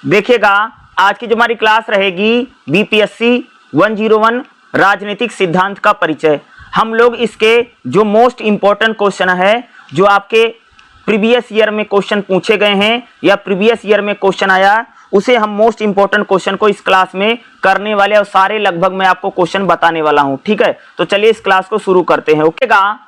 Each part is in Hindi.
देखिएगा, आज की जो हमारी क्लास रहेगी बीपीएससी 101 राजनीतिक सिद्धांत का परिचय। हम लोग इसके जो मोस्ट इंपॉर्टेंट क्वेश्चन है, जो आपके प्रीवियस ईयर में क्वेश्चन पूछे गए हैं या प्रीवियस ईयर में क्वेश्चन आया, उसे हम मोस्ट इंपॉर्टेंट क्वेश्चन को इस क्लास में करने वाले और सारे लगभग मैं आपको क्वेश्चन बताने वाला हूं। ठीक है, तो चलिए इस क्लास को शुरू करते हैं। ओके का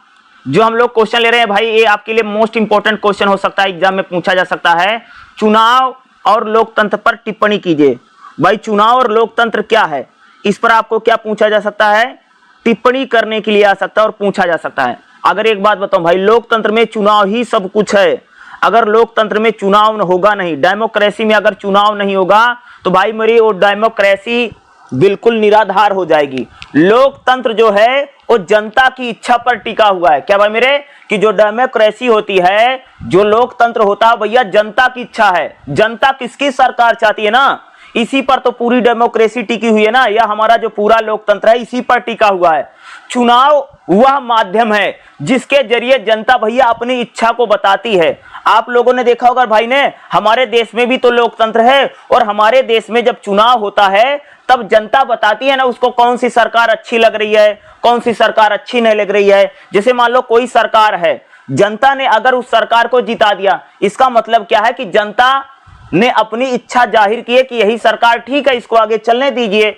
जो हम लोग क्वेश्चन ले रहे हैं भाई, ये आपके लिए मोस्ट इंपॉर्टेंट क्वेश्चन हो सकता है, एग्जाम में पूछा जा सकता है। चुनाव और लोकतंत्र पर टिप्पणी कीजिए। भाई चुनाव और लोकतंत्र क्या है, इस पर आपको क्या पूछा जा सकता है, टिप्पणी करने के लिए आ सकता है और पूछा जा सकता है। अगर एक बात बताऊं भाई, लोकतंत्र में चुनाव ही सब कुछ है। अगर लोकतंत्र में चुनाव होगा नहीं, डेमोक्रेसी में अगर चुनाव नहीं होगा तो भाई मेरी वो डेमोक्रेसी बिल्कुल निराधार हो जाएगी। लोकतंत्र जो है वो जनता की इच्छा पर टिका हुआ है। क्या भाई मेरे, कि जो डेमोक्रेसी होती है, जो लोकतंत्र होता है भैया, जनता की इच्छा है। जनता किसकी सरकार चाहती है ना, इसी पर तो पूरी डेमोक्रेसी टिकी हुई है ना, या हमारा जो पूरा लोकतंत्र है इसी पर टिका हुआ है। चुनाव वह माध्यम है जिसके जरिए जनता भैया अपनी इच्छा को बताती है। आप लोगों ने देखा होगा भाई ने, हमारे देश में भी तो लोकतंत्र है, और हमारे देश में जब चुनाव होता है तब जनता बताती है ना उसको कौन सी सरकार अच्छी लग रही है, कौन सी सरकार अच्छी नहीं लग रही है। जैसे मान लो कोई सरकार है, जनता ने अगर उस सरकार को जिता दिया, इसका मतलब क्या है कि जनता ने अपनी इच्छा जाहिर की है कि यही सरकार ठीक है, इसको आगे चलने दीजिए।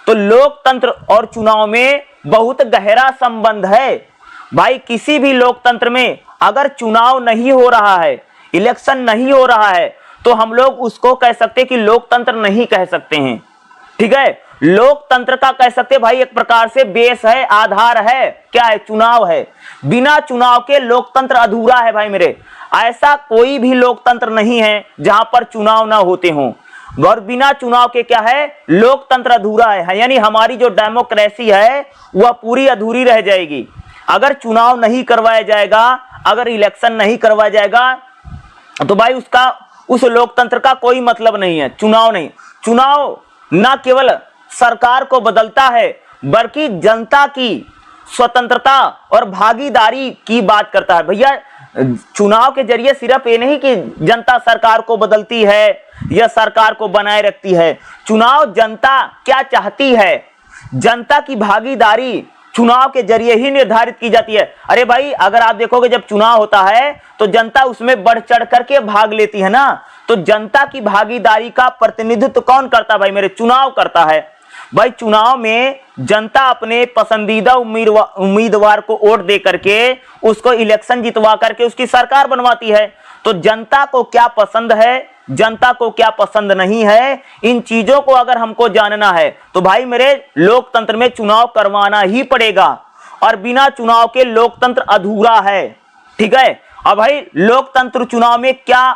तो लोकतंत्र और चुनाव में बहुत गहरा संबंध है भाई। किसी भी लोकतंत्र में अगर चुनाव नहीं हो रहा है, इलेक्शन नहीं हो रहा है, तो हम लोग उसको कह सकते हैं कि लोकतंत्र नहीं कह सकते हैं। ठीक है, लोकतंत्र का कह सकते हैं भाई एक प्रकार से बेस है, आधार है, क्या है, चुनाव है। बिना चुनाव के लोकतंत्र अधूरा है भाई मेरे। ऐसा कोई भी लोकतंत्र नहीं है जहां पर चुनाव ना होते हों, और बिना चुनाव के क्या है, लोकतंत्र अधूरा है। यानी हमारी जो डेमोक्रेसी है वह पूरी अधूरी रह जाएगी अगर चुनाव नहीं करवाया जाएगा, अगर इलेक्शन नहीं करवाया जाएगा, तो भाई उसका, उस लोकतंत्र का कोई मतलब नहीं है। चुनाव नहीं, चुनाव ना केवल सरकार को बदलता है बल्कि जनता की स्वतंत्रता और भागीदारी की बात करता है। भैया चुनाव के जरिए सिर्फ ये नहीं कि जनता सरकार को बदलती है या सरकार को बनाए रखती है। चुनाव जनता क्या चाहती है, जनता की भागीदारी चुनाव के जरिए ही निर्धारित की जाती है। अरे भाई अगर आप देखोगे जब चुनाव होता है तो जनता उसमें बढ़ चढ़ करके भाग लेती है ना, तो जनता की भागीदारी का प्रतिनिधित्व कौन करता है भाई मेरे, चुनाव करता है। भाई चुनाव में जनता अपने पसंदीदा उम्मीदवार को वोट दे करके उसको इलेक्शन जितवा करके उसकी सरकार बनवाती है। तो जनता को क्या पसंद है, जनता को क्या पसंद नहीं है, इन चीजों को अगर हमको जानना है तो भाई मेरे लोकतंत्र में चुनाव करवाना ही पड़ेगा, और बिना चुनाव के लोकतंत्र अधूरा है। ठीक है, और भाई लोकतंत्र चुनाव में क्या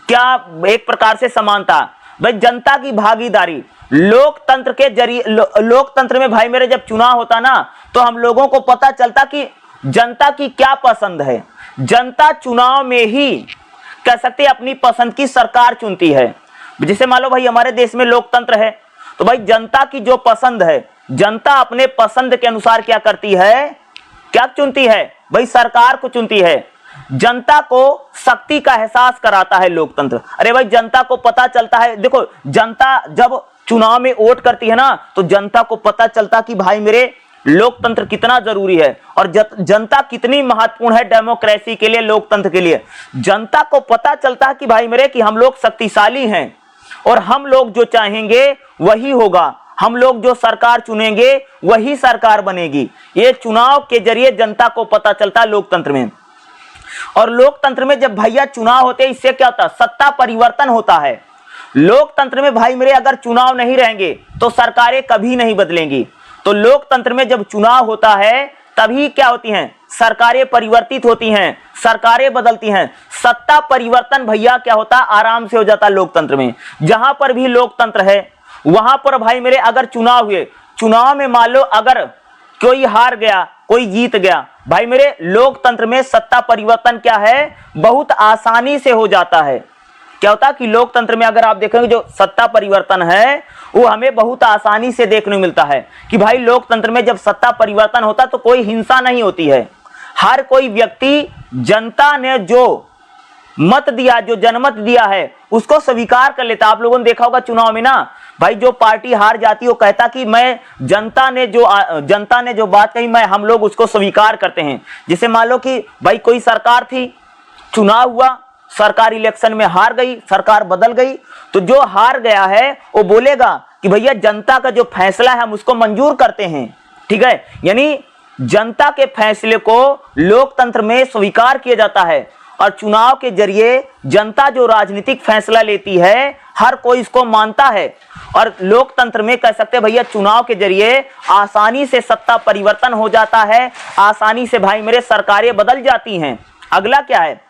क्या एक प्रकार से समानता, भाई जनता की भागीदारी। लोकतंत्र के जरिए, लोकतंत्र में भाई मेरे जब चुनाव होता ना तो हम लोगों को पता चलता कि जनता की क्या पसंद है। जनता चुनाव में ही कह सकते हैं अपनी पसंद की सरकार चुनती है। जैसे मान लो भाई हमारे देश में लोकतंत्र है, तो भाई जनता की जो पसंद है, जनता अपने पसंद के अनुसार क्या करती है, क्या चुनती है, भाई सरकार को चुनती है। जनता को शक्ति का एहसास कराता है लोकतंत्र। अरे भाई जनता को पता चलता है, देखो जनता जब चुनाव में वोट करती है ना तो जनता को पता चलता कि भाई मेरे लोकतंत्र कितना जरूरी है और जनता कितनी महत्वपूर्ण है डेमोक्रेसी के लिए, लोकतंत्र के लिए। जनता को पता चलता है कि भाई मेरे कि हम लोग शक्तिशाली हैं और हम लोग जो चाहेंगे वही होगा, हम लोग जो सरकार चुनेंगे वही सरकार बनेगी। ये चुनाव के जरिए जनता को पता चलता है लोकतंत्र में। और लोकतंत्र में जब भैया चुनाव होते हैं, इससे क्या होता है, सत्ता परिवर्तन होता है। लोकतंत्र में भाई मेरे अगर चुनाव नहीं रहेंगे तो सरकारें कभी नहीं बदलेंगी। तो लोकतंत्र में जब चुनाव होता है तभी क्या होती हैं, सरकारें परिवर्तित होती हैं, सरकारें बदलती हैं। सत्ता परिवर्तन भैया क्या होता है, आराम से हो जाता है लोकतंत्र में। जहां पर भी लोकतंत्र है वहां पर भाई मेरे अगर चुनाव हुए, चुनाव में मान लो अगर कोई हार गया कोई जीत गया, भाई मेरे लोकतंत्र में सत्ता परिवर्तन क्या है, बहुत आसानी से हो जाता है। क्या होता है कि लोकतंत्र में अगर आप देखेंगे जो सत्ता परिवर्तन है वो हमें बहुत आसानी से देखने मिलता है कि भाई लोकतंत्र में जब सत्ता परिवर्तन होता तो कोई हिंसा नहीं होती है। हर कोई व्यक्ति, जनता ने जो मत दिया, जो जनमत दिया है उसको स्वीकार कर लेता। आप लोगों ने देखा होगा चुनाव में ना भाई, जो पार्टी हार जाती है वो कहता कि मैं जनता ने जो बात कही मैं हम लोग उसको स्वीकार करते हैं। जैसे मान लो कि भाई कोई सरकार थी, चुनाव हुआ, सरकार इलेक्शन में हार गई, सरकार बदल गई, तो जो हार गया है वो बोलेगा कि भैया जनता का जो फैसला है हम उसको मंजूर करते हैं। ठीक है, यानी जनता के फैसले को लोकतंत्र में स्वीकार किया जाता है और चुनाव के जरिए जनता जो राजनीतिक फैसला लेती है हर कोई इसको मानता है। और लोकतंत्र में कह सकते हैं भैया चुनाव के जरिए आसानी से सत्ता परिवर्तन हो जाता है, आसानी से भाई मेरे सरकारें बदल जाती हैं। अगला क्या है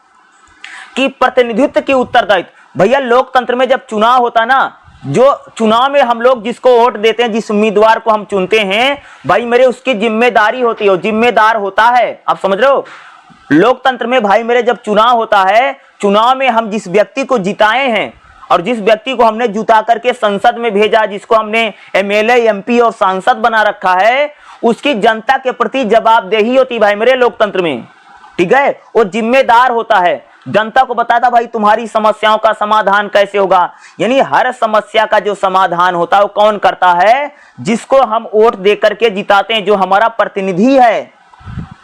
कि प्रतिनिधित्व की उत्तरदायित्व। भैया लोकतंत्र में जब चुनाव होता ना, जो चुनाव में हम लोग जिसको वोट देते हैं, जिस उम्मीदवार को हम चुनते हैं भाई मेरे, उसकी जिम्मेदारी होती है, जिम्मेदार होता है। आप समझ रहे हो, लोकतंत्र में भाई मेरे जब चुनाव होता है, चुनाव में हम जिस व्यक्ति को जिताए हैं और जिस व्यक्ति को हमने जुटा करके संसद में भेजा, जिसको हमने एमएलए एमपी और सांसद बना रखा है, उसकी जनता के प्रति जवाबदेही होती भाई मेरे लोकतंत्र में। ठीक है, वो जिम्मेदार होता है, जनता को बताता भाई तुम्हारी समस्याओं का समाधान कैसे होगा। यानी हर समस्या का जो समाधान होता है वो कौन करता है, जिसको हम वोट दे करके जिताते हैं, जो हमारा प्रतिनिधि है,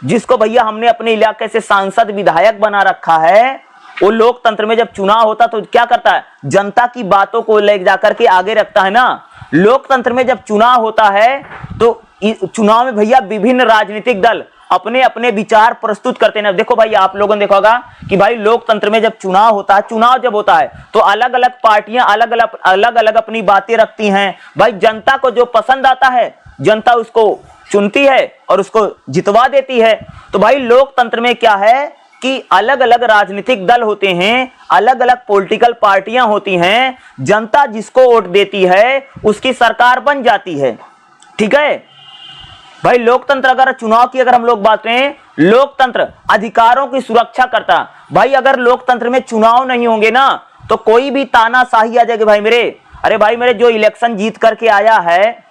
जिसको भैया हमने अपने इलाके से सांसद विधायक बना रखा है। वो लोकतंत्र में जब चुनाव होता तो क्या करता है, जनता की बातों को ले जाकर के आगे रखता है ना। लोकतंत्र में जब चुनाव होता है तो चुनाव में भैया विभिन्न राजनीतिक दल अपने अपने विचार प्रस्तुत करते हैं। देखो भाई आप लोगों ने देखा होगा कि भाई लोकतंत्र में जब चुनाव होता है, चुनाव जब होता है तो अलग अलग पार्टियां अलग अलग अपनी बातें रखती हैं। भाई जनता को जो पसंद आता है जनता उसको चुनती है और उसको जितवा देती है। तो भाई लोकतंत्र में क्या है कि अलग अलग राजनीतिक दल होते हैं, अलग अलग पॉलिटिकल पार्टियां होती हैं, जनता जिसको वोट देती है उसकी सरकार बन जाती है। ठीक है भाई, लोकतंत्र अगर चुनाव की अगर हम लोग बात करें, लोकतंत्र अधिकारों की सुरक्षा करता। भाई अगर लोकतंत्र में चुनाव नहीं होंगे ना तो कोई भी तानाशाही आ जाएगी भाई मेरे। अरे भाई मेरे, जो इलेक्शन जीत करके आया है,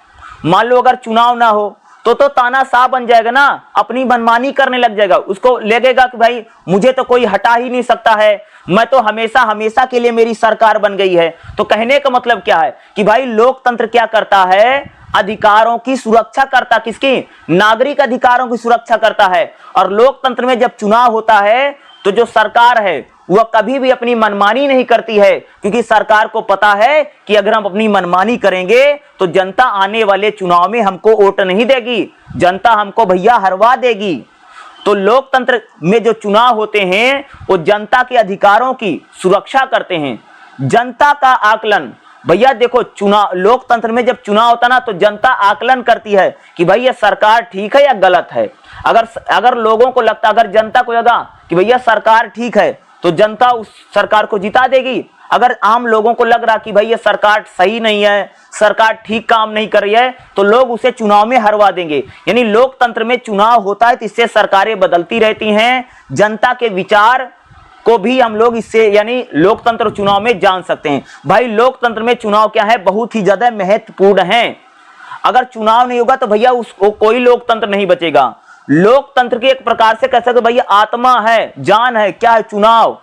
मान लो अगर चुनाव ना हो तो तानाशाह बन जाएगा ना, अपनी मनमानी करने लग जाएगा। उसको लगेगा कि भाई मुझे तो कोई हटा ही नहीं सकता है, मैं तो हमेशा हमेशा के लिए मेरी सरकार बन गई है। तो कहने का मतलब क्या है कि भाई लोकतंत्र क्या करता है, अधिकारों की सुरक्षा करता। किसकी? नागरिक अधिकारों की सुरक्षा करता है। और लोकतंत्र में जब चुनाव होता है तो जो सरकार है वह कभी भी अपनी मनमानी नहीं करती है, क्योंकि सरकार को पता है कि अगर हम अपनी मनमानी करेंगे तो जनता आने वाले चुनाव में हमको वोट नहीं देगी, जनता हमको भैया हरवा देगी। तो लोकतंत्र में जो चुनाव होते हैं वो जनता के अधिकारों की सुरक्षा करते हैं। जनता का आकलन, भैया देखो चुनाव, लोकतंत्र में जब चुनाव होता ना तो जनता आकलन करती है कि भाई ये सरकार ठीक है या गलत है। अगर लोगों को लगता, अगर जनता को लगा कि भैया सरकार ठीक है तो जनता उस सरकार को जिता देगी। अगर आम लोगों को लग रहा कि भाई ये सरकार सही नहीं है, सरकार ठीक काम नहीं कर रही है, तो लोग उसे चुनाव में हरवा देंगे। यानी लोकतंत्र में चुनाव होता है तो इससे सरकारें बदलती रहती हैं। जनता के विचार को भी हम लोग इससे यानी लोकतंत्र चुनाव में जान सकते हैं। भाई लोकतंत्र में चुनाव क्या है, बहुत ही ज्यादा महत्वपूर्ण है। अगर चुनाव नहीं होगा तो भैया उसको कोई लोकतंत्र नहीं बचेगा। लोकतंत्र की एक प्रकार से कह सकते भैया आत्मा है, जान है, क्या है? चुनाव।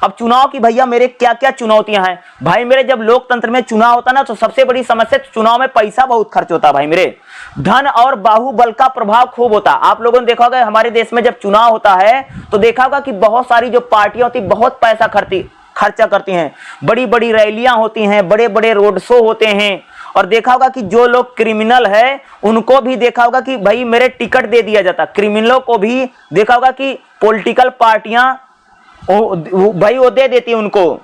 अब चुनाव की भैया मेरे क्या क्या चुनौतियां हैं भाई मेरे। जब लोकतंत्र में चुनाव होता ना तो सबसे बड़ी समस्या, चुनाव में पैसा बहुत खर्च होता है भाई मेरे, धन और बाहुबल का प्रभाव खूब होता। आप लोगों ने देखा होगा हमारे देश में जब चुनाव होता है तो देखा होगा कि बहुत सारी जो पार्टियां होती बहुत पैसा खर्चा करती हैं, बड़ी बड़ी रैलियां होती हैं, बड़े बड़े रोड शो होते हैं। और देखा होगा कि जो लोग क्रिमिनल है उनको भी देखा होगा कि भाई मेरे टिकट दे दिया जाता। क्रिमिनलों को भी देखा होगा कि पॉलिटिकल पार्टियां भाई वो दे देती है, उनको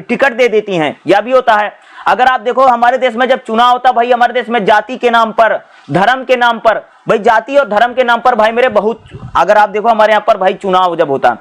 टिकट दे देती हैं, यह भी होता है। अगर आप देखो हमारे देश में जब चुनाव होता भाई, हमारे देश में जाति के नाम पर, धर्म के नाम पर, भाई जाति और धर्म के नाम पर भाई मेरे बहुत, अगर आप देखो हमारे यहाँ पर भाई चुनाव जब होता,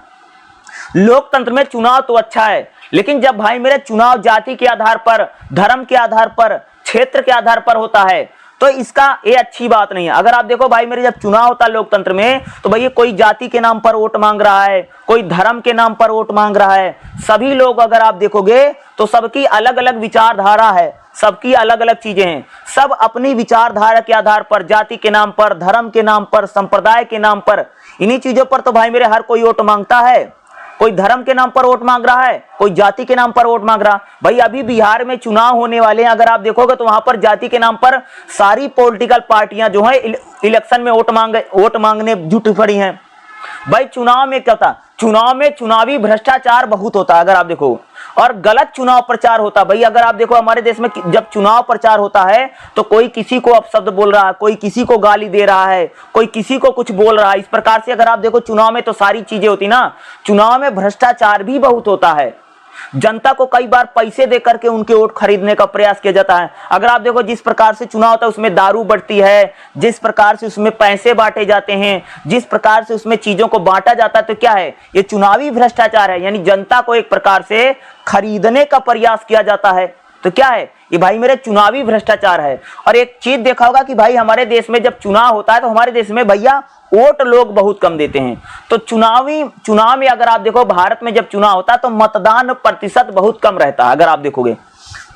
लोकतंत्र में चुनाव तो अच्छा है, लेकिन जब भाई मेरे चुनाव जाति के आधार पर, धर्म के आधार पर, क्षेत्र के आधार पर होता है तो इसका ये अच्छी बात नहीं है। अगर आप देखो भाई मेरे जब चुनाव होता है लोकतंत्र में तो भाई कोई जाति के नाम पर वोट मांग रहा है, कोई धर्म के नाम पर वोट मांग रहा है। सभी लोग अगर आप देखोगे तो सबकी अलग अलग विचारधारा है, सबकी अलग अलग चीजें हैं। सब अपनी विचारधारा के आधार पर, जाति के नाम पर, धर्म के नाम पर, संप्रदाय के नाम पर, इन्हीं चीजों पर तो भाई मेरे हर कोई वोट मांगता है। कोई धर्म के नाम पर वोट मांग रहा है, कोई जाति के नाम पर वोट मांग रहा। भाई अभी बिहार में चुनाव होने वाले हैं, अगर आप देखोगे तो वहां पर जाति के नाम पर सारी पॉलिटिकल पार्टियां जो है इलेक्शन में वोट मांगने जुट पड़ी हैं। भाई चुनाव में क्या होता, चुनाव में चुनावी भ्रष्टाचार बहुत होता है अगर आप देखो, और गलत चुनाव प्रचार होता है। भाई अगर आप देखो हमारे देश में जब चुनाव प्रचार होता है तो कोई किसी को अपशब्द बोल रहा है, कोई किसी को गाली दे रहा है, कोई किसी को कुछ बोल रहा है, इस प्रकार से अगर आप देखो चुनाव में तो सारी चीजें होती ना। चुनाव में भ्रष्टाचार भी बहुत होता है, जनता को कई बार पैसे देकर के उनके वोट खरीदने का प्रयास किया जाता है। अगर आप देखो जिस प्रकार से चुनाव होता है उसमें दारू बढ़ती है, जिस प्रकार से उसमें पैसे बांटे जाते हैं, जिस प्रकार से उसमें चीजों को बांटा जाता है, तो क्या है ये चुनावी भ्रष्टाचार है। यानी जनता को एक प्रकार से खरीदने का प्रयास किया जाता है, तो क्या है ये भाई मेरे चुनावी भ्रष्टाचार है। और एक चीज देखा होगा कि भाई हमारे देश में जब चुनाव होता है तो हमारे देश में भैया वोट लोग बहुत कम देते हैं। तो चुनाव में अगर आप देखो भारत में जब चुनाव होता है तो मतदान प्रतिशत बहुत कम रहता है। अगर आप देखोगे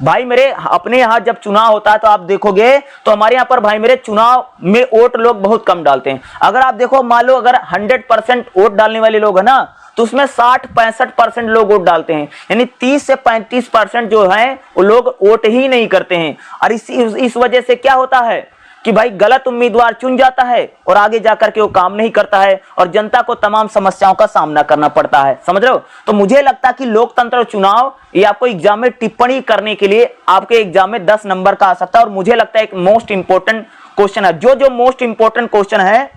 भाई मेरे अपने यहाँ जब चुनाव होता है तो आप देखोगे तो हमारे यहाँ पर भाई मेरे चुनाव में वोट लोग बहुत कम डालते हैं। अगर आप देखो मान लो अगर 100% वोट डालने वाले लोग है ना तो उसमें 60-65% लोग वोट डालते हैं, यानी 30 से 35% जो है वो लोग वोट ही नहीं करते हैं। और इस वजह से क्या होता है कि भाई गलत उम्मीदवार चुन जाता है और आगे जाकर के वो काम नहीं करता है और जनता को तमाम समस्याओं का सामना करना पड़ता है। समझ रहे हो? तो मुझे लगता है कि लोकतंत्र और चुनाव ये आपको एग्जाम में टिप्पणी करने के लिए आपके एग्जाम में 10 नंबर का आ सकता है। और मुझे लगता है एक मोस्ट इंपोर्टेंट क्वेश्चन है। जो मोस्ट इंपोर्टेंट क्वेश्चन है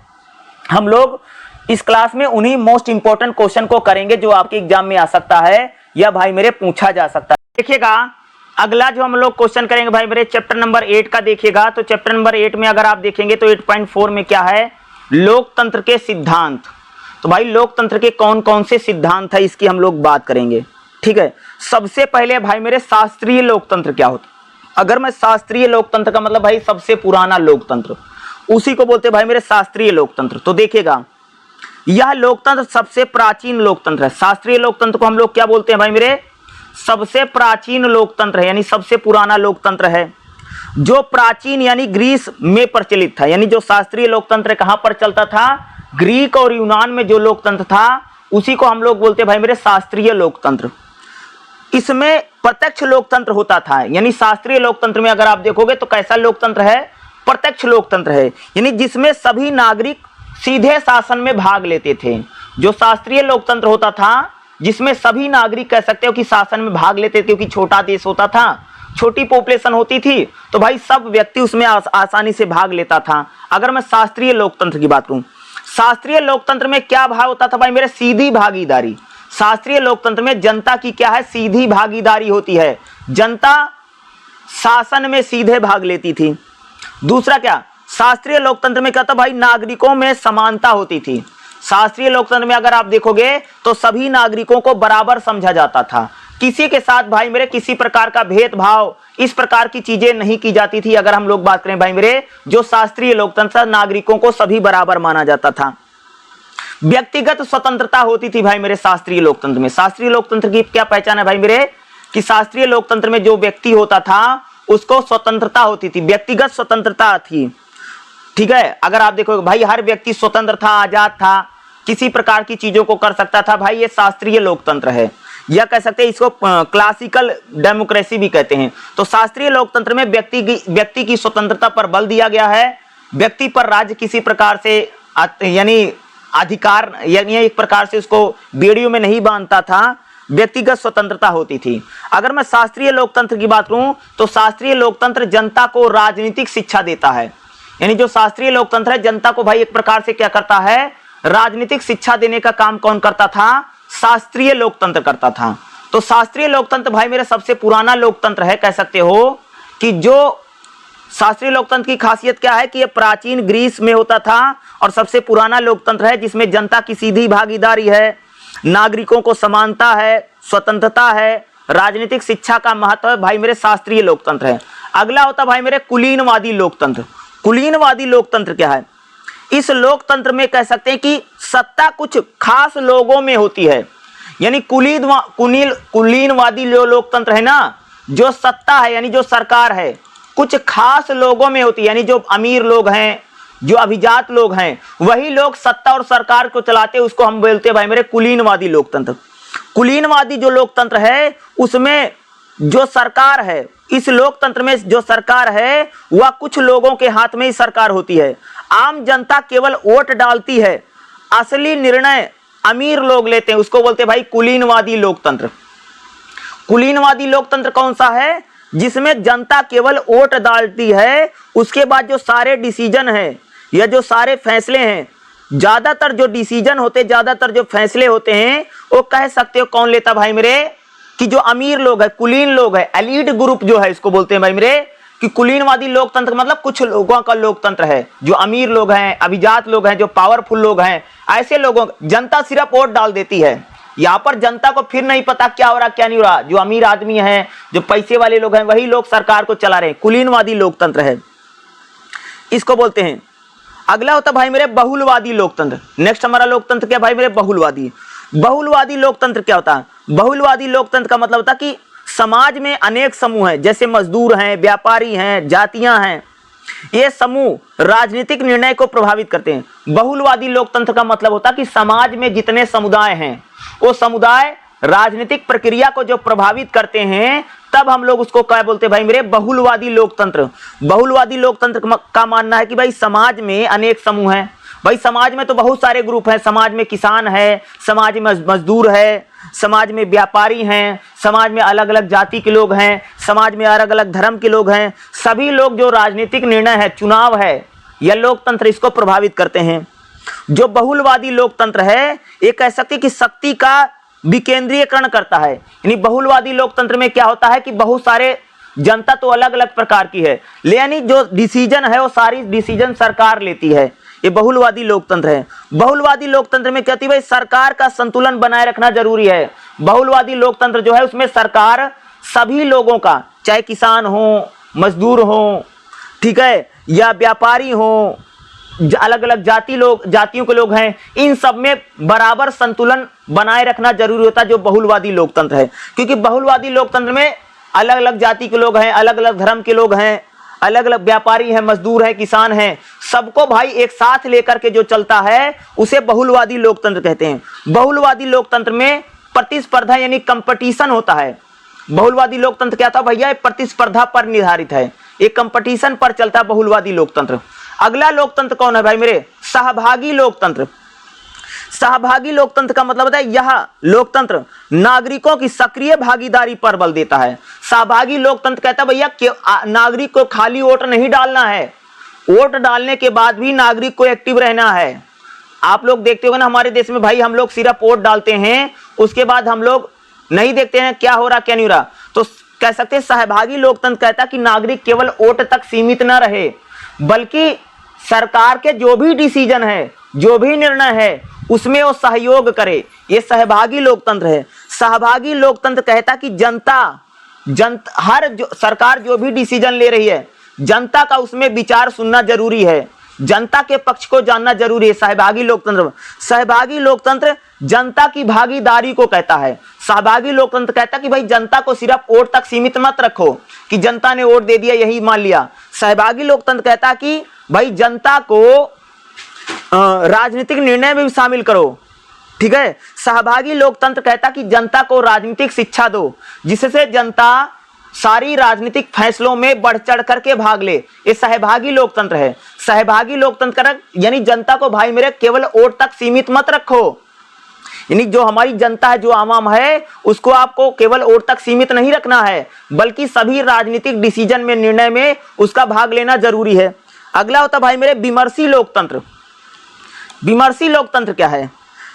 हम लोग इस क्लास में उन्हीं मोस्ट इंपोर्टेंट क्वेश्चन को करेंगे जो आपके एग्जाम में आ सकता है या भाई मेरे पूछा जा सकता है। देखिएगा अगला जो हम लोग क्वेश्चन करेंगे भाई मेरे चैप्टर नंबर 8 का देखिएगा। तो चैप्टर नंबर 8 में अगर आप देखेंगे तो 8.4 में क्या है, लोकतंत्र के सिद्धांत। तो भाई लोकतंत्र के कौन कौन से सिद्धांत है इसकी हम लोग बात करेंगे। ठीक है, सबसे पहले भाई मेरे शास्त्रीय लोकतंत्र क्या होता है। अगर मैं शास्त्रीय लोकतंत्र का मतलब भाई सबसे पुराना लोकतंत्र, उसी को बोलते भाई मेरे शास्त्रीय लोकतंत्र। तो देखिएगा यह लोकतंत्र सबसे प्राचीन लोकतंत्र है। शास्त्रीय लोकतंत्र को हम लोग क्या बोलते हैं भाई मेरे, सबसे प्राचीन लोकतंत्र है, यानी सबसे पुराना लोकतंत्र है। जो प्राचीन यानी ग्रीस में प्रचलित था, यानी जो शास्त्रीय लोकतंत्र कहां पर चलता था, ग्रीक और यूनान में जो लोकतंत्र था उसी को हम लोग बोलते हैं भाई मेरे शास्त्रीय लोकतंत्र। इसमें प्रत्यक्ष लोकतंत्र होता था, यानी शास्त्रीय लोकतंत्र में अगर आप देखोगे तो कैसा लोकतंत्र है, प्रत्यक्ष लोकतंत्र है, यानी जिसमें सभी नागरिक सीधे शासन में भाग लेते थे। जो शास्त्रीय लोकतंत्र होता था जिसमें सभी नागरिक कह सकते हो कि शासन में भाग लेते थे, क्योंकि छोटा देश होता था, छोटी पॉपुलेशन होती थी, तो भाई सब व्यक्ति उसमें आसानी से भाग लेता था। अगर मैं शास्त्रीय लोकतंत्र की बात करूं, शास्त्रीय लोकतंत्र में क्या भाग होता था भाई मेरे, सीधी भागीदारी। शास्त्रीय लोकतंत्र में जनता की क्या है, सीधी भागीदारी होती है, जनता शासन में सीधे भाग लेती थी। दूसरा क्या, शास्त्रीय लोकतंत्र में क्या था भाई, नागरिकों में समानता होती थी। शास्त्रीय लोकतंत्र में अगर आप देखोगे तो सभी नागरिकों को बराबर समझा जाता था, किसी के साथ भाई मेरे किसी प्रकार का भेदभाव इस प्रकार की चीजें नहीं की जाती थी। अगर हम लोग बात करें भाई मेरे जो शास्त्रीय लोकतंत्र, नागरिकों को सभी बराबर माना जाता था। व्यक्तिगत स्वतंत्रता होती थी भाई मेरे शास्त्रीय लोकतंत्र में। शास्त्रीय लोकतंत्र की क्या पहचान है भाई मेरे, कि शास्त्रीय लोकतंत्र में जो व्यक्ति होता था उसको स्वतंत्रता होती थी, व्यक्तिगत स्वतंत्रता थी। ठीक है, अगर आप देखो भाई हर व्यक्ति स्वतंत्र था, आजाद था, किसी प्रकार की चीजों को कर सकता था, भाई ये शास्त्रीय लोकतंत्र है, या कह सकते हैं इसको क्लासिकल डेमोक्रेसी भी कहते हैं। तो शास्त्रीय लोकतंत्र में व्यक्ति की स्वतंत्रता पर बल दिया गया है, व्यक्ति पर राज्य किसी प्रकार से यानी अधिकार यानी एक प्रकार से उसको बेड़ियों में नहीं बांधता था, व्यक्तिगत स्वतंत्रता होती थी। अगर मैं शास्त्रीय लोकतंत्र की बात करूं तो शास्त्रीय लोकतंत्र जनता को राजनीतिक शिक्षा देता है, यानी जो शास्त्रीय लोकतंत्र है जनता को भाई एक प्रकार से क्या करता है, राजनीतिक शिक्षा देने का काम कौन करता था, शास्त्रीय लोकतंत्र करता था। तो शास्त्रीय लोकतंत्र भाई मेरा सबसे पुराना लोकतंत्र है, कह सकते हो कि जो शास्त्रीय लोकतंत्र की खासियत क्या है कि यह प्राचीन ग्रीस में होता था और सबसे पुराना लोकतंत्र है, जिसमें जनता की सीधी भागीदारी है, नागरिकों को समानता है, स्वतंत्रता है, राजनीतिक शिक्षा का महत्व है, भाई मेरे शास्त्रीय लोकतंत्र है। अगला होता भाई मेरे कुलीनवादी लोकतंत्र। कुलीनवादी लोकतंत्र क्या है, इस लोकतंत्र में कह सकते हैं कि सत्ता कुछ खास लोगों में होती है, यानी कुलीनवादी जो लोकतंत्र है ना, जो सत्ता है यानी जो सरकार है कुछ खास लोगों में होती है, यानी जो अमीर लोग हैं, जो अभिजात लोग हैं, वही लोग सत्ता और सरकार को चलाते, उसको हम बोलते हैं भाई मेरे कुलीनवादी लोकतंत्र। कुलीनवादी जो लोकतंत्र है उसमें जो सरकार है, इस लोकतंत्र में जो सरकार है वह कुछ लोगों के हाथ में ही सरकार होती है। आम जनता केवल वोट डालती है, असली निर्णय अमीर लोग लेते हैं, उसको बोलते हैं भाई कुलीनवादी लोकतंत्र। कुलीनवादी लोकतंत्र कौन सा है? जिसमें जनता केवल वोट डालती है, उसके बाद जो सारे डिसीजन है या जो सारे फैसले हैं, ज्यादातर जो डिसीजन होते, ज्यादातर जो फैसले होते हैं वो कह सकते हो कौन लेता भाई मेरे, कि जो अमीर लोग है, कुलीन लोग है, एलीट ग्रुप जो है, इसको बोलते हैं भाई मेरे कि कुलीनवादी लोकतंत्र मतलब कुछ लोगों का लोकतंत्र है, जो अमीर लोग हैं, अभिजात लोग हैं, जो पावरफुल लोग हैं, ऐसे लोगों, जनता सिर्फ वोट डाल देती है। यहाँ पर जनता को फिर नहीं पता क्या हो रहा क्या नहीं हो रहा। जो अमीर आदमी है, जो पैसे वाले लोग हैं, वही लोग सरकार को चला रहे हैं। कुलीनवादी लोकतंत्र है, इसको बोलते हैं। अगला होता भाई मेरे बहुलवादी लोकतंत्र। नेक्स्ट हमारा लोकतंत्र क्या भाई मेरे? बहुलवादी। बहुलवादी लोकतंत्र क्या होता है? बहुलवादी लोकतंत्र का मतलब होता है कि समाज में अनेक समूह हैं, जैसे मजदूर हैं, व्यापारी हैं, जातियां हैं, ये समूह राजनीतिक निर्णय को प्रभावित करते हैं। बहुलवादी लोकतंत्र का मतलब होता है कि समाज में जितने समुदाय हैं वो समुदाय राजनीतिक प्रक्रिया को जो प्रभावित करते हैं, तब हम लोग उसको क्या बोलते हैं भाई मेरे? बहुलवादी लोकतंत्र। बहुलवादी लोकतंत्र का मानना है कि भाई समाज में अनेक समूह हैं। भाई समाज में तो बहुत सारे ग्रुप हैं, समाज में किसान है, समाज में मजदूर है, समाज में व्यापारी हैं, समाज में अलग अलग जाति के लोग हैं, समाज में अलग अलग धर्म के लोग हैं। सभी लोग जो राजनीतिक निर्णय है, चुनाव है या लोकतंत्र, इसको प्रभावित करते हैं। जो बहुलवादी लोकतंत्र है ये कह सकते कि शक्ति का विकेंद्रीयकरण करता है। यानी बहुलवादी लोकतंत्र में क्या होता है कि बहुत सारे जनता तो अलग अलग प्रकार की है, यानी जो डिसीजन है वो सारी डिसीजन सरकार लेती है। ये बहुलवादी लोकतंत्र है। बहुलवादी लोकतंत्र में कहती है भाई सरकार का संतुलन बनाए रखना जरूरी है। बहुलवादी लोकतंत्र जो है उसमें सरकार सभी लोगों का, चाहे किसान हो, मजदूर हो, ठीक है, या व्यापारी हो, अलग अलग जातियों के लोग हैं, इन सब में बराबर संतुलन बनाए रखना जरूरी होता है, जो बहुलवादी लोकतंत्र है। क्योंकि बहुलवादी लोकतंत्र में अलग अलग जाति के लोग हैं, अलग अलग धर्म के लोग हैं, अलग अलग व्यापारी हैं, मजदूर हैं, किसान हैं, सबको भाई एक साथ लेकर के जो चलता है उसे बहुलवादी लोकतंत्र कहते हैं। बहुलवादी लोकतंत्र में प्रतिस्पर्धा यानी कंपटीशन होता है। बहुलवादी लोकतंत्र क्या था भैया? प्रतिस्पर्धा पर निर्धारित है, एक कंपटीशन पर चलता है बहुलवादी लोकतंत्र। अगला लोकतंत्र कौन है भाई मेरे? सहभागी लोकतंत्र। सहभागी लोकतंत्र का मतलब होता है यह लोकतंत्र नागरिकों की सक्रिय भागीदारी पर बल देता है। सहभागी लोकतंत्र कहता है भैया कि नागरिक को खाली वोट नहीं डालना है, वोट डालने के बाद भी नागरिक को एक्टिव रहना है। आप लोग देखते होंगे ना हमारे देश में भाई, हम लोग सिर्फ वोट डालते हैं, उसके बाद हम लोग नहीं देखते हैं क्या हो रहा क्या नहीं हो रहा। तो कह सकते हैं सहभागी लोकतंत्र कहता है कि नागरिक केवल वोट तक सीमित न रहे, बल्कि सरकार के जो भी डिसीजन है, जो भी निर्णय है, उसमें वो सहयोग करे। ये सहभागी लोकतंत्र है। सहभागी लोकतंत्र कहता कि सरकार जो भी डिसीजन ले रही है, जनता का उसमें विचार सुनना जरूरी है, जनता के पक्ष को जानना जरूरी है। सहभागी लोकतंत्र जनता की भागीदारी को कहता है। सहभागी लोकतंत्र कहता कि भाई जनता को सिर्फ वोट तक सीमित मत रखो कि जनता ने वोट दे दिया यही मान लिया। सहभागी लोकतंत्र कहता कि भाई जनता को राजनीतिक निर्णय में भी शामिल करो, ठीक है। सहभागी लोकतंत्र कहता कि जनता को राजनीतिक शिक्षा दो, जिससे जनता सारी राजनीतिक फैसलों में बढ़ चढ़ करके भाग ले। ये सहभागी लोकतंत्र है। सहभागी लोकतंत्र यानी जनता को भाई मेरे केवल वोट तक सीमित मत रखो, यानी जो हमारी जनता है, जो आवाम है, उसको आपको केवल वोट तक सीमित नहीं रखना है, बल्कि सभी राजनीतिक डिसीजन में, निर्णय में उसका भाग लेना जरूरी है। अगला होता भाई मेरे विमर्शी लोकतंत्र। विमर्शी लोकतंत्र क्या है?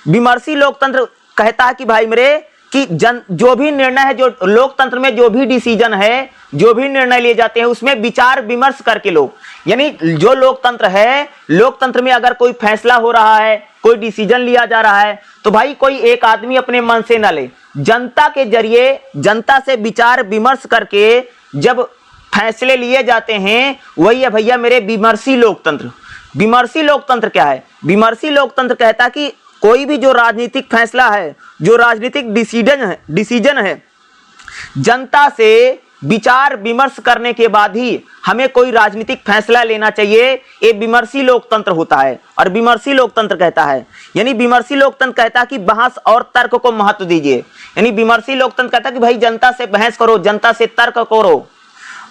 विमर्शी लोकतंत्र कहता है कि भाई मेरे कि जो भी निर्णय है, जो लोकतंत्र में जो भी डिसीजन है, जो भी निर्णय लिए जाते हैं, उसमें विचार विमर्श करके लोग, यानी जो लोकतंत्र है, लोकतंत्र में अगर कोई फैसला हो रहा है, कोई डिसीजन लिया जा रहा है, तो भाई कोई एक आदमी अपने मन से ना ले, जनता के जरिए, जनता से विचार विमर्श करके जब फैसले लिए जाते हैं, वही है भैया मेरे विमर्शी लोकतंत्र। विमर्शी लोकतंत्र क्या है? विमर्शी लोकतंत्र कहता कि कोई भी जो राजनीतिक फैसला है, जो राजनीतिक डिसीजन है, जनता से विचार विमर्श करने के बाद ही हमें कोई राजनीतिक फैसला लेना चाहिए, ये विमर्शी लोकतंत्र होता है। और विमर्शी लोकतंत्र कहता है, यानी विमर्शी लोकतंत्र कहता है कि बहस और तर्क को महत्व दीजिए। यानी विमर्शी लोकतंत्र कहता है कि भाई जनता से बहस करो, जनता से तर्क करो।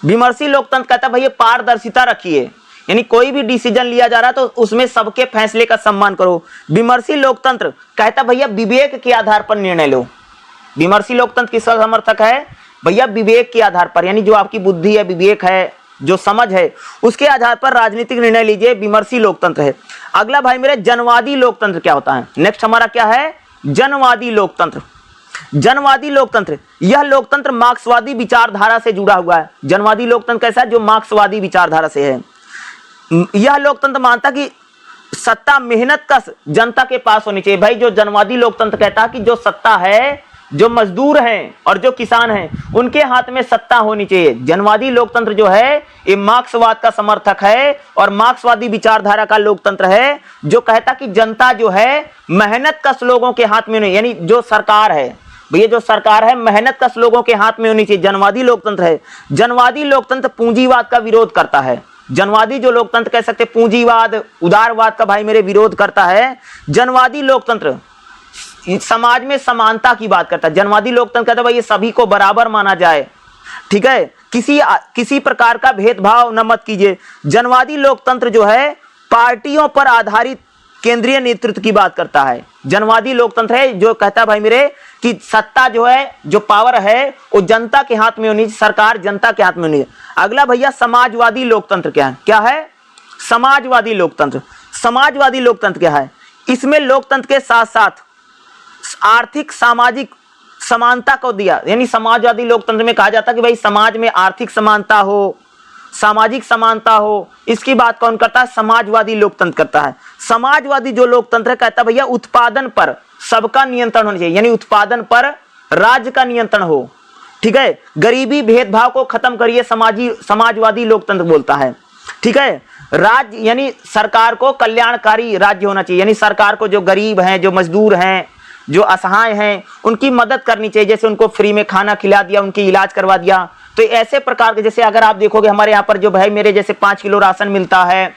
विमर्शी लोकतंत्र कहता है भैया पारदर्शिता रखिए, यानी कोई भी डिसीजन लिया जा रहा है तो उसमें सबके फैसले का सम्मान करो। विमर्शी लोकतंत्र कहता भैया विवेक के आधार पर निर्णय लो। विमर्शी लोकतंत्र किसका समर्थक है? भैया विवेक के आधार पर, यानी जो आपकी बुद्धि है, विवेक है, जो समझ है, उसके आधार पर राजनीतिक निर्णय लीजिए, विमर्शी लोकतंत्र है। अगला भाई मेरे जनवादी लोकतंत्र क्या होता है? नेक्स्ट हमारा क्या है? जनवादी लोकतंत्र। जनवादी लोकतंत्र, यह लोकतंत्र मार्क्सवादी विचारधारा से जुड़ा हुआ है। जनवादी लोकतंत्र कैसा है? जो मार्क्सवादी विचारधारा से है। यह लोकतंत्र मानता कि सत्ता मेहनत का जनता के पास होनी चाहिए। भाई जो जनवादी लोकतंत्र कहता है कि जो सत्ता है, जो मजदूर हैं और जो किसान हैं, उनके हाथ में सत्ता होनी चाहिए। जनवादी लोकतंत्र जो है ये मार्क्सवाद का समर्थक है और मार्क्सवादी विचारधारा का लोकतंत्र है, जो कहता कि जनता जो है मेहनत कश लोगों के हाथ में नहीं, यानी जो सरकार है, भैया जो सरकार है मेहनत कश लोगों के हाथ में होनी चाहिए। जनवादी लोकतंत्र है। जनवादी लोकतंत्र पूंजीवाद का विरोध करता है। जनवादी जो लोकतंत्र कह सकते पूंजीवाद, उदारवाद का भाई मेरे विरोध करता है। जनवादी लोकतंत्र समाज में समानता की बात करता है। जनवादी लोकतंत्र कहता है भाई ये सभी को बराबर माना जाए, ठीक है, किसी प्रकार का भेदभाव न मत कीजिए। जनवादी लोकतंत्र जो है पार्टियों पर आधारित केंद्रीय नेतृत्व की बात करता है। जनवादी लोकतंत्र है जो कहता है भाई मेरे कि सत्ता जो है, जो पावर है वो जनता के हाथ में होनी चाहिए, सरकार जनता के हाथ में होनी चाहिए। अगला भैया समाजवादी लोकतंत्र क्या है? क्या है? समाजवादी लोकतंत्र। समाजवादी लोकतंत्र क्या है? इसमें लोकतंत्र के साथ साथ आर्थिक सामाजिक समानता को दिया, यानी समाजवादी लोकतंत्र में कहा जाता है कि भाई समाज में आर्थिक समानता हो, सामाजिक समानता हो, इसकी बात कौन करता है? समाजवादी लोकतंत्र करता है। समाजवादी जो लोकतंत्र कहता है भैया उत्पादन पर सबका नियंत्रण होना चाहिए, यानी उत्पादन पर राज्य का नियंत्रण हो, ठीक है। गरीबी भेदभाव को खत्म करिए, समाजवादी लोकतंत्र बोलता है, ठीक है। राज्य यानी सरकार को कल्याणकारी राज्य होना चाहिए, यानी सरकार को जो गरीब हैं, जो मजदूर हैं, जो असहाय हैं, उनकी मदद करनी चाहिए। जैसे उनको फ्री में खाना खिला दिया, उनकी इलाज करवा दिया। तो ऐसे प्रकार के, जैसे अगर आप देखोगे हमारे यहाँ पर जो भाई मेरे जैसे 5 किलो राशन मिलता है,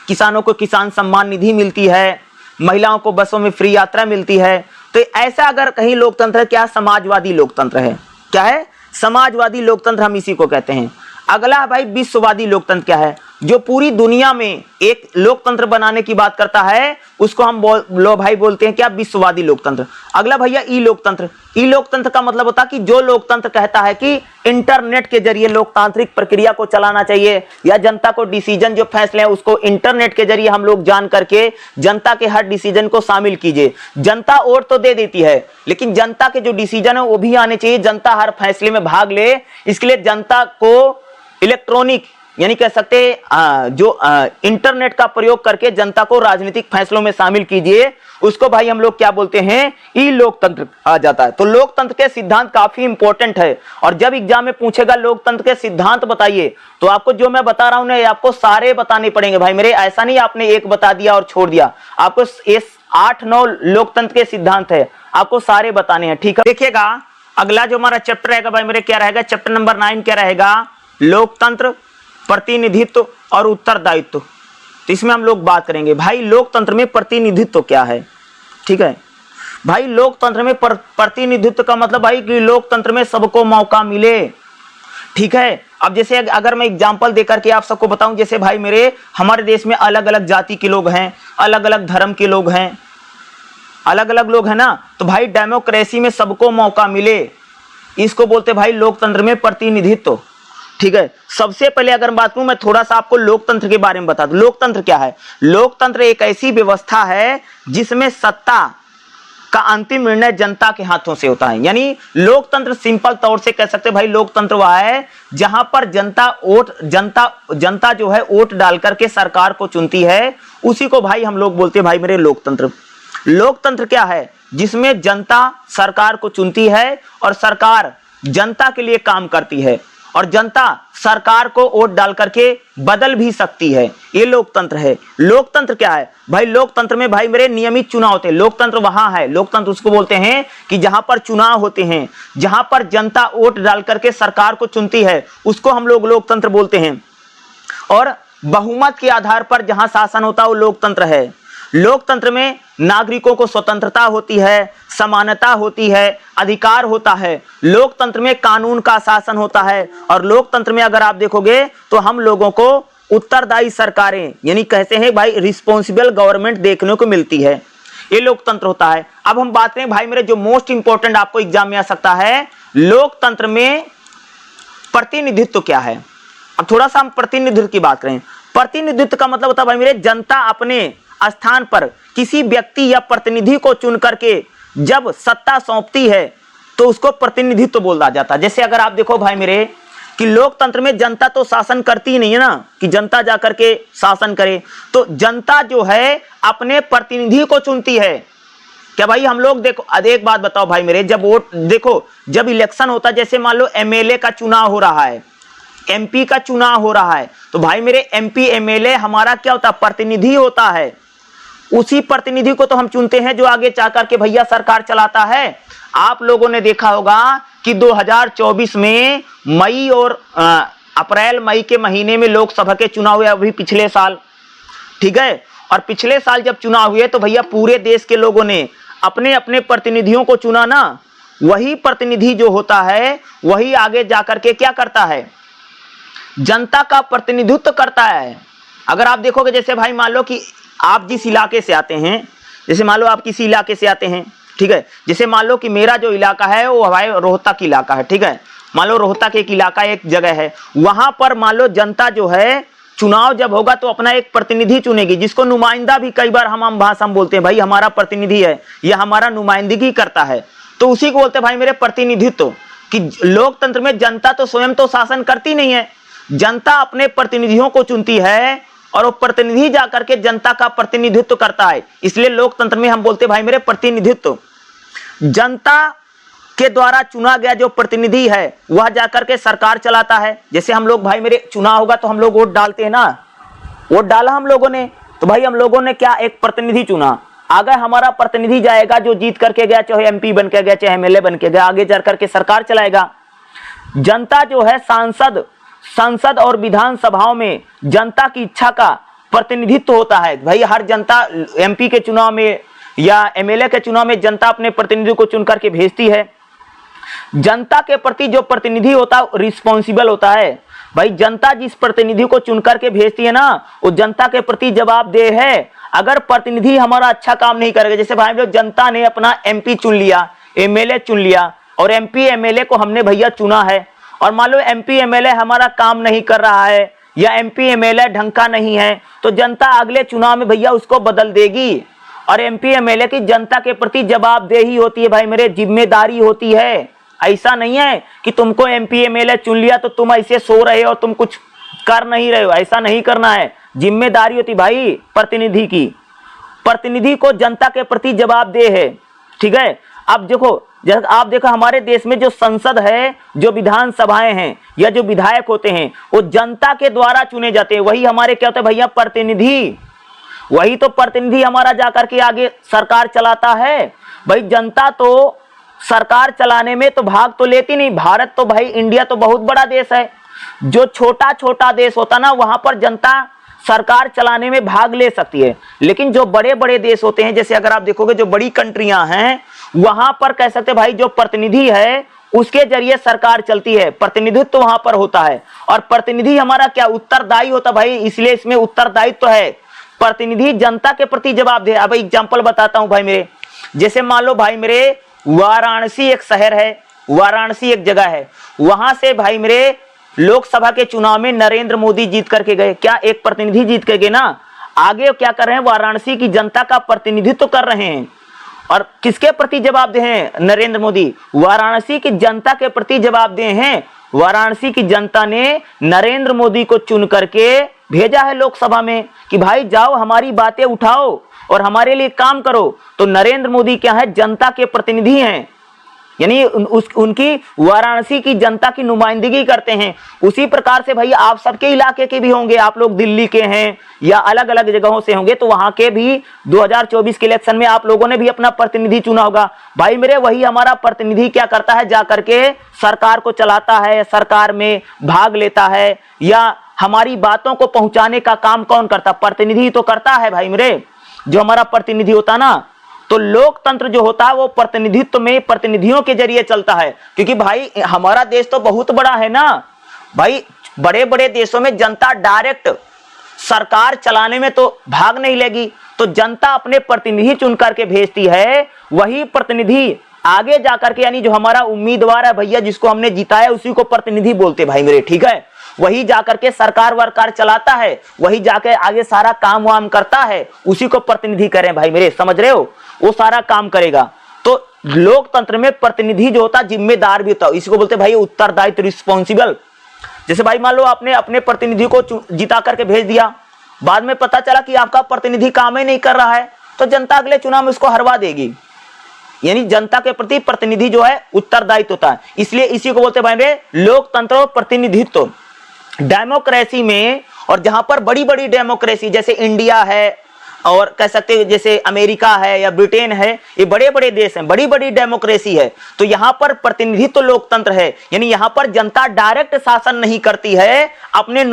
किसानों को किसान सम्मान निधि मिलती है, महिलाओं को बसों में फ्री यात्रा मिलती है, तो ऐसा अगर कहीं लोकतंत्र है, क्या समाजवादी लोकतंत्र है? क्या है? समाजवादी लोकतंत्र हम इसी को कहते हैं। अगला भाई विश्ववादी लोकतंत्र क्या है? जो पूरी दुनिया में एक लोकतंत्र बनाने की बात करता है, उसको हम बोलते हैं क्या? विश्ववादी लोकतंत्र। अगला भैया ई लोकतंत्र। ई लोकतंत्र का मतलब होता है कि जो लोकतंत्र कहता है कि इंटरनेट के जरिए लोकतांत्रिक प्रक्रिया को चलाना चाहिए, या जनता को डिसीजन जो फैसले हैं उसको इंटरनेट के जरिए हम लोग जान करके जनता के हर डिसीजन को शामिल कीजिए। जनता वोट तो दे देती है, लेकिन जनता के जो डिसीजन है वो भी आने चाहिए, जनता हर फैसले में भाग ले। इसके लिए जनता को इलेक्ट्रॉनिक यानी कह सकते जो इंटरनेट का प्रयोग करके जनता को राजनीतिक फैसलों में शामिल कीजिए, उसको भाई हम लोग क्या बोलते हैं? ई लोकतंत्र आ जाता है। तो लोकतंत्र के सिद्धांत काफी इंपॉर्टेंट है, और जब एग्जाम में पूछेगा लोकतंत्र के सिद्धांत बताइए, तो आपको जो मैं बता रहा हूं ना, आपको सारे बताने पड़ेंगे भाई मेरे। ऐसा नहीं आपने एक बता दिया और छोड़ दिया, आपको इस 8-9 लोकतंत्र के सिद्धांत है, आपको सारे बताने हैं, ठीक है। देखिएगा अगला जो हमारा चैप्टर रहेगा भाई मेरे, क्या रहेगा? चैप्टर नंबर 9 क्या रहेगा? लोकतंत्र, प्रतिनिधित्व और उत्तरदायित्व। तो इसमें हम लोग बात करेंगे भाई लोकतंत्र में प्रतिनिधित्व क्या है, ठीक है। भाई लोकतंत्र में प्रतिनिधित्व का मतलब भाई कि लोकतंत्र में सबको मौका मिले, ठीक है। अब जैसे अगर मैं एग्जांपल देकर के आप सबको बताऊं, जैसे भाई मेरे हमारे देश में अलग अलग जाति के लोग हैं, अलग अलग धर्म के लोग हैं, अलग अलग लोग हैं ना, तो भाई डेमोक्रेसी में सबको मौका मिले, इसको बोलते भाई लोकतंत्र में प्रतिनिधित्व, ठीक है। सबसे पहले अगर बात करूं, मैं थोड़ा सा आपको लोकतंत्र के बारे में बता दूं। लोकतंत्र क्या है? लोकतंत्र एक ऐसी व्यवस्था है जिसमें सत्ता का अंतिम निर्णय जनता के हाथों से होता है। यानी लोकतंत्र सिंपल तौर से कह सकते हैं भाई लोकतंत्र वह है जहां पर जनता जो है वोट डाल करके सरकार को चुनती है, उसी को भाई हम लोग बोलते हैं भाई मेरे लोकतंत्र। लोकतंत्र क्या है? जिसमें जनता सरकार को चुनती है और सरकार जनता के लिए काम करती है, और जनता सरकार को वोट डाल करके बदल भी सकती है। ये लोकतंत्र है। लोकतंत्र क्या है भाई? लोकतंत्र में भाई मेरे नियमित चुनाव होते हैं। लोकतंत्र वहां है, लोकतंत्र उसको बोलते हैं कि जहां पर चुनाव होते हैं, जहां पर जनता वोट डाल करके सरकार को चुनती है, उसको हम लोग लोकतंत्र बोलते हैं। और बहुमत के आधार पर जहां शासन होता है वो लोकतंत्र है। लोकतंत्र में नागरिकों को स्वतंत्रता होती है, समानता होती है, अधिकार होता है। लोकतंत्र में कानून का शासन होता है। और लोकतंत्र में अगर आप देखोगे तो हम लोगों को उत्तरदायी सरकारें, यानी कहते हैं भाई रिस्पॉन्सिबल गवर्नमेंट देखने को मिलती है। ये लोकतंत्र होता है। अब हम बात करें भाई मेरे जो मोस्ट इंपॉर्टेंट आपको एग्जाम में आ सकता है, लोकतंत्र में प्रतिनिधित्व क्या है। अब थोड़ा सा हम प्रतिनिधित्व की बात करें। प्रतिनिधित्व का मतलब होता है भाई मेरे जनता अपने स्थान पर किसी व्यक्ति या प्रतिनिधि को चुन करके जब सत्ता सौंपती है तो उसको प्रतिनिधित्व बोला जाता है। जैसे अगर आप देखो भाई मेरे कि लोकतंत्र में जनता तो शासन करती ही नहीं है ना, कि जनता जाकर के शासन करे, तो जनता जो है अपने प्रतिनिधि को चुनती है। क्या भाई हम लोग देखो, एक बात बताओ भाई मेरे, जब वोट देखो, जब इलेक्शन होता है, जैसे मान लो एमएलए का चुनाव हो रहा है, एमपी का चुनाव हो रहा है, तो भाई मेरे एमपी एमएलए हमारा क्या होता है? प्रतिनिधि होता है। उसी प्रतिनिधि को तो हम चुनते हैं जो आगे जाकर के भैया सरकार चलाता है। आप लोगों ने देखा होगा कि 2024 में मई और अप्रैल मई के महीने में लोकसभा के चुनाव हुए, अभी पिछले साल, ठीक है। और पिछले साल जब चुनाव हुए तो भैया पूरे देश के लोगों ने अपने अपने प्रतिनिधियों को चुना ना। वही प्रतिनिधि जो होता है वही आगे जाकर के क्या करता है? जनता का प्रतिनिधित्व करता है। अगर आप देखोगे, जैसे भाई मान लो कि आप जिस इलाके से आते हैं, जैसे मान लो आप किसी इलाके से आते हैं, ठीक है, जैसे मान लो कि मेरा जो इलाका है वो हमारे रोहतक इलाका है, ठीक है। मान लो रोहतक एक इलाका, एक जगह है, वहां पर मान लो जनता जो है चुनाव जब होगा तो अपना एक प्रतिनिधि चुनेगी, जिसको नुमाइंदा भी कई बार हम भाषा में बोलते हैं, भाई हमारा प्रतिनिधि है या हमारा नुमाइंदगी करता है, तो उसी को बोलते हैं भाई मेरे प्रतिनिधित्व। कि लोकतंत्र में जनता तो स्वयं तो शासन करती नहीं है, जनता अपने प्रतिनिधियों को चुनती है और वो प्रतिनिधि जाकर के जनता का प्रतिनिधित्व करता है। इसलिए लोकतंत्र में हम बोलते हैं भाई मेरे प्रतिनिधित्व। जनता के द्वारा चुना गया जो प्रतिनिधि है वह जाकर के सरकार चलाता है। जैसे हम लोग भाई मेरे चुनाव होगा तो हम लोग वोट डालते हैं ना, वोट डाला हम लोगों ने, तो भाई हम लोगों ने क्या एक प्रतिनिधि चुना, आगे हमारा प्रतिनिधि जाएगा जो जीत करके गया, चाहे एमपी बन के गया, चाहे एमएलए बन के गया, आगे जाकर के सरकार चलाएगा। जनता जो है संसद और विधानसभाओं में जनता की इच्छा का प्रतिनिधित्व होता है। भाई हर जनता एमपी के चुनाव में या एमएलए के चुनाव में जनता अपने प्रतिनिधि को चुन करके भेजती है। जनता के प्रति जो प्रतिनिधि होता है रिस्पॉन्सिबल होता है। भाई जनता जिस प्रतिनिधि को चुन करके भेजती है ना, वो जनता के प्रति जवाबदेह है। अगर प्रतिनिधि हमारा अच्छा काम नहीं करेगा, जैसे भाई लोग जनता ने अपना एमपी चुन लिया, एमएलए चुन लिया, और एमपी एमएलए को हमने भैया चुना है, और मान लो एमपी एमएलए हमारा काम नहीं कर रहा है या एमपी एमएलए ढंग का नहीं है, तो जनता अगले चुनाव में भैया उसको बदल देगी। और एमपी एमएलए की जनता के प्रति जवाबदेही होती है, भाई मेरे जिम्मेदारी होती है। ऐसा नहीं है कि तुमको एमपी एमएलए चुन लिया तो तुम ऐसे सो रहे हो, तुम कुछ कर नहीं रहे हो, ऐसा नहीं करना है। जिम्मेदारी होती भाई प्रतिनिधि की, प्रतिनिधि को जनता के प्रति जवाबदेह है, ठीक है। अब देखो, जैसे आप देखो हमारे देश में जो संसद है, जो विधानसभाएं हैं या जो विधायक होते हैं, वो जनता के द्वारा चुने जाते हैं। वही हमारे क्या होते हैं भैया प्रतिनिधि, वही तो प्रतिनिधि हमारा जाकर के आगे सरकार चलाता है। भाई जनता तो सरकार चलाने में तो भाग तो लेती नहीं। भारत तो भाई इंडिया तो बहुत बड़ा देश है, जो छोटा छोटा देश होता ना वहां पर जनता सरकार चलाने में भाग ले सकती है, लेकिन जो बड़े बड़े देश होते हैं, जैसे अगर आप देखोगे जो बड़ी कंट्रियां हैं, वहां पर कह सकते भाई जो प्रतिनिधि है उसके जरिए सरकार चलती है, प्रतिनिधित्व वहां पर होता है। और प्रतिनिधि हमारा क्या उत्तरदायी होता भाई, इसलिए इसमें उत्तरदायित्व है। प्रतिनिधि जनता के प्रति जवाबदेह। अब एग्जाम्पल बताता हूं भाई मेरे, जैसे मान लो भाई मेरे वाराणसी एक शहर है, वाराणसी एक जगह है, वहां से भाई मेरे लोकसभा के चुनाव में नरेंद्र मोदी जीत करके गए। क्या एक प्रतिनिधि जीत के गए ना, आगे क्या कर रहे हैं, वाराणसी की जनता का प्रतिनिधित्व कर रहे हैं। और किसके प्रति जवाबदेह हैं? नरेंद्र मोदी वाराणसी की जनता के प्रति जवाबदेह हैं। वाराणसी की जनता ने नरेंद्र मोदी को चुन करके भेजा है लोकसभा में कि भाई जाओ हमारी बातें उठाओ और हमारे लिए काम करो। तो नरेंद्र मोदी क्या है, जनता के प्रतिनिधि हैं। यानी उनकी वाराणसी की जनता की नुमाइंदगी करते हैं। उसी प्रकार से भाई आप सबके इलाके के भी होंगे, आप लोग दिल्ली के हैं या अलग अलग जगहों से होंगे, तो वहां के भी 2024 के इलेक्शन में आप लोगों ने भी अपना प्रतिनिधि चुना होगा। भाई मेरे वही हमारा प्रतिनिधि क्या करता है, जाकर के सरकार को चलाता है, सरकार में भाग लेता है, या हमारी बातों को पहुंचाने का काम कौन करता, प्रतिनिधि तो करता है भाई मेरे। जो हमारा प्रतिनिधि होता ना, तो लोकतंत्र जो होता है वो प्रतिनिधित्व में प्रतिनिधियों के जरिए चलता है। क्योंकि भाई हमारा देश तो बहुत बड़ा है ना भाई, बड़े बड़े देशों में जनता डायरेक्ट सरकार चलाने में तो भाग नहीं लेगी, तो जनता अपने प्रतिनिधि चुन करके भेजती है। वही प्रतिनिधि आगे जाकर के, यानी जो हमारा उम्मीदवार है भैया, जिसको हमने जिताया, उसी को प्रतिनिधि बोलते भाई मेरे, ठीक है। वही जाकर के सरकार वरकार चलाता है, वही जाके आगे सारा काम वाम करता है, उसी को प्रतिनिधि करें भाई मेरे, समझ रहे हो, वो सारा काम करेगा। तो लोकतंत्र में प्रतिनिधि जो होता है जिम्मेदार भी होता है, इसी को बोलते भाई उत्तरदायित्व, रिस्पॉन्सिबल। जैसे भाई मान लो आपने अपने प्रतिनिधि को जिता करके भेज दिया, बाद में पता चला कि आपका प्रतिनिधि काम ही नहीं कर रहा है, तो जनता अगले चुनाव में उसको हरवा देगी। यानी जनता के प्रति प्रतिनिधि जो है उत्तरदायित्व होता है, इसलिए इसी को बोलते भाई मेरे लोकतंत्र और प्रतिनिधित्व। डेमोक्रेसी में, और जहां पर बड़ी बड़ी डेमोक्रेसी जैसे इंडिया है, और कह सकते हैं जैसे अमेरिका है या ब्रिटेन है, ये बड़े बड़े देश हैं, बड़ी बड़ी डेमोक्रेसी है, तो यहां पर प्रतिनिधित्व लोकतंत्र है। यानी यहां पर जनता डायरेक्ट शासन नहीं करती है, अपनी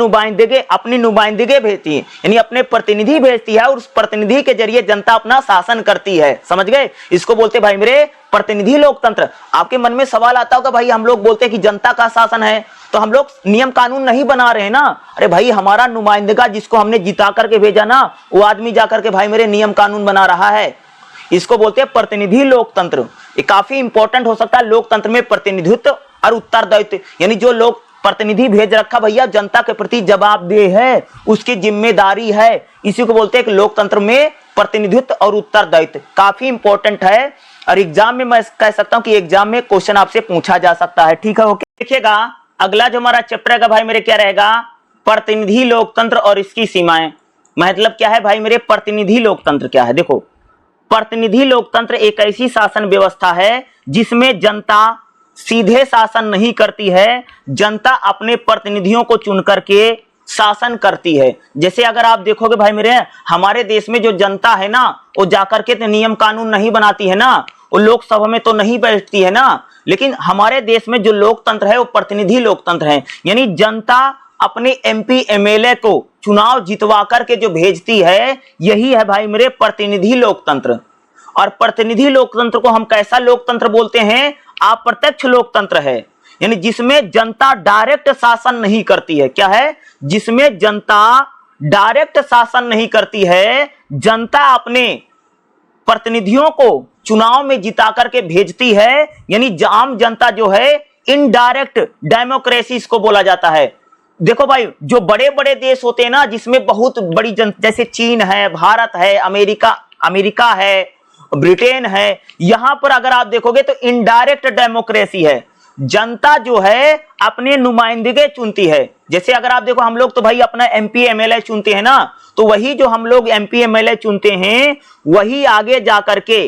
नुमाइंदगी भेजती है, यानी अपने प्रतिनिधि भेजती है, और उस प्रतिनिधि के जरिए जनता अपना शासन करती है, समझ गए। इसको बोलते भाई मेरे प्रतिनिधि लोकतंत्र। आपके मन में सवाल आता होगा भाई हम लोग बोलते हैं कि जनता का शासन है, तो हम लोग नियम कानून नहीं बना रहे हैं ना। अरे भाई हमारा नुमाइंदगा जिसको हमने जिता करके भेजा ना, वो आदमी जाकर के भाई मेरे नियम कानून बना रहा है, इसको बोलते हैं प्रतिनिधि लोकतंत्र। ये काफी इंपॉर्टेंट हो सकता है लोकतंत्र में, प्रतिनिधित्व और उत्तरदायित्व। यानी जो लोग प्रतिनिधि भेज रखा भैया, जनता के प्रति जवाबदेह है, उसकी जिम्मेदारी है, इसी को बोलते हैं कि लोकतंत्र में प्रतिनिधित्व और उत्तरदायित्व। काफी इंपॉर्टेंट है, और एग्जाम में मैं कह सकता हूं कि एग्जाम में क्वेश्चन आपसे पूछा जा सकता है, ठीक है। ओके, देखिएगा अगला जो हमारा चैप्टर का भाई मेरे क्या रहेगा, प्रतिनिधि लोकतंत्र और इसकी सीमाएं। मतलब क्या है भाई मेरे प्रतिनिधि लोकतंत्र क्या है। देखो, प्रतिनिधि लोकतंत्र एक ऐसी शासन व्यवस्था है जिसमें जनता सीधे शासन नहीं करती है, जनता अपने प्रतिनिधियों को चुन करके शासन करती है। जैसे अगर आप देखोगे भाई मेरे, हमारे देश में जो जनता है ना, वो जाकर के तो नियम कानून नहीं बनाती है ना, वो लोकसभा में तो नहीं बैठती है ना, लेकिन हमारे देश में जो लोकतंत्र है वो प्रतिनिधि लोकतंत्र है। यानी जनता अपने एमपी एमएलए को चुनाव जितवा करके जो भेजती है, यही है भाई मेरे प्रतिनिधि लोकतंत्र। और प्रतिनिधि लोकतंत्र को हम कैसा लोकतंत्र बोलते हैं, अप्रत्यक्ष लोकतंत्र है। यानी जिसमें जनता डायरेक्ट शासन नहीं करती है। क्या है, जिसमें जनता डायरेक्ट शासन नहीं करती है, जनता अपने प्रतिनिधियों को चुनाव में जिता करके भेजती है। यानी आम जनता जो है इनडायरेक्ट डेमोक्रेसी इसको बोला जाता है। देखो भाई, जो बड़े बड़े देश होते हैं ना, जिसमें बहुत बड़ी जैसे चीन है, भारत है, अमेरिका है, ब्रिटेन है, यहां पर अगर आप देखोगे तो इनडायरेक्ट डेमोक्रेसी है। जनता जो है अपने नुमाइंदगे चुनती है। जैसे अगर आप देखो, हम लोग तो भाई अपना एमपी एमएलए चुनते हैं ना, तो वही जो हम लोग एमपी एमएलए चुनते हैं, वही आगे जाकर के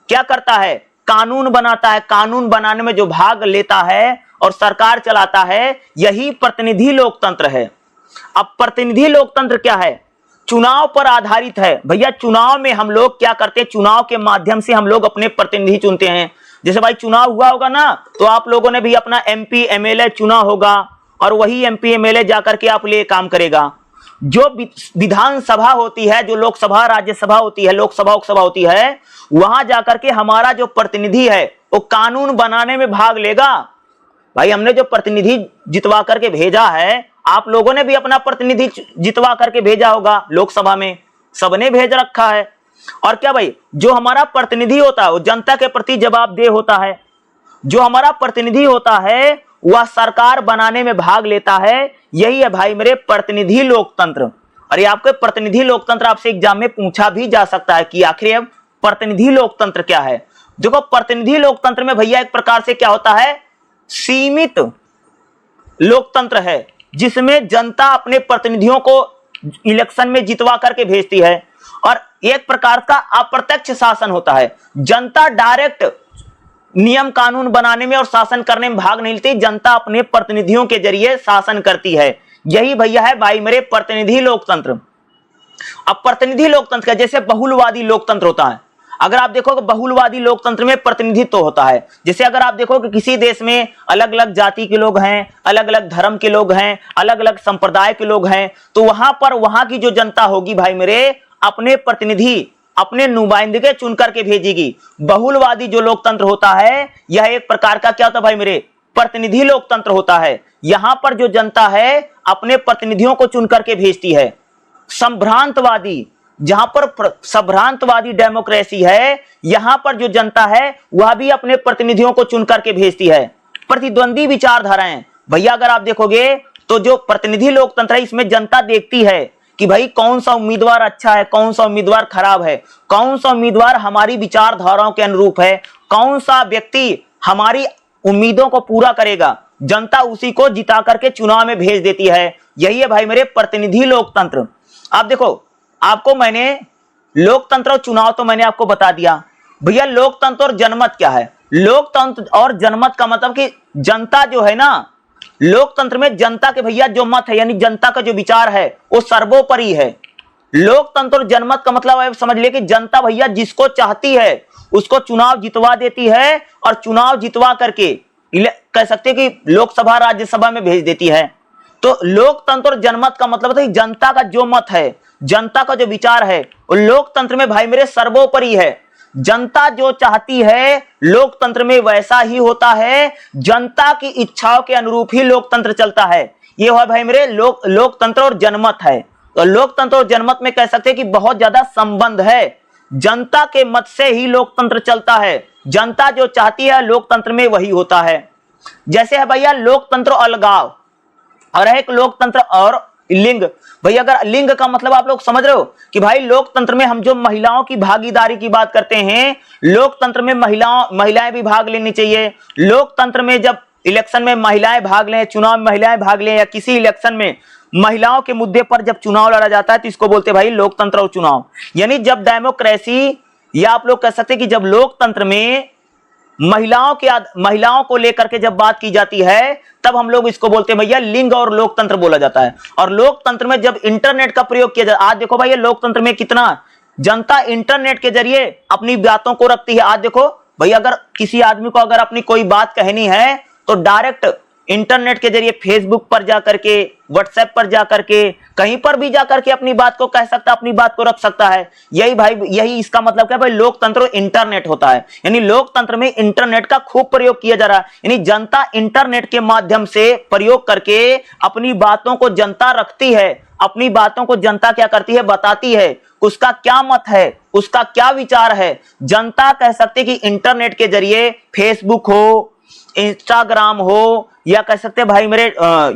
क्या करता है, कानून बनाता है। कानून बनाने में जो भाग लेता है और सरकार चलाता है, यही प्रतिनिधि लोकतंत्र है। अब प्रतिनिधि लोकतंत्र क्या है, चुनाव पर आधारित है। भैया चुनाव में हम लोग क्या करते हैं, चुनाव के माध्यम से हम लोग अपने प्रतिनिधि चुनते हैं। जैसे भाई चुनाव हुआ होगा ना, तो आप लोगों ने भी अपना एमपी एमएलए चुना होगा, और वही एमपी एमएलए जाकर के आप लिए काम करेगा। जो विधानसभा होती है, जो लोकसभा राज्यसभा होती है, लोकसभा उपसभा होती है, वहां जाकर के हमारा जो प्रतिनिधि है वो कानून बनाने में भाग लेगा। भाई हमने जो प्रतिनिधि जितवा करके भेजा है, आप लोगों ने भी अपना प्रतिनिधि जितवा करके भेजा होगा लोकसभा में, सबने भेज रखा है। और क्या भाई, जो हमारा प्रतिनिधि होता है वो जनता के प्रति जवाबदेह होता है। जो हमारा प्रतिनिधि होता है वह सरकार बनाने में भाग लेता है। यही है भाई मेरे प्रतिनिधि लोकतंत्र। और ये आपके प्रतिनिधि लोकतंत्र आपसे एग्जाम में पूछा भी जा सकता है कि आखिर प्रतिनिधि लोकतंत्र क्या है। देखो, प्रतिनिधि लोकतंत्र में भैया एक प्रकार से क्या होता है, सीमित लोकतंत्र है, जिसमें जनता अपने प्रतिनिधियों को इलेक्शन में जितवा करके भेजती है। और एक प्रकार का अप्रत्यक्ष शासन होता है, जनता डायरेक्ट नियम कानून बनाने में और शासन करने में भाग नहीं लेती, जनता अपने प्रतिनिधियों के जरिए शासन करती है। यही भैया है भाई मेरे प्रतिनिधि लोकतंत्र। अब प्रतिनिधि लोकतंत्र का जैसे बहुलवादी लोकतंत्र होता है, अगर आप देखोगे बहुलवादी लोकतंत्र में प्रतिनिधित्व होता है। जैसे अगर आप देखो कि किसी देश में अलग अलग जाति के लोग हैं, अलग अलग धर्म के लोग हैं, अलग अलग संप्रदाय के लोग हैं, तो वहां पर वहां की जो जनता होगी भाई मेरे अपने प्रतिनिधि, अपने नुमाइंदे चुन करके भेजेगी। बहुलवादी जो लोकतंत्र होता है यह एक प्रकार का क्या होता है भाई मेरे प्रतिनिधि लोकतंत्र होता है। यहां पर जो जनता है अपने प्रतिनिधियों को चुन करके भेजती है। संभ्रांतवादी, जहां पर संभ्रांतवादी डेमोक्रेसी है, यहां पर जो जनता है वह भी अपने प्रतिनिधियों को चुन करके भेजती है। प्रतिद्वंदी विचारधाराएं, भैया अगर आप देखोगे तो जो प्रतिनिधि लोकतंत्र है इसमें जनता देखती है कि भाई कौन सा उम्मीदवार अच्छा है, कौन सा उम्मीदवार खराब है, कौन सा उम्मीदवार हमारी विचारधाराओं के अनुरूप है, कौन सा व्यक्ति हमारी उम्मीदों को पूरा करेगा, जनता उसी को जिता करके चुनाव में भेज देती है। यही है भाई मेरे प्रतिनिधि लोकतंत्र। आप देखो, आपको मैंने लोकतंत्र और चुनाव तो मैंने आपको बता दिया। भैया लोकतंत्र और जनमत क्या है? लोकतंत्र और जनमत का मतलब कि जनता जो है ना, लोकतंत्र में जनता के भैया जो मत है यानी जनता का जो विचार है वो सर्वोपरि है। लोकतंत्र और जनमत का मतलब है समझ ले कि जनता भैया जिसको चाहती है उसको चुनाव जितवा देती है और चुनाव जितवा करके कह सकते हैं कि लोकसभा राज्यसभा में भेज देती है। तो लोकतंत्र और जनमत का मतलब है जनता का जो मत है, जनता का जो विचार है वो लोकतंत्र में भाई मेरे सर्वोपरि है। जनता जो चाहती है लोकतंत्र में वैसा ही होता है, जनता की इच्छाओं के अनुरूप ही लोकतंत्र चलता है। ये हुआ भाई मेरे लोकतंत्र और जनमत है। तो लोकतंत्र और जनमत में कह सकते हैं कि बहुत ज्यादा संबंध है। जनता के मत से ही लोकतंत्र चलता है, जनता जो चाहती है लोकतंत्र में वही होता है। जैसे है भैया लोकतंत्र अलगाव और एक लोकतंत्र और लिंग। भैया अगर लिंग का मतलब आप लोग समझ रहे हो कि भाई लोकतंत्र में हम जो महिलाओं की भागीदारी की बात करते हैं, लोकतंत्र में महिलाएं भी भाग लेनी चाहिए। लोकतंत्र में जब इलेक्शन में महिलाएं भाग लें, चुनाव में महिलाएं भाग लें या किसी इलेक्शन में महिलाओं के मुद्दे पर जब चुनाव लड़ा जाता है तो इसको बोलते हैं भाई लोकतंत्र और चुनाव। यानी जब डेमोक्रेसी या आप लोग कह सकते हैं कि जब लोकतंत्र में महिलाओं को लेकर के जब बात की जाती है तब हम लोग इसको बोलते हैं भैया लिंग और लोकतंत्र बोला जाता है। और लोकतंत्र में जब इंटरनेट का प्रयोग किया जाता है, आज देखो भाई लोकतंत्र में कितना जनता इंटरनेट के जरिए अपनी बातों को रखती है। आज देखो भैया अगर किसी आदमी को अगर अपनी कोई बात कहनी है तो डायरेक्ट इंटरनेट के जरिए फेसबुक पर जाकर के, व्हाट्सएप पर जाकर के, कहीं पर भी जाकर के अपनी बात को कह सकता है, अपनी बात को रख सकता है। यही भाई यही इसका मतलब क्या है भाई लोकतंत्र इंटरनेट होता है। यानी लोकतंत्र में इंटरनेट का खूब प्रयोग किया जा रहा है। यानी जनता इंटरनेट के माध्यम से प्रयोग करके अपनी बातों को जनता रखती है, अपनी बातों को जनता क्या करती है बताती है, उसका क्या मत है, उसका क्या विचार है। जनता कह सकते कि इंटरनेट के जरिए फेसबुक हो, इंस्टाग्राम हो या कह सकते हैं भाई मेरे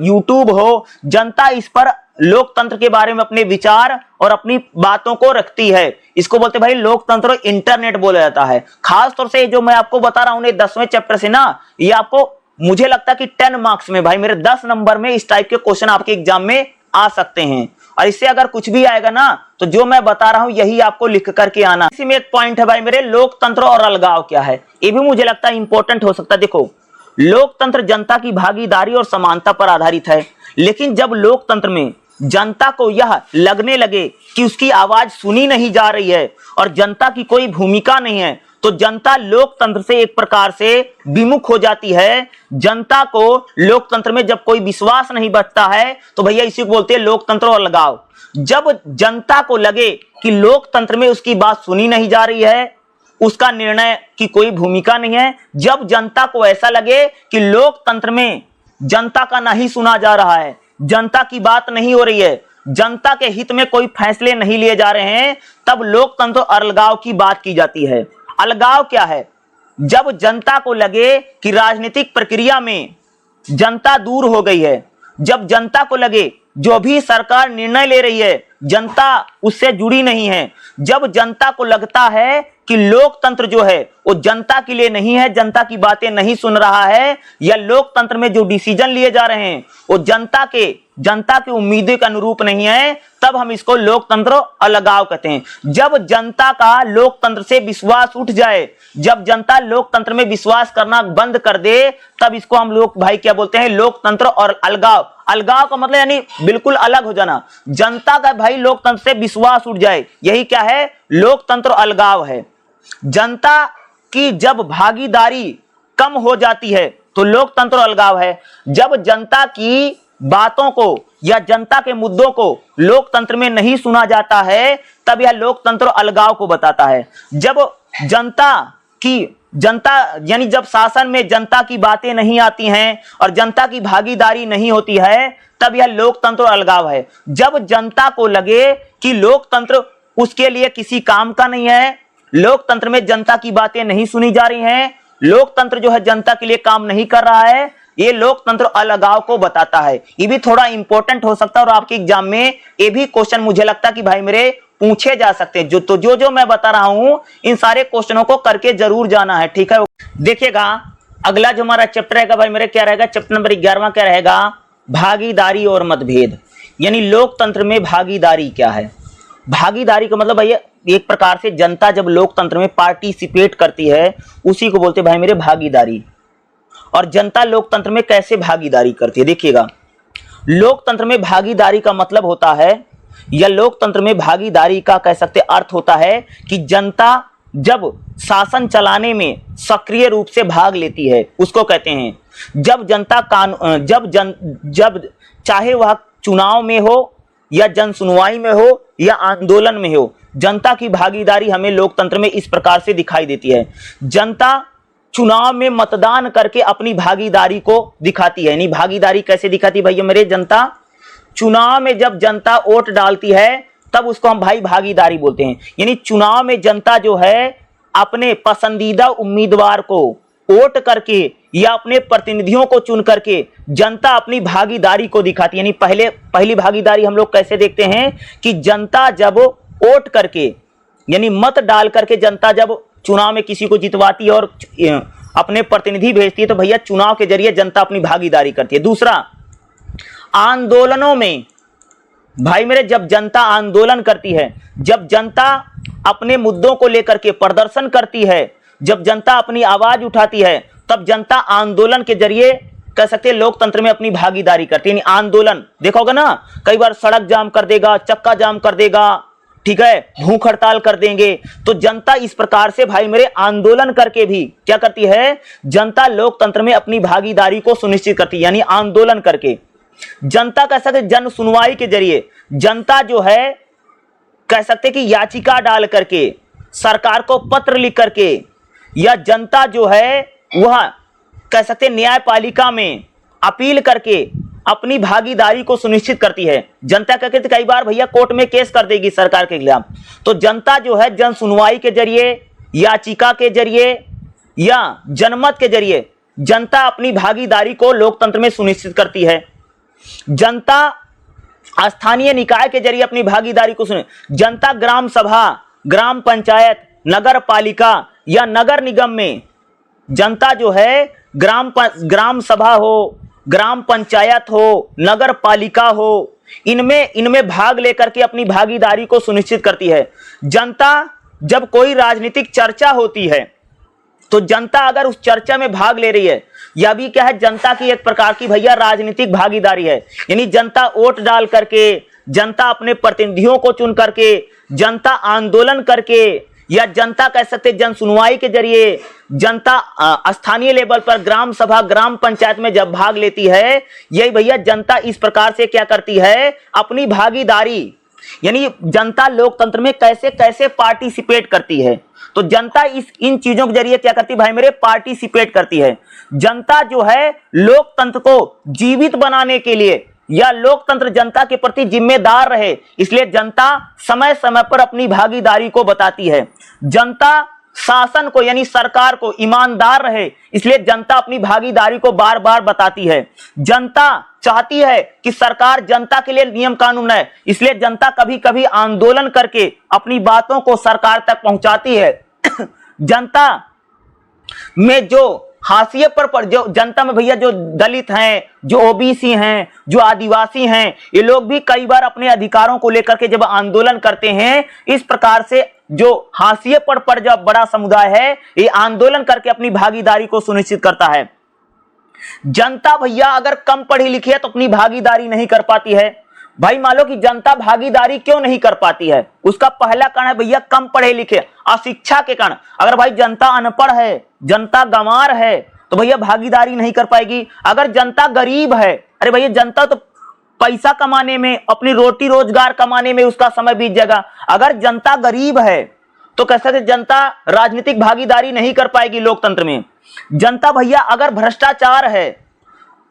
यूट्यूब हो, जनता इस पर लोकतंत्र के बारे में अपने विचार और अपनी बातों को रखती है। इसको बोलते भाई लोकतंत्र इंटरनेट बोला जाता है। खास तौर से जो मैं आपको बता रहा हूं 10वें चैप्टर से ना, ये आपको मुझे लगता है कि 10 मार्क्स में भाई मेरे 10 नंबर में इस टाइप के क्वेश्चन आपके एग्जाम में आ सकते हैं। और इससे अगर कुछ भी आएगा ना तो जो मैं बता रहा हूं यही आपको लिख करके आना। इसी में एक पॉइंट है भाई मेरे लोकतंत्र और अलगाव क्या है, ये भी मुझे लगता है इंपॉर्टेंट हो सकता है। देखो लोकतंत्र जनता की भागीदारी और समानता पर आधारित है, लेकिन जब लोकतंत्र में जनता को यह लगने लगे कि उसकी आवाज सुनी नहीं जा रही है और जनता की कोई भूमिका नहीं है तो जनता लोकतंत्र से एक प्रकार से विमुख हो जाती है। जनता को लोकतंत्र में जब कोई विश्वास नहीं बचता है तो भैया इसी को बोलते हैं लोकतंत्र और अलगाव। जब जनता को लगे कि लोकतंत्र में उसकी बात सुनी नहीं जा रही है, उसका निर्णय की कोई भूमिका नहीं है, जब जनता को ऐसा लगे कि लोकतंत्र में जनता का नहीं सुना जा रहा है, जनता की बात नहीं हो रही है, जनता के हित में कोई फैसले नहीं लिए जा रहे हैं, तब लोकतंत्र और अलगाव की बात की जाती है। अलगाव क्या है? जब जनता को लगे कि राजनीतिक प्रक्रिया में जनता दूर हो गई है, जब जनता को लगे जो भी सरकार निर्णय ले रही है जनता उससे जुड़ी नहीं है, जब जनता को लगता है कि लोकतंत्र जो है वो जनता के लिए नहीं है, जनता की बातें नहीं सुन रहा है, या लोकतंत्र में जो डिसीजन लिए जा रहे हैं वो जनता के जनता की उम्मीदों के अनुरूप नहीं है, तब हम इसको लोकतंत्र अलगाव कहते हैं। जब जनता का लोकतंत्र से विश्वास उठ जाए, जब जनता लोकतंत्र में विश्वास करना बंद कर दे, तब इसको हम लोग भाई क्या बोलते हैं, लोकतंत्र और अलगाव। अलगाव का मतलब यानी बिल्कुल अलग हो जाना। जनता का भाई लोकतंत्र से विश्वास उठ जाए, यही क्या है, लोकतंत्र अलगाव है। जनता की जब भागीदारी कम हो जाती है तो लोकतंत्र अलगाव है। जब जनता की बातों को या जनता के मुद्दों को लोकतंत्र में नहीं सुना जाता है, तब यह लोकतंत्र अलगाव को बताता है। जब जनता यानी जब शासन में जनता की बातें नहीं आती हैं और जनता की भागीदारी नहीं होती है, तब यह लोकतंत्र अलगाव है। जब जनता को लगे कि लोकतंत्र उसके लिए किसी काम का नहीं है, लोकतंत्र में जनता की बातें नहीं सुनी जा रही हैं, लोकतंत्र जो है जनता के लिए काम नहीं कर रहा है, ये लोकतंत्र अलगाव को बताता है। ये भी थोड़ा इंपॉर्टेंट हो सकता है और आपके एग्जाम में ये भी क्वेश्चन मुझे लगता है कि भाई मेरे पूछे जा सकते हैं। जो मैं बता रहा हूं, इन सारे क्वेश्चनों को करके जरूर जाना है, ठीक है। देखिएगा अगला जो हमारा चैप्टर रहेगा भाई मेरे, क्या रहेगा, चैप्टर नंबर 11वां क्या रहेगा, भागीदारी और मतभेद। यानी लोकतंत्र में भागीदारी क्या है। भागीदारी का मतलब भैया एक प्रकार से जनता जब लोकतंत्र में पार्टिसिपेट करती है, उसी को बोलते भाई मेरे भागीदारी। और जनता लोकतंत्र में कैसे भागीदारी करती है, देखिएगा लोकतंत्र में भागीदारी का मतलब होता है, या लोकतंत्र में भागीदारी का कह सकते अर्थ होता है कि जनता जब शासन चलाने में सक्रिय रूप से भाग लेती है, उसको कहते हैं। जब जनता जब चाहे वह चुनाव में हो या जन सुनवाई में हो या आंदोलन में हो, जनता की भागीदारी हमें लोकतंत्र में इस प्रकार से दिखाई देती है। जनता चुनाव में मतदान करके अपनी भागीदारी को दिखाती है। यानी भागीदारी कैसे दिखाती है भैया मेरे, जनता चुनाव में जब जनता वोट डालती है तब उसको हम भाई भागीदारी बोलते हैं। यानी चुनाव में जनता जो है अपने पसंदीदा उम्मीदवार को वोट करके या अपने प्रतिनिधियों को चुन करके जनता अपनी भागीदारी को दिखाती है। यानी पहली भागीदारी हम लोग कैसे देखते हैं कि जनता जब वोट करके यानी मत डाल करके जनता जब चुनाव में किसी को जितवाती है और अपने प्रतिनिधि भेजती है, तो भैया चुनाव के जरिए जनता अपनी भागीदारी करती है। दूसरा, आंदोलनों में भाई मेरे जब जनता आंदोलन करती है, जब जनता अपने मुद्दों को लेकर के प्रदर्शन करती है, जब जनता अपनी आवाज उठाती है, तब जनता आंदोलन के जरिए कह सकते हैं लोकतंत्र में अपनी भागीदारी करती है। यानी आंदोलन देखोगे ना, कई बार सड़क जाम कर देगा, चक्का जाम कर देगा, ठीक है, भूख हड़ताल कर देंगे, तो जनता इस प्रकार से भाई मेरे आंदोलन करके भी क्या करती है, जनता लोकतंत्र में अपनी भागीदारी को सुनिश्चित करती है। यानी आंदोलन करके जनता कह सकते जन सुनवाई के जरिए जनता जो है कह सकते कि याचिका डाल करके, सरकार को पत्र लिख करके, या जनता जो है वह कह सकते न्यायपालिका में अपील करके अपनी भागीदारी को सुनिश्चित करती है। जनता क्या कहती कई बार भैया कोर्ट में केस कर देगी सरकार के खिलाफ, तो जनता जो है जन सुनवाई के जरिए, याचिका के जरिए या जनमत के जरिए जनता अपनी भागीदारी को लोकतंत्र में सुनिश्चित करती है। जनता स्थानीय निकाय के जरिए अपनी भागीदारी को जनता ग्राम सभा, ग्राम पंचायत, नगर पालिका या नगर निगम में जनता जो है ग्राम सभा हो, ग्राम पंचायत हो, नगर पालिका हो, इनमें भाग लेकर के अपनी भागीदारी को सुनिश्चित करती है। जनता जब कोई राजनीतिक चर्चा होती है, तो जनता अगर उस चर्चा में भाग ले रही है, यह भी क्या है, जनता की एक प्रकार की भैया राजनीतिक भागीदारी है। यानी जनता वोट डाल करके, जनता अपने प्रतिनिधियों को चुन करके, जनता आंदोलन करके, या जनता कह सकते जन सुनवाई के जरिए जनता स्थानीय लेवल पर ग्राम सभा, ग्राम पंचायत में जब भाग लेती है, यही भैया जनता इस प्रकार से क्या करती है, अपनी भागीदारी। यानी जनता लोकतंत्र में कैसे कैसे पार्टिसिपेट करती है, तो जनता इन चीजों के जरिए क्या करती है भाई मेरे, पार्टिसिपेट करती है। जनता जो है लोकतंत्र को जीवित बनाने के लिए या लोकतंत्र जनता के प्रति जिम्मेदार रहे, इसलिए जनता समय समय पर अपनी भागीदारी को बताती है। जनता शासन को यानी सरकार को ईमानदार रहे, इसलिए जनता अपनी भागीदारी को बार बार बताती है। जनता चाहती है कि सरकार जनता के लिए नियम कानून है, इसलिए जनता कभी कभी आंदोलन करके अपनी बातों को सरकार तक पहुंचाती है। जनता में जो हाशिए पर जो जनता में भैया जो दलित हैं, जो ओबीसी हैं, जो आदिवासी हैं, ये लोग भी कई बार अपने अधिकारों को लेकर के जब आंदोलन करते हैं, इस प्रकार से जो हाशिए पर जब बड़ा समुदाय है ये आंदोलन करके अपनी भागीदारी को सुनिश्चित करता है। जनता भैया अगर कम पढ़ी लिखी है तो अपनी भागीदारी नहीं कर पाती है। भाई मान लो कि जनता भागीदारी क्यों नहीं कर पाती है, उसका पहला कारण है भैया कम पढ़े लिखे, अशिक्षा के कारण। अगर भाई जनता अनपढ़ है, जनता गंवार है, तो भैया भागीदारी नहीं कर पाएगी। अगर जनता गरीब है, अरे भैया जनता तो पैसा कमाने में, अपनी रोटी रोजगार कमाने में उसका समय बीत जाएगा। अगर जनता गरीब है तो कैसे जनता राजनीतिक भागीदारी नहीं कर पाएगी लोकतंत्र में। जनता भैया अगर भ्रष्टाचार है,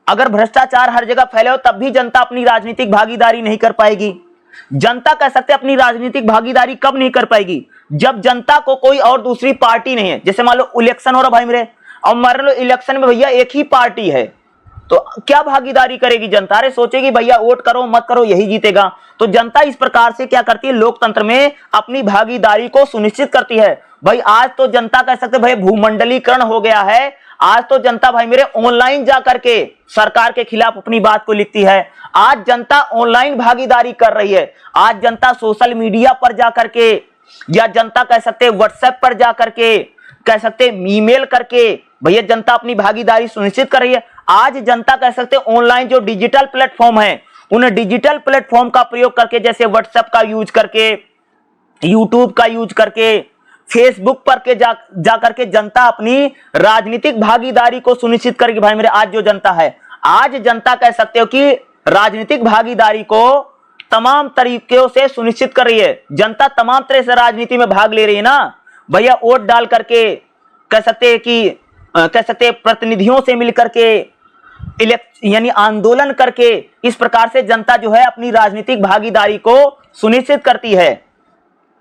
अगर भ्रष्टाचार हर जगह फैले हो, तब भी जनता अपनी राजनीतिक भागीदारी नहीं कर पाएगी। जनता कह सकते अपनी राजनीतिक भागीदारी कब नहीं कर पाएगी, जब जनता को कोई और दूसरी पार्टी नहीं है। जैसे मान लो इलेक्शन हो रहा भाई मेरे, और मान लो इलेक्शन में भैया एक ही पार्टी है, तो क्या भागीदारी करेगी जनता? अरे सोचेगी भैया वोट करो मत करो यही जीतेगा। तो जनता इस प्रकार से क्या करती है, लोकतंत्र में अपनी भागीदारी को सुनिश्चित करती है। भाई आज तो जनता कह सकते भाई भूमंडलीकरण हो गया है। आज तो जनता भाई मेरे ऑनलाइन जाकर के सरकार के खिलाफ अपनी बात को लिखती है। आज जनता ऑनलाइन भागीदारी कर रही है। आज जनता सोशल मीडिया पर जाकर के, या जनता कह सकते व्हाट्सएप पर जाकर के, कह सकते ईमेल करके भैया जनता अपनी भागीदारी सुनिश्चित कर रही है। आज जनता कह सकते ऑनलाइन जो डिजिटल प्लेटफॉर्म है, उन डिजिटल प्लेटफॉर्म का प्रयोग करके, जैसे व्हाट्सएप का यूज करके, यूट्यूब का यूज करके, फेसबुक पर के जाकर के जनता अपनी राजनीतिक भागीदारी को सुनिश्चित करेगी। भाई मेरे आज जो जनता है, आज जनता कह सकते हो कि राजनीतिक भागीदारी को तमाम तरीकों से सुनिश्चित कर रही है। जनता तमाम तरह से राजनीति में भाग ले रही है ना भैया, वोट डाल करके, कह सकते हैं कि कह सकते प्रतिनिधियों से मिलकर के, यानी आंदोलन करके, इस प्रकार से जनता जो है अपनी राजनीतिक भागीदारी को सुनिश्चित करती है।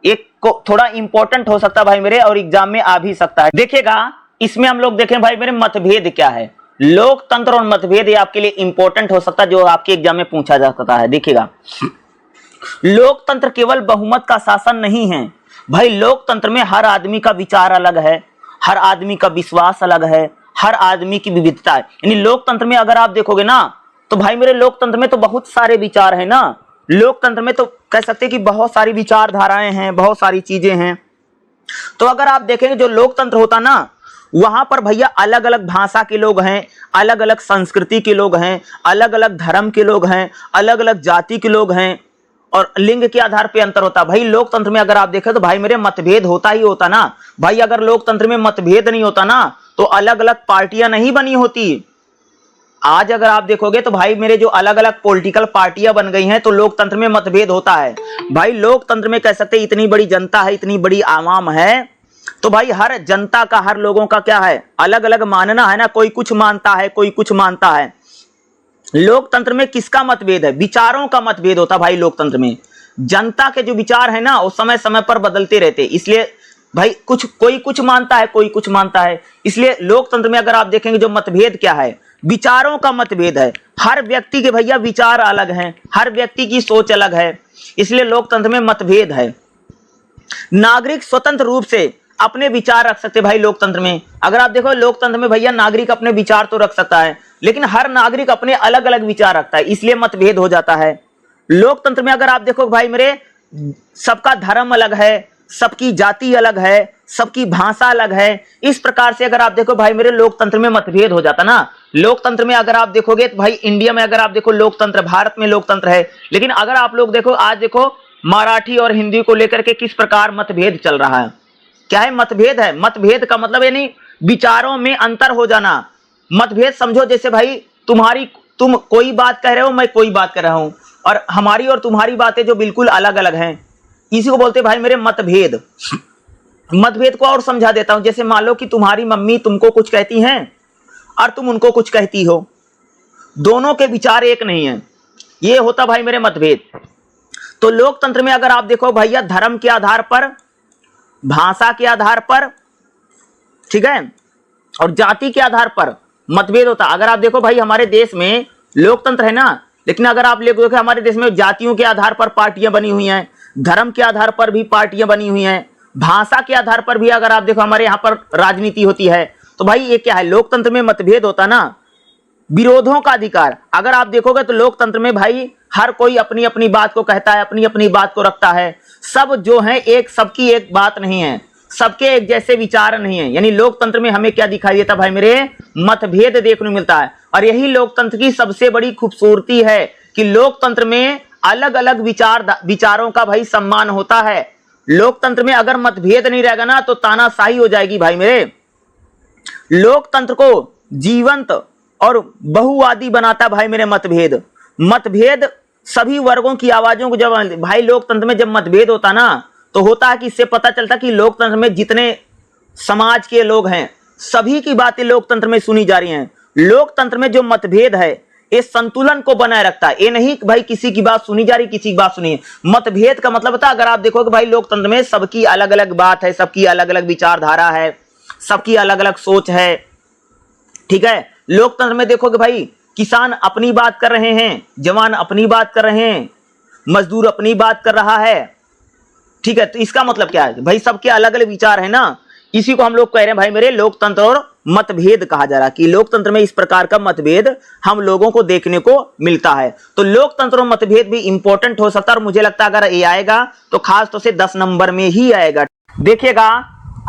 एक को थोड़ा इंपॉर्टेंट हो सकता है भाई मेरे, और एग्जाम में आ भी सकता है। देखिएगा इसमें हम लोग देखें भाई मेरे मतभेद क्या है। लोकतंत्र और मतभेद ये आपके लिए इंपॉर्टेंट हो सकता है, जो आपके एग्जाम में पूछा जा सकता है। देखिएगा लोकतंत्र केवल बहुमत का शासन नहीं है भाई, लोकतंत्र में हर आदमी का विचार अलग है, हर आदमी का विश्वास अलग है, हर आदमी की विविधता है। यानी लोकतंत्र में अगर आप देखोगे ना तो भाई मेरे लोकतंत्र में तो बहुत सारे विचार है ना। लोकतंत्र में तो कह सकते हैं कि बहुत सारी विचारधाराएं हैं, बहुत सारी चीजें हैं। तो अगर आप देखेंगे जो लोकतंत्र होता ना, वहां पर भैया अलग अलग भाषा के लोग हैं, अलग अलग संस्कृति के लोग हैं, अलग अलग धर्म के लोग हैं, अलग अलग जाति के लोग हैं, और लिंग के आधार पे अंतर होता है। भाई लोकतंत्र में अगर आप देखें तो भाई मेरे मतभेद होता ही होता ना। भाई अगर लोकतंत्र में मतभेद नहीं होता ना तो अलग अलग पार्टियां नहीं बनी होती। आज अगर आप देखोगे तो भाई मेरे जो अलग अलग पॉलिटिकल पार्टियां बन गई हैं, तो लोकतंत्र में मतभेद होता है। भाई लोकतंत्र में कह सकते इतनी बड़ी जनता है, इतनी बड़ी आवाम है, तो भाई हर जनता का, हर लोगों का क्या है, अलग अलग मानना है ना। कोई कुछ मानता है, कोई कुछ मानता है। लोकतंत्र में किसका मतभेद है? विचारों का मतभेद होता भाई लोकतंत्र में। जनता के जो विचार है ना वो समय समय पर बदलते रहते, इसलिए भाई कोई कुछ मानता है, कोई कुछ मानता है। इसलिए लोकतंत्र में अगर आप देखेंगे जो मतभेद क्या है, विचारों का मतभेद है। हर व्यक्ति के भैया विचार अलग हैं, हर व्यक्ति की सोच अलग है, इसलिए लोकतंत्र में मतभेद है। नागरिक स्वतंत्र रूप से अपने विचार रख सकते भाई लोकतंत्र में। अगर आप देखो लोकतंत्र में भैया नागरिक अपने विचार तो रख सकता है, लेकिन हर नागरिक अपने अलग अलग विचार रखता है, इसलिए मतभेद हो जाता है। लोकतंत्र में अगर आप देखो भाई मेरे, सबका धर्म अलग है, सबकी जाति अलग है, सबकी भाषा अलग है। इस प्रकार से अगर आप देखो भाई मेरे लोकतंत्र में मतभेद हो जाता ना। लोकतंत्र में अगर आप देखोगे तो भाई इंडिया में अगर आप देखो लोकतंत्र, भारत में लोकतंत्र है, लेकिन अगर आप लोग देखो आज देखो मराठी और हिंदी को लेकर के किस प्रकार मतभेद चल रहा है। क्या है? मतभेद है। मतभेद का मतलब यानी विचारों में अंतर हो जाना। मतभेद समझो जैसे भाई तुम कोई बात कह रहे हो, मैं कोई बात कर रहा हूं, और हमारी और तुम्हारी बातें जो बिल्कुल अलग अलग हैं, इसी को बोलते भाई मेरे मतभेद। मतभेद को और समझा देता हूं, जैसे मान लो कि तुम्हारी मम्मी तुमको कुछ कहती हैं और तुम उनको कुछ कहती हो, दोनों के विचार एक नहीं है, ये होता भाई मेरे मतभेद। तो लोकतंत्र में अगर आप देखो भैया धर्म के आधार पर, भाषा के आधार पर, ठीक है, और जाति के आधार पर मतभेद होता। अगर आप देखो भाई हमारे देश में लोकतंत्र है ना, लेकिन अगर आप देखो हमारे देश में जातियों के आधार पर पार्टियां बनी हुई हैं, धर्म के आधार पर भी पार्टियां बनी हुई हैं, भाषा के आधार पर भी अगर आप देखो हमारे यहाँ पर राजनीति होती है। तो भाई ये क्या है, लोकतंत्र में मतभेद होता ना, विरोधों का अधिकार। अगर आप देखोगे तो लोकतंत्र में भाई हर कोई अपनी अपनी बात को कहता है, अपनी अपनी बात को रखता है, सब जो है एक, सबकी एक बात नहीं है, सबके एक जैसे विचार नहीं है। यानी लोकतंत्र में हमें क्या दिखाई देता भाई मेरे, मतभेद देखने को मिलता है। और यही लोकतंत्र की सबसे बड़ी खूबसूरती है कि लोकतंत्र में अलग अलग विचारों का भाई सम्मान होता है। लोकतंत्र में अगर मतभेद नहीं रहेगा ना तो तानाशाही हो जाएगी भाई मेरे। लोकतंत्र को जीवंत और बहुवादी बनाता भाई मेरे मतभेद। मतभेद सभी वर्गों की आवाजों को, जब भाई लोकतंत्र में जब मतभेद होता ना तो होता है कि इससे पता चलता कि लोकतंत्र में जितने समाज के लोग हैं सभी की बातें लोकतंत्र में सुनी जा रही हैं। लोकतंत्र में जो मतभेद है ये संतुलन को बनाए रखता है। ये नहीं कि भाई किसी की बात सुनी जा रही, किसी की बात सुनी। मतभेद का मतलब होता है, अगर आप देखोगे भाई लोकतंत्र में सबकी अलग अलग बात है, सबकी अलग अलग विचारधारा है, सबकी अलग अलग सोच है, ठीक है। लोकतंत्र में देखोगे भाई किसान अपनी बात कर रहे हैं, जवान अपनी बात कर रहे हैं, मजदूर अपनी बात कर रहा है, ठीक है। तो इसका मतलब क्या है भाई, सबके अलग अलग विचार है ना। इसी को हम लोग कह रहे हैं भाई मेरे लोकतंत्र और मतभेद कहा जा रहा है कि लोकतंत्र में इस प्रकार का मतभेद हम लोगों को देखने को मिलता है। तो लोकतंत्र और मतभेद भी इंपॉर्टेंट हो सकता है, और मुझे लगता है अगर ये आएगा तो खास तौर से 10 नंबर में ही आएगा। देखिएगा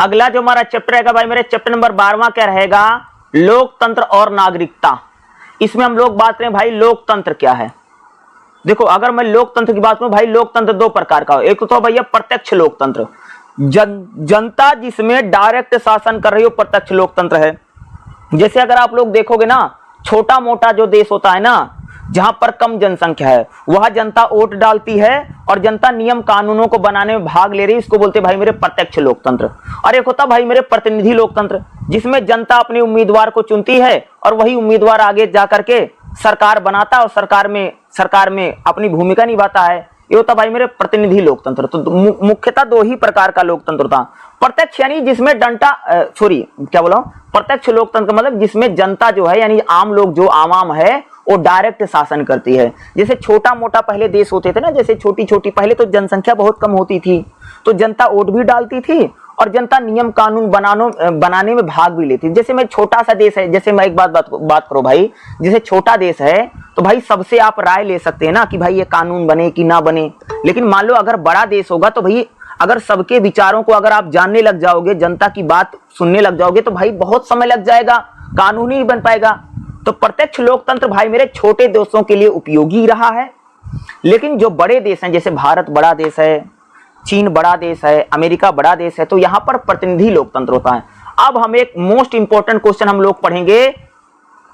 अगला जो हमारा चैप्टर रहेगा भाई मेरे, चैप्टर नंबर 12वां क्या रहेगा, लोकतंत्र और नागरिकता। इसमें हम लोग बात करें भाई लोकतंत्र क्या है। देखो अगर मैं लोकतंत्र की बात करूं भाई, लोकतंत्र दो प्रकार का हो। एक तो भैया प्रत्यक्ष लोकतंत्र, जनता जिसमें डायरेक्ट शासन कर रही हो, प्रत्यक्ष लोकतंत्र है। जैसे अगर आप लोग देखोगे ना, छोटा मोटा जो देश होता है ना, जहां पर कम जनसंख्या है, वह जनता वोट डालती है और जनता नियम कानूनों को बनाने में भाग ले रही है, इसको बोलते हैं भाई मेरे प्रत्यक्ष लोकतंत्र। और एक होता भाई मेरे प्रतिनिधि लोकतंत्र, जिसमें जनता अपने उम्मीदवार को चुनती है और वही उम्मीदवार आगे जाकर के सरकार बनाता है और सरकार में अपनी भूमिका निभाता है। ये होता भाई मेरे प्रतिनिधि लोकतंत्र। तो मुख्यतः दो ही प्रकार का लोकतंत्र था। प्रत्यक्ष यानी जिसमें प्रत्यक्ष लोकतंत्र मतलब जिसमें जनता जो है यानी आम लोग, जो आवाम है, वो डायरेक्ट शासन करती है। जैसे छोटा मोटा पहले देश होते थे ना, जैसे छोटी छोटी, पहले तो जनसंख्या बहुत कम होती थी तो जनता वोट भी डालती थी और जनता नियम कानून बनाने में भाग भी लेती। जैसे मैं छोटा सा देश है, जैसे मैं एक बात करो भाई, जैसे छोटा देश है तो भाई सबसे आप राय ले सकते हैं ना कि भाई ये कानून बने कि ना बने। लेकिन मान लो अगर बड़ा देश होगा तो भाई अगर सबके विचारों को अगर आप जानने लग जाओगे, जनता की बात सुनने लग जाओगे तो भाई बहुत समय लग जाएगा, कानून ही नहीं बन पाएगा। तो प्रत्यक्ष लोकतंत्र भाई मेरे छोटे देशों के लिए उपयोगी रहा है। लेकिन जो बड़े देश हैं, जैसे भारत बड़ा देश है, चीन बड़ा देश है, अमेरिका बड़ा देश है, तो यहां पर प्रतिनिधि लोकतंत्र होता है। अब हम एक मोस्ट इंपॉर्टेंट क्वेश्चन हम लोग पढ़ेंगे,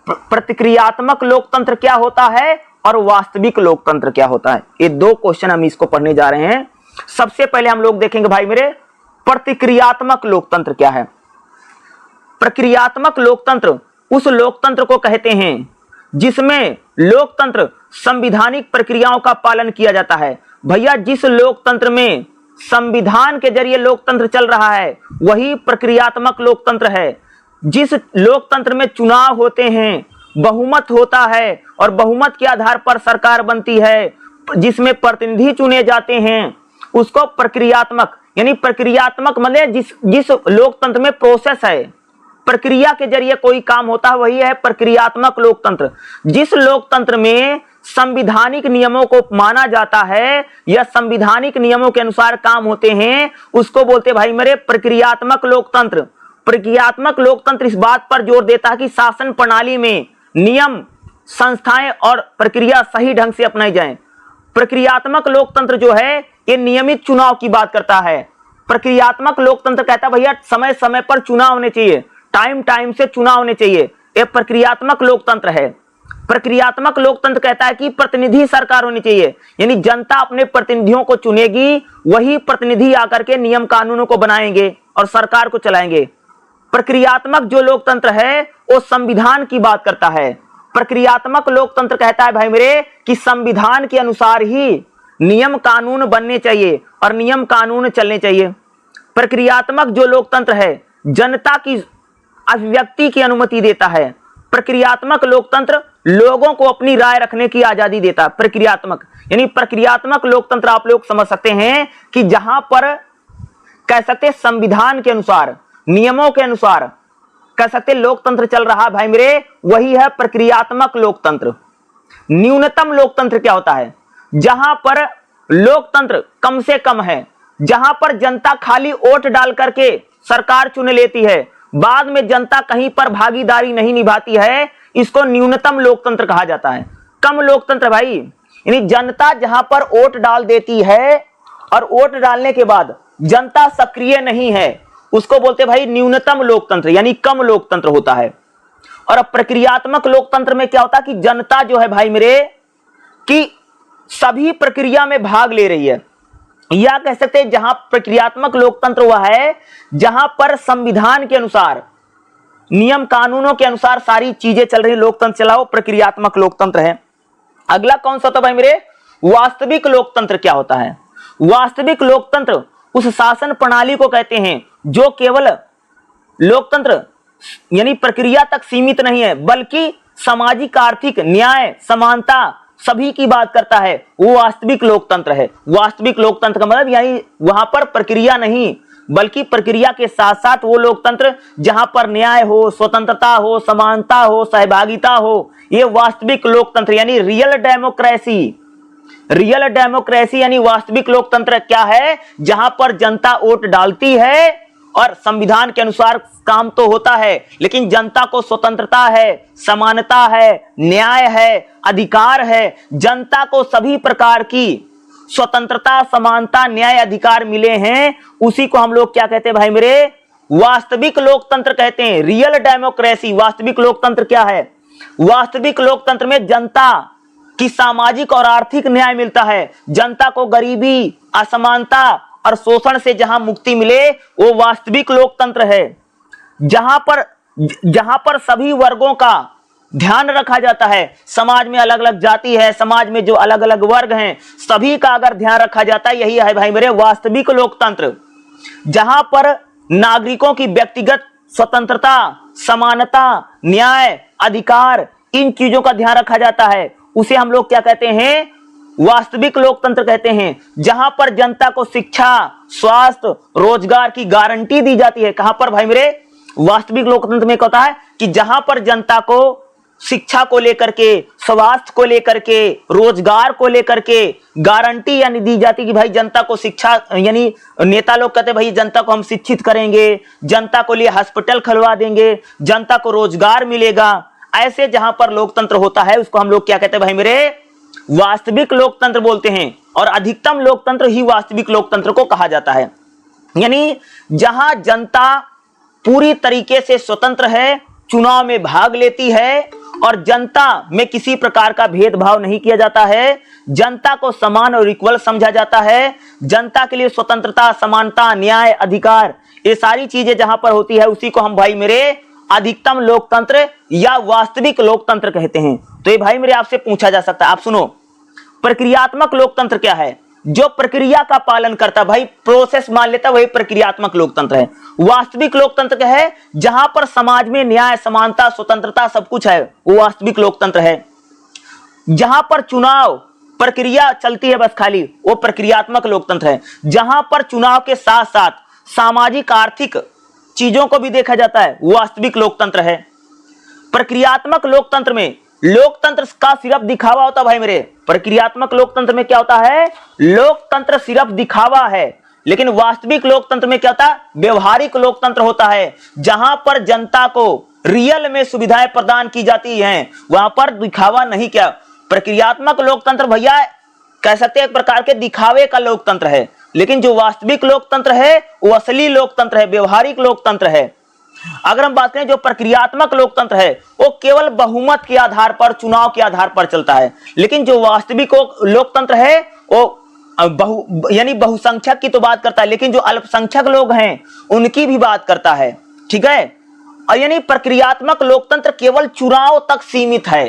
प्रतिक्रियात्मक लोकतंत्र क्या होता है और वास्तविक लोकतंत्र क्या होता है। ये दो क्वेश्चन हम इसको पढ़ने जा रहे हैं। सबसे पहले हम लोग देखेंगे भाई मेरे प्रतिक्रियात्मक लोकतंत्र क्या है। प्रक्रियात्मक लोकतंत्र उस लोकतंत्र को कहते हैं जिसमें लोकतंत्र संविधानिक प्रक्रियाओं का पालन किया जाता है। भैया जिस लोकतंत्र में संविधान के जरिए लोकतंत्र चल रहा है वही प्रक्रियात्मक लोकतंत्र है। जिस लोकतंत्र में चुनाव होते हैं, बहुमत होता है और बहुमत के आधार पर सरकार बनती है, जिसमें प्रतिनिधि चुने जाते हैं, उसको प्रक्रियात्मक, यानी प्रक्रियात्मक मतलब जिस लोकतंत्र में प्रोसेस है, प्रक्रिया के जरिए कोई काम होता है, वही है प्रक्रियात्मक लोकतंत्र। जिस लोकतंत्र में संविधानिक नियमों को माना जाता है या संविधानिक नियमों के अनुसार काम होते हैं, उसको बोलते भाई मेरे प्रक्रियात्मक लोकतंत्र। प्रक्रियात्मक लोकतंत्र इस बात पर जोर देता है कि शासन प्रणाली में नियम, संस्थाएं और प्रक्रिया सही ढंग से अपनाई जाएं। प्रक्रियात्मक लोकतंत्र जो है ये नियमित चुनाव की बात करता है। प्रक्रियात्मक लोकतंत्र कहता है भैया समय समय पर चुनाव होने चाहिए, टाइम से चुनाव होने चाहिए, ये प्रक्रियात्मक लोकतंत्र है। प्रक्रियात्मक लोकतंत्र कहता है कि प्रतिनिधि सरकार होनी चाहिए, यानी जनता अपने प्रतिनिधियों को चुनेगी, वही प्रतिनिधि आकर के नियम कानूनों को बनाएंगे और सरकार को चलाएंगे। प्रक्रियात्मक जो लोकतंत्र है वो संविधान की बात करता है। प्रक्रियात्मक लोकतंत्र कहता है भाई मेरे कि संविधान के अनुसार ही नियम कानून बनने चाहिए और नियम कानून चलने चाहिए। प्रक्रियात्मक जो लोकतंत्र है जनता की अभिव्यक्ति की अनुमति देता है। प्रक्रियात्मक लोकतंत्र लोगों को अपनी राय रखने की आजादी देता है। प्रक्रियात्मक यानी प्रक्रियात्मक लोकतंत्र आप लोग समझ सकते हैं कि जहां पर कह सकते हैं संविधान के अनुसार, नियमों के अनुसार कह सकते लोकतंत्र चल रहा है भाई मेरे, वही है प्रक्रियात्मक लोकतंत्र। न्यूनतम लोकतंत्र क्या होता है? जहां पर लोकतंत्र कम से कम है, जहां पर जनता खाली वोट डाल करके सरकार चुन लेती है, बाद में जनता कहीं पर भागीदारी नहीं निभाती है, इसको न्यूनतम लोकतंत्र कहा जाता है। कम लोकतंत्र भाई, यानी जनता जहां पर वोट डाल देती है और वोट डालने के बाद जनता सक्रिय नहीं है, उसको बोलते भाई न्यूनतम लोकतंत्र, यानी कम लोकतंत्र होता है। और अब प्रक्रियात्मक लोकतंत्र में क्या होता है कि जनता जो है भाई मेरे कि सभी प्रक्रिया में भाग ले रही है, या कह सकते हैं जहां प्रक्रियात्मक लोकतंत्र हुआ है जहां पर संविधान के अनुसार, नियम कानूनों के अनुसार सारी चीजें चल रही, लोकतंत्र चला, वो प्रक्रियात्मक लोकतंत्र है। अगला कौन सा होता है भाई मेरे? वास्तविक लोकतंत्र क्या होता है? वास्तविक लोकतंत्र उस शासन प्रणाली को कहते हैं जो केवल लोकतंत्र यानी प्रक्रिया तक सीमित नहीं है, बल्कि सामाजिक, आर्थिक, न्याय, समानता सभी की बात करता है, वो वास्तविक लोकतंत्र है। वास्तविक लोकतंत्र का मतलब यानी वहां पर प्रक्रिया नहीं, बल्कि प्रक्रिया के साथ साथ वो लोकतंत्र जहां पर न्याय हो, स्वतंत्रता हो, समानता हो, सहभागिता हो, ये वास्तविक लोकतंत्र यानी रियल डेमोक्रेसी। रियल डेमोक्रेसी यानी वास्तविक लोकतंत्र क्या है? जहां पर जनता वोट डालती है और संविधान के अनुसार काम तो होता है, लेकिन जनता को स्वतंत्रता है, समानता है, न्याय है, अधिकार है, जनता को सभी प्रकार की स्वतंत्रता, समानता, न्याय, अधिकार मिले हैं, उसी को हम लोग क्या कहते हैं भाई मेरे? वास्तविक लोकतंत्र कहते हैं। रियल डेमोक्रेसी, वास्तविक लोकतंत्र क्या है? वास्तविक लोकतंत्र में जनता की सामाजिक और आर्थिक न्याय मिलता है, जनता को गरीबी, असमानता और शोषण से जहां मुक्ति मिले, वो वास्तविक लोकतंत्र है। जहां पर सभी वर्गों का ध्यान रखा जाता है, समाज में अलग अलग जाति है, समाज में जो अलग अलग वर्ग हैं, सभी का अगर ध्यान रखा जाता है, यही है भाई मेरे वास्तविक लोकतंत्र। जहां पर नागरिकों की व्यक्तिगत स्वतंत्रता, समानता, न्याय, अधिकार, इन चीजों का ध्यान रखा जाता है, उसे हम लोग क्या कहते हैं? वास्तविक लोकतंत्र कहते हैं। जहां पर जनता को शिक्षा, स्वास्थ्य, रोजगार की गारंटी दी जाती है, कहां पर भाई मेरे? वास्तविक लोकतंत्र में क्या होता है कि जहां पर जनता को शिक्षा को लेकर के, स्वास्थ्य को लेकर के, रोजगार को लेकर के गारंटी यानी दी जाती कि भाई जनता को शिक्षा, यानी नेता लोग कहते हैं भाई जनता को हम शिक्षित करेंगे, जनता को लिए हॉस्पिटल खुलवा देंगे, जनता को रोजगार मिलेगा। ऐसे जहां पर लोकतंत्र होता है उसको हम लोग क्या कहते हैं भाई मेरे? वास्तविक लोकतंत्र बोलते हैं। और अधिकतम लोकतंत्र ही वास्तविक लोकतंत्र को कहा जाता है। यानी जहां जनता पूरी तरीके से स्वतंत्र है, चुनाव में भाग लेती है और जनता में किसी प्रकार का भेदभाव नहीं किया जाता है, जनता को समान और इक्वल समझा जाता है, जनता के लिए स्वतंत्रता, समानता, न्याय, अधिकार, ये सारी चीजें जहां पर होती है, उसी को हम भाई मेरे अधिकतम लोकतंत्र या वास्तविक लोकतंत्र कहते हैं। तो ये भाई मेरे आपसे पूछा जा सकता है। आप सुनो, प्रक्रियात्मक लोकतंत्र क्या है? जो प्रक्रिया का पालन करता, भाई प्रोसेस मान लेता, वही प्रक्रियात्मक लोकतंत्र है। वास्तविक लोकतंत्र क्या है? जहां पर समाज में न्याय, समानता, स्वतंत्रता सब कुछ है, वो वास्तविक लोकतंत्र है। जहां पर चुनाव प्रक्रिया चलती है बस खाली, वो प्रक्रियात्मक लोकतंत्र है। जहां पर चुनाव के साथ साथ सामाजिक, आर्थिक चीजों को भी देखा जाता है, वो वास्तविक लोकतंत्र है। प्रक्रियात्मक लोकतंत्र में लोकतंत्र का सिर्फ दिखावा होता है भाई मेरे। प्रक्रियात्मक लोकतंत्र में क्या होता है? लोकतंत्र सिर्फ दिखावा है, लेकिन वास्तविक लोकतंत्र में क्या होता है? व्यवहारिक लोकतंत्र होता है। जहां पर जनता को रियल में सुविधाएं प्रदान की जाती हैं, वहां पर दिखावा नहीं किया। प्रक्रियात्मक लोकतंत्र भैया कह सकते हैं एक प्रकार के दिखावे का लोकतंत्र है, लेकिन जो वास्तविक लोकतंत्र है वो असली लोकतंत्र है, व्यवहारिक लोकतंत्र है। अगर हम बात करें जो प्रक्रियात्मक लोकतंत्र है वो केवल बहुमत के आधार पर, चुनाव के आधार पर चलता है, लेकिन जो वास्तविक लोकतंत्र है वो यानी बहुसंख्यक की तो बात करता है, लेकिन जो अल्पसंख्यक लोग हैं उनकी भी बात करता है। ठीक है। और यानी प्रक्रियात्मक लोकतंत्र केवल चुनाव तक सीमित है।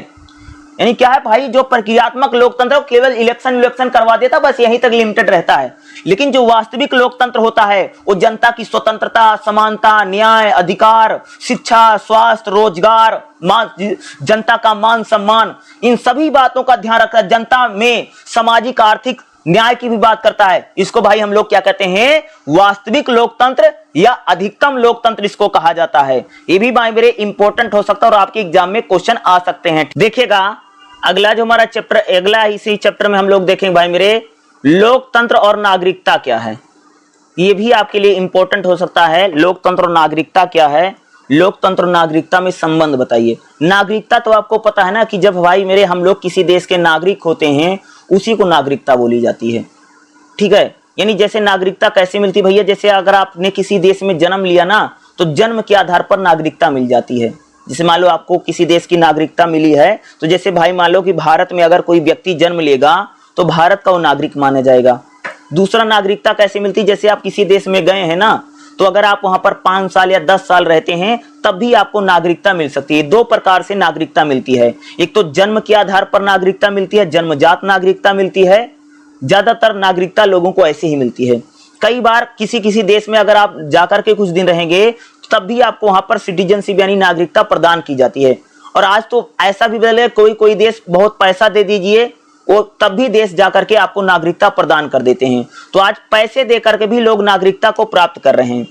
यानी क्या है भाई, जो प्रक्रियात्मक लोकतंत्र है केवल इलेक्शन करवा देता, बस यहीं तक लिमिटेड रहता है। लेकिन जो वास्तविक लोकतंत्र होता है वो जनता की स्वतंत्रता, समानता, न्याय, अधिकार, शिक्षा, स्वास्थ्य, रोजगार, जनता का मान सम्मान, इन सभी बातों का ध्यान रखता है। जनता में सामाजिक, आर्थिक न्याय की भी बात करता है। इसको भाई हम लोग क्या कहते हैं, वास्तविक लोकतंत्र या अधिकतम लोकतंत्र इसको कहा जाता है। ये भी भाई मेरे इंपॉर्टेंट हो सकता है और आपके एग्जाम में क्वेश्चन आ सकते हैं। देखिएगा अगला जो हमारा चैप्टर, अगला इसी चैप्टर में हम लोग देखेंगे भाई मेरे, लोकतंत्र और नागरिकता क्या है। ये भी आपके लिए इंपॉर्टेंट हो सकता है। लोकतंत्र और नागरिकता क्या है, लोकतंत्र और नागरिकता में संबंध बताइए। नागरिकता तो आपको पता है ना कि जब भाई मेरे हम लोग किसी देश के नागरिक होते हैं उसी को नागरिकता बोली जाती है, ठीक है। यानी जैसे नागरिकता कैसे मिलती है भैया, जैसे अगर आपने किसी देश में जन्म लिया ना तो जन्म के आधार पर नागरिकता मिल जाती है। जैसे मान लो आपको किसी देश की नागरिकता मिली है, तो जैसे भाई मान लो कि भारत में अगर कोई व्यक्ति जन्म लेगा तो भारत का वो नागरिक माना जाएगा। दूसरा नागरिकता कैसे मिलती है, जैसे आप किसी देश में गए हैं ना, तो अगर आप वहां पर 5 साल या 10 साल रहते हैं तब भी आपको नागरिकता मिल सकती है। 2 प्रकार से नागरिकता मिलती है, एक तो जन्म के आधार पर नागरिकता मिलती है, जन्मजात नागरिकता मिलती है। ज्यादातर नागरिकता लोगों को ऐसे ही मिलती है। कई बार किसी किसी देश में अगर आप जाकर के कुछ दिन रहेंगे तब भी आपको वहां पर सिटीजनशिप यानी नागरिकता प्रदान की जाती है। और आज तो ऐसा भी बदले, कोई कोई देश बहुत पैसा दे दीजिए वो तब भी देश जाकर के आपको नागरिकता प्रदान कर देते हैं। तो आज पैसे दे करके भी लोग नागरिकता को प्राप्त कर रहे हैं।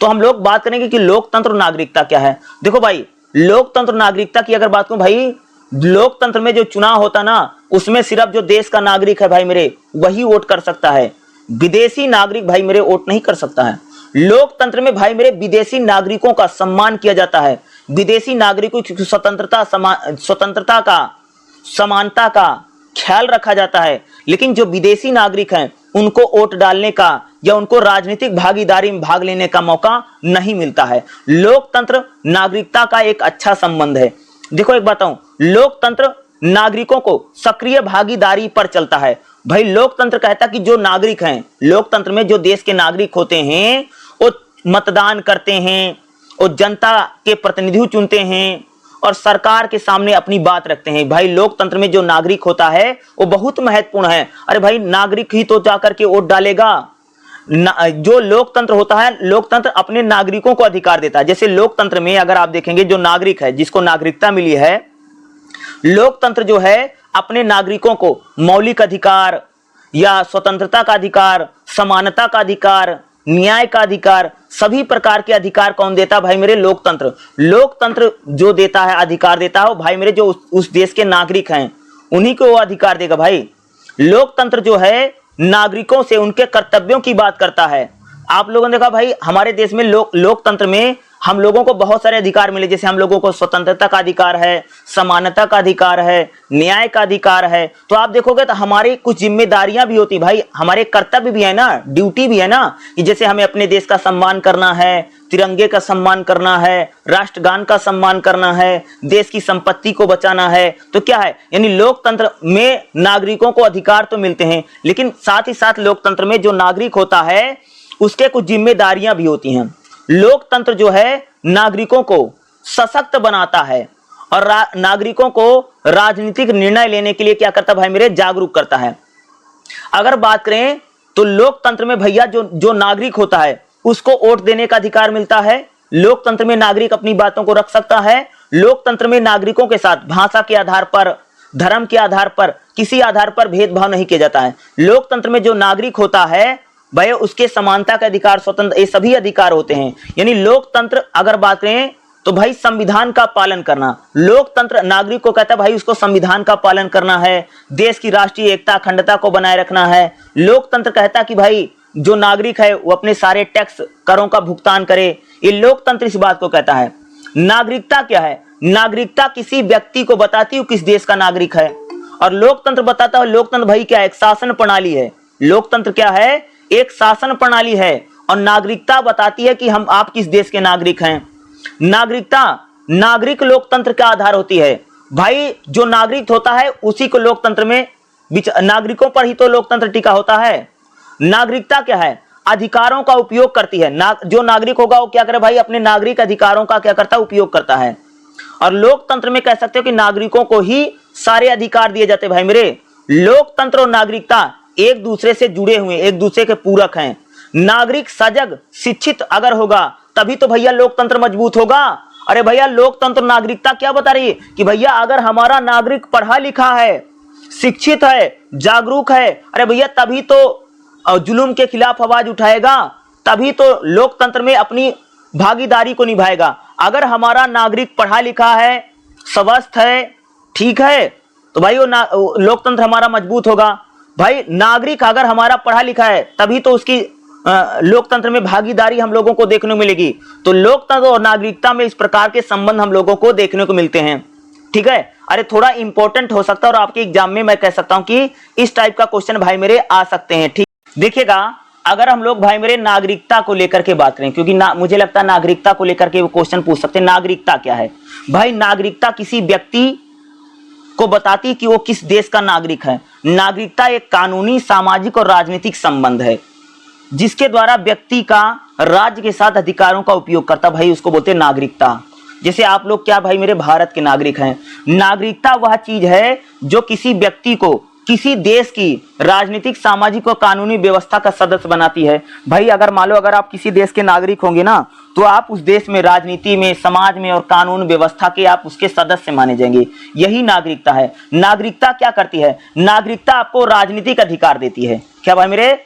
तो हम लोग बात करेंगे कि लोकतंत्र नागरिकता क्या है। देखो भाई, लोकतंत्र नागरिकता की अगर बात करूं भाई, लोकतंत्र में जो चुनाव होता ना उसमें सिर्फ जो देश का नागरिक है भाई मेरे वही वोट कर सकता है, विदेशी नागरिक भाई मेरे वोट नहीं कर सकता है। लोकतंत्र में भाई मेरे विदेशी नागरिकों का सम्मान किया जाता है, विदेशी नागरिकों की स्वतंत्रता का, समानता का ख्याल रखा जाता है। लेकिन जो विदेशी नागरिक हैं उनको वोट डालने का या उनको राजनीतिक भागीदारी में भाग लेने का मौका नहीं मिलता है। लोकतंत्र नागरिकता का एक अच्छा संबंध है। देखो एक बताऊं, लोकतंत्र नागरिकों को सक्रिय भागीदारी पर चलता है। भाई लोकतंत्र कहता कि जो नागरिक हैं, लोकतंत्र में जो देश के नागरिक होते हैं वो मतदान करते हैं, वो जनता के प्रतिनिधि चुनते हैं और सरकार के सामने अपनी बात रखते हैं। भाई लोकतंत्र में जो नागरिक होता है वो बहुत महत्वपूर्ण है। अरे भाई नागरिक ही तो जाकर के वोट डालेगा। जो लोकतंत्र होता है, लोकतंत्र अपने नागरिकों को अधिकार देता है। जैसे लोकतंत्र में अगर आप देखेंगे जो नागरिक है जिसको नागरिकता मिली है, लोकतंत्र जो है अपने नागरिकों को मौलिक अधिकार या स्वतंत्रता का अधिकार, समानता का अधिकार, न्याय का अधिकार, सभी प्रकार के अधिकार कौन देता भाई मेरे, लोकतंत्र। लोकतंत्र जो देता है, अधिकार देता है वो भाई मेरे जो उस देश के नागरिक हैं उन्हीं को वो अधिकार देगा। भाई लोकतंत्र जो है नागरिकों से उनके कर्तव्यों की बात करता है। आप लोगों ने देखा भाई हमारे देश में लोकतंत्र में हम लोगों को बहुत सारे अधिकार मिले। जैसे हम लोगों को स्वतंत्रता का अधिकार है, समानता का अधिकार है, न्याय का अधिकार है। तो आप देखोगे तो हमारी कुछ जिम्मेदारियां भी होती भाई, हमारे कर्तव्य भी है ना, ड्यूटी भी है ना, कि जैसे हमें अपने देश का सम्मान करना है, तिरंगे का सम्मान करना है, राष्ट्रगान का सम्मान करना है, देश की संपत्ति को बचाना है। तो क्या है, यानी लोकतंत्र में नागरिकों को अधिकार तो मिलते हैं, लेकिन साथ ही साथ लोकतंत्र में जो नागरिक होता है उसके कुछ जिम्मेदारियां भी होती हैं। लोकतंत्र जो है नागरिकों को सशक्त बनाता है और नागरिकों को राजनीतिक निर्णय लेने के लिए क्या करता है भाई मेरे, जागरूक करता है। अगर बात करें तो लोकतंत्र में भैया जो नागरिक होता है उसको वोट देने का अधिकार मिलता है। लोकतंत्र में नागरिक अपनी बातों को रख सकता है। लोकतंत्र में नागरिकों के साथ भाषा के आधार पर, धर्म के आधार पर, किसी आधार पर भेदभाव नहीं किया जाता है। लोकतंत्र में जो नागरिक होता है भाई उसके समानता का अधिकार, स्वतंत्र, ये सभी अधिकार होते हैं। यानी लोकतंत्र अगर बात करें तो भाई संविधान का पालन करना, लोकतंत्र नागरिक को कहता है भाई उसको संविधान का पालन करना है, देश की राष्ट्रीय एकता अखंडता को बनाए रखना है। लोकतंत्र कहता कि भाई जो नागरिक है वो अपने सारे टैक्स करों का भुगतान करे। ये लोकतंत्र इस बात को कहता है। नागरिकता क्या है, नागरिकता किसी व्यक्ति को बताती है किस देश का नागरिक है, और लोकतंत्र बताता है लोकतंत्र भाई क्या है, एक शासन प्रणाली है। लोकतंत्र क्या है, एक शासन प्रणाली है। और नागरिकता बताती है कि आप किस देश के नागरिक हैं। नागरिकता नागरिक लोकतंत्र का आधार होती है। भाई जो नागरिक होता है उसी को लोकतंत्र में, नागरिकों पर ही तो लोकतंत्र टिका होता है। नागरिकता क्या है, अधिकारों का उपयोग करती है। जो नागरिक होगा वो क्या करे भाई, अपने नागरिक अधिकारों का क्या करता है, उपयोग करता है। और लोकतंत्र में कह सकते हो कि नागरिकों को ही सारे अधिकार दिए जाते हैं। भाई मेरे लोकतंत्र और नागरिकता एक दूसरे से जुड़े हुए, एक दूसरे के पूरक हैं। नागरिक सजग शिक्षित अगर होगा तभी तो भैया लोकतंत्र मजबूत होगा। अरे भैया लोकतंत्र नागरिकता क्या बता रही है कि भैया अगर हमारा नागरिक पढ़ा लिखा है शिक्षित है, जागरूक है, अरे भैया तभी तो जुल्म के खिलाफ आवाज उठाएगा, तभी तो लोकतंत्र में अपनी भागीदारी को निभाएगा। अगर हमारा नागरिक पढ़ा लिखा है, स्वस्थ है, ठीक है, तो भाई वो लोकतंत्र हमारा मजबूत होगा। भाई नागरिक अगर हमारा पढ़ा लिखा है तभी तो उसकी लोकतंत्र में भागीदारी हम लोगों को देखने को मिलेगी। तो लोकतंत्र और नागरिकता में इस प्रकार के संबंध हम लोगों को देखने को मिलते हैं, ठीक है। अरे थोड़ा इंपॉर्टेंट हो सकता है और आपके एग्जाम में मैं कह सकता हूं कि इस टाइप का क्वेश्चन भाई मेरे आ सकते हैं, ठीक। देखिएगा अगर हम लोग भाई मेरे नागरिकता को लेकर के बात करें, क्योंकि मुझे लगता है नागरिकता को लेकर के वो क्वेश्चन पूछ सकते हैं। नागरिकता क्या है भाई? नागरिकता किसी व्यक्ति को बताती कि वो किस देश का नागरिक है। नागरिकता एक कानूनी, सामाजिक और राजनीतिक संबंध है जिसके द्वारा व्यक्ति का राज्य के साथ अधिकारों का उपयोग करता, भाई उसको बोलते हैं नागरिकता। जैसे आप लोग क्या भाई मेरे भारत के नागरिक हैं। नागरिकता वह चीज है जो किसी व्यक्ति को किसी देश की राजनीतिक, सामाजिक और कानूनी व्यवस्था का सदस्य बनाती है। भाई अगर मान लो अगर आप किसी देश के नागरिक होंगे ना, तो आप उस देश में राजनीति में, समाज में और कानून व्यवस्था के आप उसके सदस्य माने जाएंगे। यही नागरिकता है। नागरिकता क्या करती है? नागरिकता आपको राजनीतिक अधिकार देती है। क्या भाई मेरे?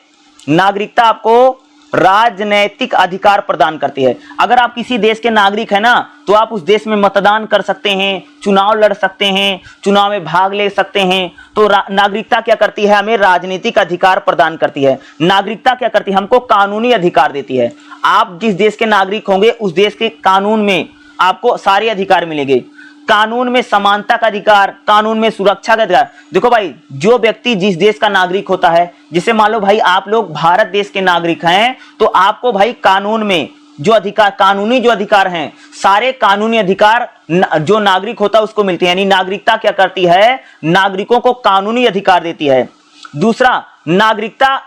नागरिकता आपको राजनैतिक अधिकार प्रदान करती है। अगर आप किसी देश के नागरिक हैं ना, तो आप उस देश में मतदान कर सकते हैं, चुनाव लड़ सकते हैं, चुनाव में भाग ले सकते हैं। तो नागरिकता क्या करती है? हमें राजनीतिक अधिकार प्रदान करती है। नागरिकता क्या करती है? हमको कानूनी अधिकार देती है। आप जिस देश के नागरिक होंगे उस देश के कानून में आपको सारे अधिकार मिलेंगे। कानून में समानता का अधिकार, कानून में सुरक्षा का अधिकार। देखो भाई, जो व्यक्ति जिस देश का नागरिक होता है, जैसे मान लो भाई आप लोग भारत देश के नागरिक हैं, तो आपको भाई कानून में जो अधिकार, कानूनी जो अधिकार हैं, सारे कानूनी अधिकार जो नागरिक होता है उसको मिलते हैं। यानी नागरिकता क्या करती है? नागरिकों को कानूनी अधिकार देती है। दूसरा, नागरिकता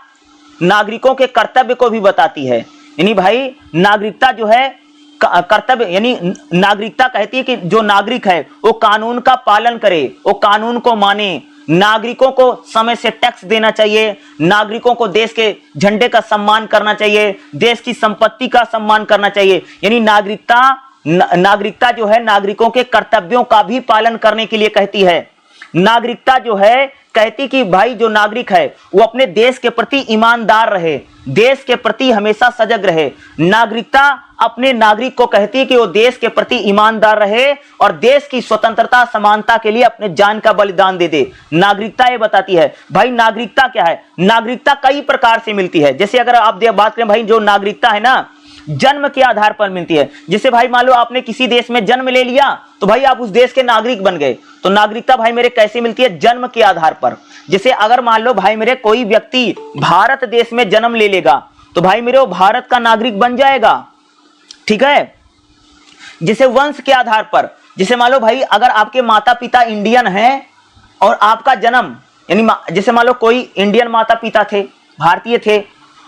नागरिकों के कर्तव्य को भी बताती है। यानी भाई नागरिकता जो है कर्तव्य, यानी नागरिकता कहती है कि जो नागरिक है वो कानून का पालन करे, वो कानून को माने, नागरिकों को समय से टैक्स देना चाहिए, नागरिकों को देश के झंडे का सम्मान करना चाहिए, देश की संपत्ति का सम्मान करना चाहिए। यानी नागरिकता जो है नागरिकों के कर्तव्यों का भी पालन करने के लिए कहती है। नागरिकता जो है कहती कि भाई जो नागरिक है वो अपने देश के प्रति ईमानदार रहे, देश के प्रति हमेशा सजग रहे। नागरिकता अपने नागरिक को कहती है कि वो देश के प्रति ईमानदार रहे और देश की स्वतंत्रता, समानता के लिए अपने जान का बलिदान दे दे। नागरिकता ये बताती है। भाई नागरिकता क्या है? नागरिकता कई प्रकार से मिलती है। जैसे अगर आप बात करें भाई, जो नागरिकता है ना, जन्म के आधार पर मिलती है। जैसे भाई मान लो आपने किसी देश में जन्म ले लिया, तो भाई आप उस देश के नागरिक बन गए। तो नागरिकता भाई मेरे कैसे मिलती है? जन्म के आधार पर। जैसे अगर मान लो भाई मेरे कोई व्यक्ति भारत देश में जन्म ले लेगा, तो भाई मेरे वो भारत का नागरिक बन जाएगा, ठीक है। जैसे वंश के आधार पर, जैसे मान लो भाई अगर आपके माता पिता इंडियन हैं और आपका जन्म, यानी जैसे मान लो कोई इंडियन माता पिता थे, भारतीय थे,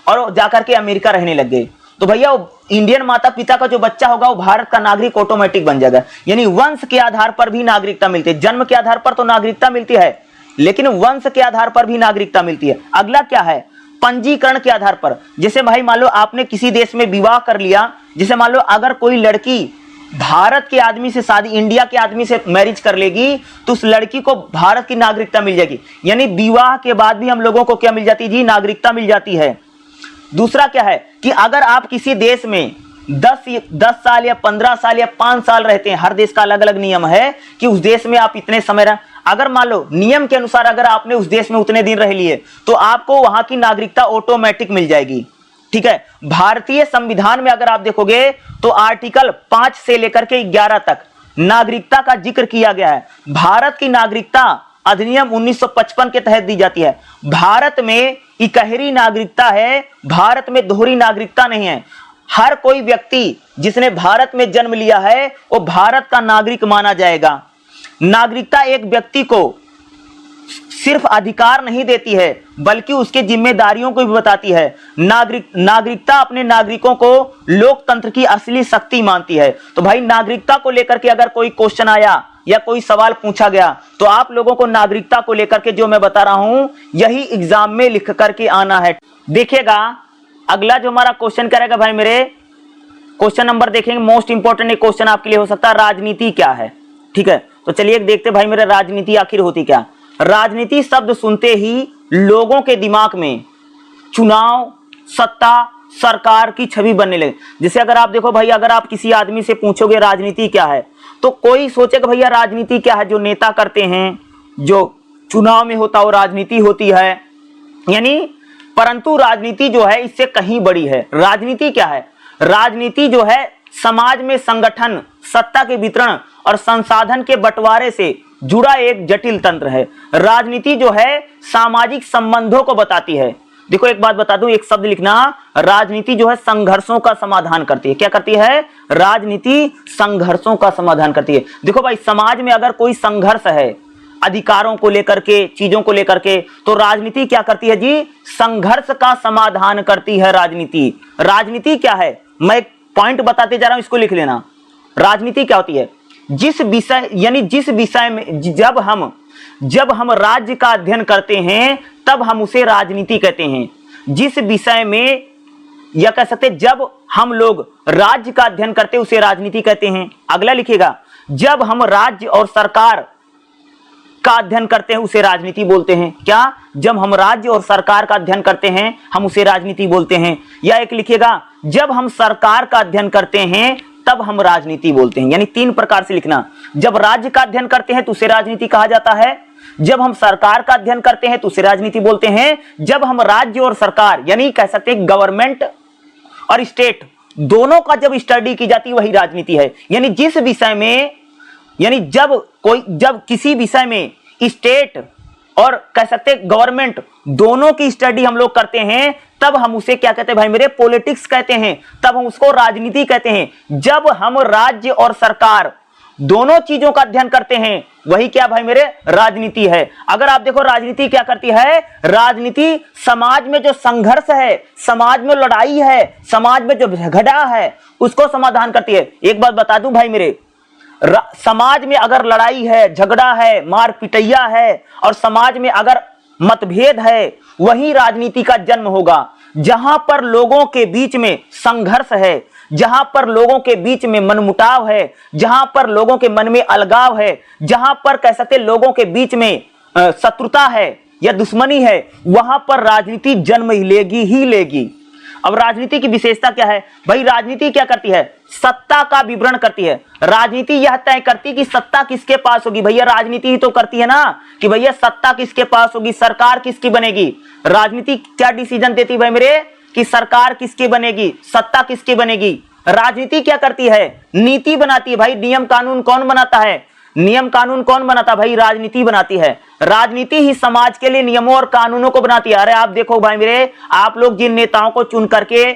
और जाकर के अमेरिका रहने लग गए, तो भैया इंडियन माता पिता का जो बच्चा होगा वो भारत का नागरिक ऑटोमेटिक बन जाएगा। यानी वंश के आधार पर भी नागरिकता मिलती है। जन्म के आधार पर तो नागरिकता मिलती है, लेकिन वंश के आधार पर भी नागरिकता मिलती है। अगला क्या है? पंजीकरण के आधार पर। जैसे भाई मान लो आपने किसी देश में विवाह कर लिया, जैसे मान लो अगर कोई लड़की भारत के आदमी से शादी, इंडिया के आदमी से मैरिज कर लेगी, तो उस लड़की को भारत की नागरिकता मिल जाएगी। यानी विवाह के बाद भी हम लोगों को क्या मिल जाती है जी? नागरिकता मिल जाती है। दूसरा क्या है कि अगर आप किसी देश में 10 साल या 15 साल या 5 साल रहते हैं, हर देश का अलग अलग नियम है कि उस देश में आप इतने समय रह, अगर मान लो नियम के अनुसार अगर आपने उस देश में उतने दिन रह लिए, तो आपको वहां की नागरिकता ऑटोमेटिक मिल जाएगी, ठीक है। भारतीय संविधान में अगर आप देखोगे तो आर्टिकल 5 से लेकर के 11 तक नागरिकता का जिक्र किया गया है। भारत की नागरिकता अधिनियम 1955 के तहत दी जाती है। भारत में इकहरी नागरिकता है, भारत में दोहरी नागरिकता नहीं है। हर कोई व्यक्ति जिसने भारत में जन्म लिया है वो भारत का नागरिक माना जाएगा। नागरिकता एक व्यक्ति को सिर्फ अधिकार नहीं देती है बल्कि उसके जिम्मेदारियों को भी बताती है। नागरिकता अपने नागरिकों को लोकतंत्र की असली शक्ति मानती है। तो भाई नागरिकता को लेकर के अगर कोई क्वेश्चन आया या कोई सवाल पूछा गया, तो आप लोगों को नागरिकता को लेकर के जो मैं बता रहा हूं यही एग्जाम में लिख करके आना है। देखिएगा अगला जो हमारा क्वेश्चन करेगा भाई मेरे, क्वेश्चन नंबर देखेंगे, मोस्ट इंपॉर्टेंट एक क्वेश्चन आपके लिए हो सकता है, राजनीति क्या है, ठीक है। तो चलिए देखते भाई मेरे, राजनीति आखिर होती क्या। राजनीति शब्द सुनते ही लोगों के दिमाग में चुनाव, सत्ता, सरकार की छवि बनने लगे। जैसे अगर आप देखो भाई, अगर आप किसी आदमी से पूछोगे राजनीति क्या है, तो कोई सोचेगा भैया राजनीति क्या है, जो नेता करते हैं, जो चुनाव में होता हो राजनीति होती है, यानी परंतु राजनीति जो है इससे कहीं बड़ी है। राजनीति क्या है? राजनीति जो है समाज में संगठन, सत्ता के वितरण और संसाधन के बंटवारे से जुड़ा एक जटिल तंत्र है। राजनीति जो है सामाजिक संबंधों को बताती है। देखो एक बात बता दूं, एक शब्द लिखना, राजनीति जो है संघर्षों का समाधान करती है। क्या करती है? राजनीति संघर्षों का समाधान करती है। देखो भाई, समाज में अगर कोई संघर्ष है अधिकारों को लेकर के, चीजों को लेकर के, तो राजनीति क्या करती है जी? संघर्ष का समाधान करती है राजनीति। राजनीति क्या है? मैं एक पॉइंट बताते जा रहा हूं, इसको लिख लेना। राजनीति क्या होती है? जिस विषय, यानी जिस विषय में जब हम राज्य का अध्ययन करते हैं तब हम उसे राजनीति कहते हैं। जिस विषय में, या कह सकते जब हम लोग राज्य का अध्ययन करते हैं उसे राजनीति कहते हैं। अगला लिखिएगा, जब हम राज्य और सरकार का अध्ययन करते हैं उसे राजनीति बोलते हैं। क्या? जब हम राज्य और सरकार का अध्ययन करते हैं हम उसे राजनीति बोलते हैं। या एक लिखिएगा, जब हम सरकार का अध्ययन करते हैं तब हम राजनीति बोलते हैं। यानी 3 प्रकार से लिखना। जब राज्य का अध्ययन करते हैं तो उसे राजनीति कहा जाता है, जब हम सरकार का अध्ययन करते हैं तो उसे राजनीति बोलते हैं, जब हम राज्य और सरकार, यानी कह सकते हैं गवर्नमेंट और स्टेट दोनों का जब स्टडी की जाती है वही राजनीति है। यानी जिस विषय में, यानी जब किसी विषय में स्टेट और कह सकते गवर्नमेंट दोनों की स्टडी हम लोग करते हैं तब हम उसे क्या कहते हैं भाई मेरे? पॉलिटिक्स कहते हैं, तब हम उसको राजनीति कहते हैं। जब हम राज्य और सरकार दोनों चीजों का अध्ययन करते हैं वही क्या भाई मेरे? राजनीति है। अगर आप देखो राजनीति क्या करती है? राजनीति समाज में जो संघर्ष है, समाज में लड़ाई है, समाज में जो झगड़ा है उसको समाधान करती है। एक बात बता दूं भाई मेरे, समाज में अगर लड़ाई है, झगड़ा है, मार पिटैया है और समाज में अगर मतभेद है, वही राजनीति का जन्म होगा। जहां पर लोगों के बीच में संघर्ष है, जहां पर लोगों के बीच में मनमुटाव है, जहां पर लोगों के मन में अलगाव है, जहां पर कह सकते लोगों के बीच में शत्रुता है या दुश्मनी है, वहां पर राजनीति जन्म ही लेगी। अब राजनीति की विशेषता क्या है भाई? राजनीति क्या करती है? सत्ता का विवरण करती है। राजनीति यह तय करती है कि सत्ता किसके पास होगी। भैया राजनीति ही तो करती है ना कि भैया सत्ता किसके पास होगी, सरकार किसकी बनेगी। राजनीति क्या डिसीजन देती है भाई मेरे? कि सरकार किसकी बनेगी, सत्ता किसकी बनेगी। राजनीति क्या करती है? नीति बनाती है। भाई नियम कानून कौन बनाता है? नियम कानून कौन बनाता? भाई राजनीति बनाती है। राजनीति ही समाज के लिए नियमों और कानूनों को बनाती है। अरे आप देखो भाई मेरे, आप लोग जिन नेताओं को चुन करके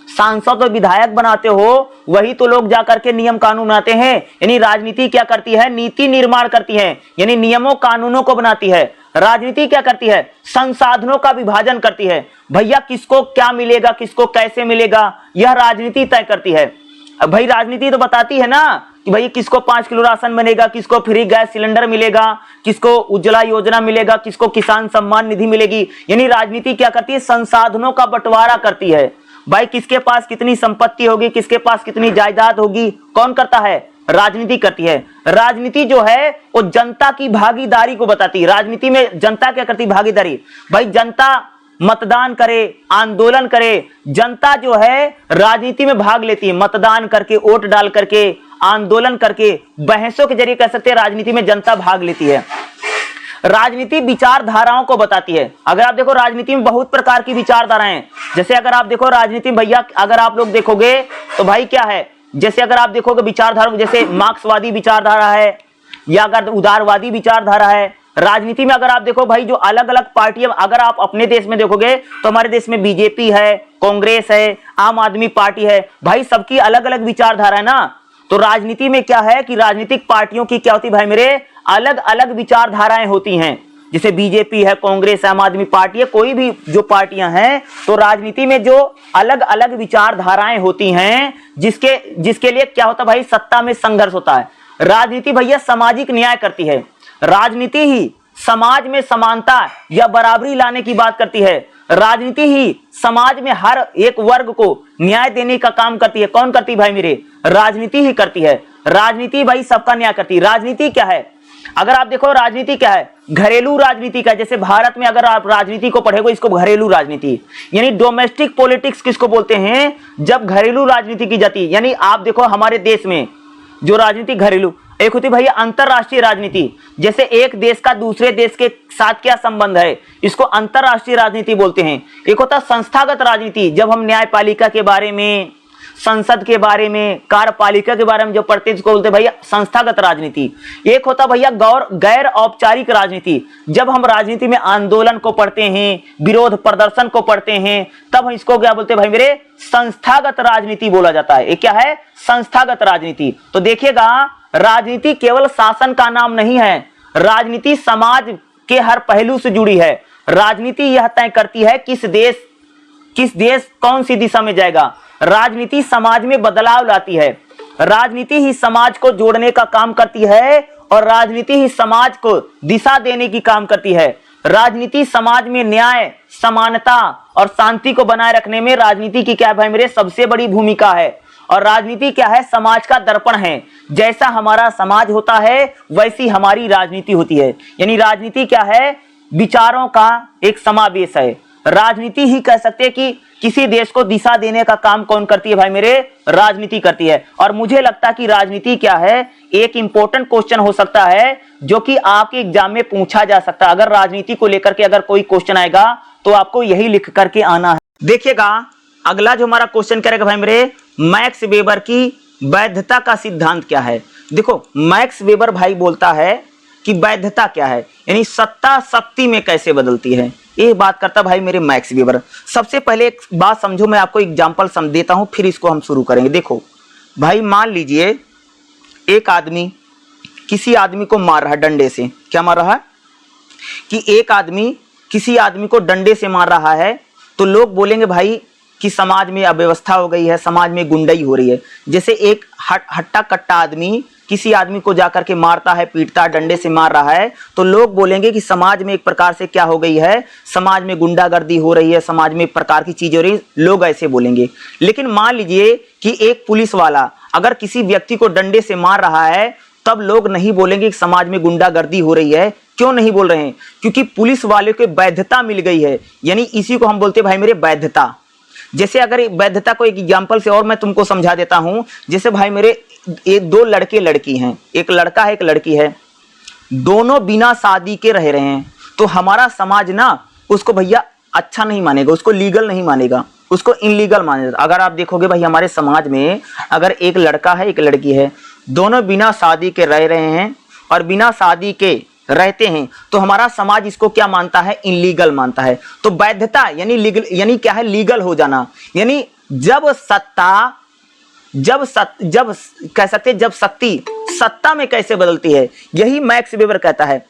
सांसद और विधायक बनाते हो वही तो लोग जाकर के नियम कानून बनाते हैं। यानी राजनीति क्या करती है? नीति निर्माण करती है, यानी नियमों कानूनों को बनाती है। राजनीति क्या करती है? संसाधनों का विभाजन करती है। भैया किसको क्या मिलेगा, किसको कैसे मिलेगा, यह राजनीति तय करती है। भाई राजनीति तो बताती है ना कि भाई किसको 5 किलो राशन बनेगा, किसको फ्री गैस सिलेंडर मिलेगा, किसको उज्ज्वला योजना मिलेगा, किसको किसान सम्मान निधि मिलेगी। यानी राजनीति क्या करती है? संसाधनों का बंटवारा करती है। भाई किसके पास कितनी संपत्ति होगी, किसके पास कितनी जायदाद होगी, कौन करता है? राजनीति करती है। राजनीति जो है वो जनता की भागीदारी को बताती है। राजनीति में जनता क्या करती है? भागीदारी। भाई जनता मतदान करे, आंदोलन करे, जनता जो है राजनीति में भाग लेती है। मतदान करके, वोट डाल करके, आंदोलन करके, बहसों के जरिए कह सकते हैं राजनीति में जनता भाग लेती है। राजनीति विचारधाराओं को बताती है। अगर आप देखो राजनीति में बहुत प्रकार की विचारधाराएं हैं। जैसे अगर आप देखो राजनीति में भैया, अगर आप लोग देखोगे तो भाई क्या है, जैसे अगर आप देखोगे विचारधारा, जैसे मार्क्सवादी विचारधारा है या अगर उदारवादी विचारधारा है। राजनीति में अगर आप देखो भाई जो अलग अलग पार्टियां, अगर आप अपने देश में देखोगे तो हमारे देश में बीजेपी है, कांग्रेस है, आम आदमी पार्टी है। भाई सबकी अलग अलग विचारधारा है ना। तो राजनीति में क्या है कि राजनीतिक पार्टियों की क्या होती है भाई मेरे? अलग अलग विचारधाराएं होती हैं। जैसे बीजेपी है, कांग्रेस, आम आदमी पार्टी है, कोई भी जो पार्टियां हैं, तो राजनीति में जो अलग अलग विचारधाराएं होती हैं जिसके लिए क्या होता है भाई? सत्ता में संघर्ष होता है। राजनीति भैया सामाजिक न्याय करती है। राजनीति ही समाज में समानता या बराबरी लाने की बात करती है। राजनीति ही समाज में हर एक वर्ग को न्याय देने का काम करती है। कौन करती है भाई मेरे? राजनीति ही करती है। राजनीति भाई सबका न्याय करती है। राजनीति क्या है? अगर आप देखो राजनीति क्या है, घरेलू राजनीति का, जैसे भारत में अगर आप राजनीति को पढ़ेगो इसको घरेलू राजनीति यानी डोमेस्टिक पॉलिटिक्स किसको बोलते हैं, जब घरेलू राजनीति की जाती है। यानी आप देखो हमारे देश में जो राजनीति घरेलू, एक होती भैया अंतरराष्ट्रीय राजनीति, जैसे एक देश का दूसरे देश के साथ क्या संबंध है, इसको अंतरराष्ट्रीय राजनीति बोलते हैं। एक होता संस्थागत राजनीति, जब हम न्यायपालिका के बारे में, संसद के बारे में, कार्यपालिका के बारे में जो पढ़ते हैं इसको बोलते हैं भैया संस्थागत राजनीति। एक होता भैया गैर औपचारिक राजनीति, जब हम राजनीति में आंदोलन को पढ़ते हैं, विरोध प्रदर्शन को पढ़ते हैं, तब हम इसको क्या बोलते हैं भाई मेरे, संस्थागत राजनीति बोला जाता है। ये क्या है, संस्थागत राजनीति। तो देखिएगा राजनीति केवल शासन का नाम नहीं है, राजनीति समाज के हर पहलू से जुड़ी है। राजनीति यह तय करती है किस देश कौन सी दिशा में जाएगा। राजनीति समाज में बदलाव लाती है, राजनीति ही समाज को जोड़ने का काम करती है और राजनीति ही समाज को दिशा देने की काम करती है। राजनीति समाज में न्याय, समानता और शांति को बनाए रखने में राजनीति की क्या भाई मेरे सबसे बड़ी भूमिका है। और राजनीति क्या है, समाज का दर्पण है। जैसा हमारा समाज होता है वैसी हमारी राजनीति होती है। यानी राजनीति क्या है, विचारों का एक समावेश है। राजनीति ही कह सकते हैं कि किसी देश को दिशा देने का काम कौन करती है भाई मेरे, राजनीति करती है। और मुझे लगता है कि राजनीति क्या है, एक इंपॉर्टेंट क्वेश्चन हो सकता है जो कि आपके एग्जाम में पूछा जा सकता है। अगर राजनीति को लेकर के अगर कोई क्वेश्चन आएगा तो आपको यही लिख करके आना है। देखिएगा अगला जो हमारा क्वेश्चन करेगा भाई मेरे, मैक्स वेबर की वैधता का सिद्धांत क्या है। देखो मैक्स वेबर भाई बोलता है कि वैधता क्या है, यानी सत्ता शक्ति में कैसे बदलती है, ये बात करता भाई मेरे मैक्स वेबर। सबसे पहले एक बात समझो, मैं आपको एग्जांपल देता हूं फिर इसको हम शुरू करेंगे। देखो भाई मान लीजिए एक आदमी किसी आदमी को मार रहा है डंडे से। क्या मार रहा है कि एक आदमी किसी आदमी को डंडे से मार रहा है, तो लोग बोलेंगे भाई कि समाज में अव्यवस्था हो गई है, समाज में गुंडाई हो रही है। जैसे एक हट्टा कट्टा आदमी किसी आदमी को जाकर के मारता है, पीटता है, डंडे से मार रहा है, तो लोग बोलेंगे कि समाज में एक प्रकार से क्या हो गई है, समाज में गुंडागर्दी हो रही है, समाज में एक प्रकार की चीज हो रही है, लोग ऐसे बोलेंगे। लेकिन मान लीजिए कि एक पुलिस वाला अगर किसी व्यक्ति को डंडे से मार रहा है, तब लोग नहीं बोलेंगे कि समाज में गुंडागर्दी हो रही है। क्यों नहीं बोल रहे हैं, क्योंकि पुलिस वाले को वैधता मिल गई है। यानी इसी को हम बोलते हैं भाई मेरे वैधता। जैसे अगर वैधता को एक एग्जांपल से और मैं तुमको समझा देता हूं, जैसे भाई मेरे एक दो लड़के लड़की हैं, एक लड़का है एक लड़की है, दोनों बिना शादी के रह रहे हैं, तो हमारा समाज ना उसको भैया अच्छा नहीं मानेगा, उसको लीगल नहीं मानेगा, उसको इनलीगल मानेगा। अगर आप देखोगे भाई हमारे समाज में अगर एक लड़का है एक लड़की है, दोनों बिना शादी के रह रहे हैं और बिना शादी के रहते हैं, तो हमारा समाज इसको क्या मानता है, इनलीगल मानता है। तो वैधता यानी लीगल, यानी क्या है, लीगल हो जाना। यानी जब सत्ता जब कह सकते जब शक्ति सत्ता में कैसे बदलती है, यही मैक्स वेबर कहता है।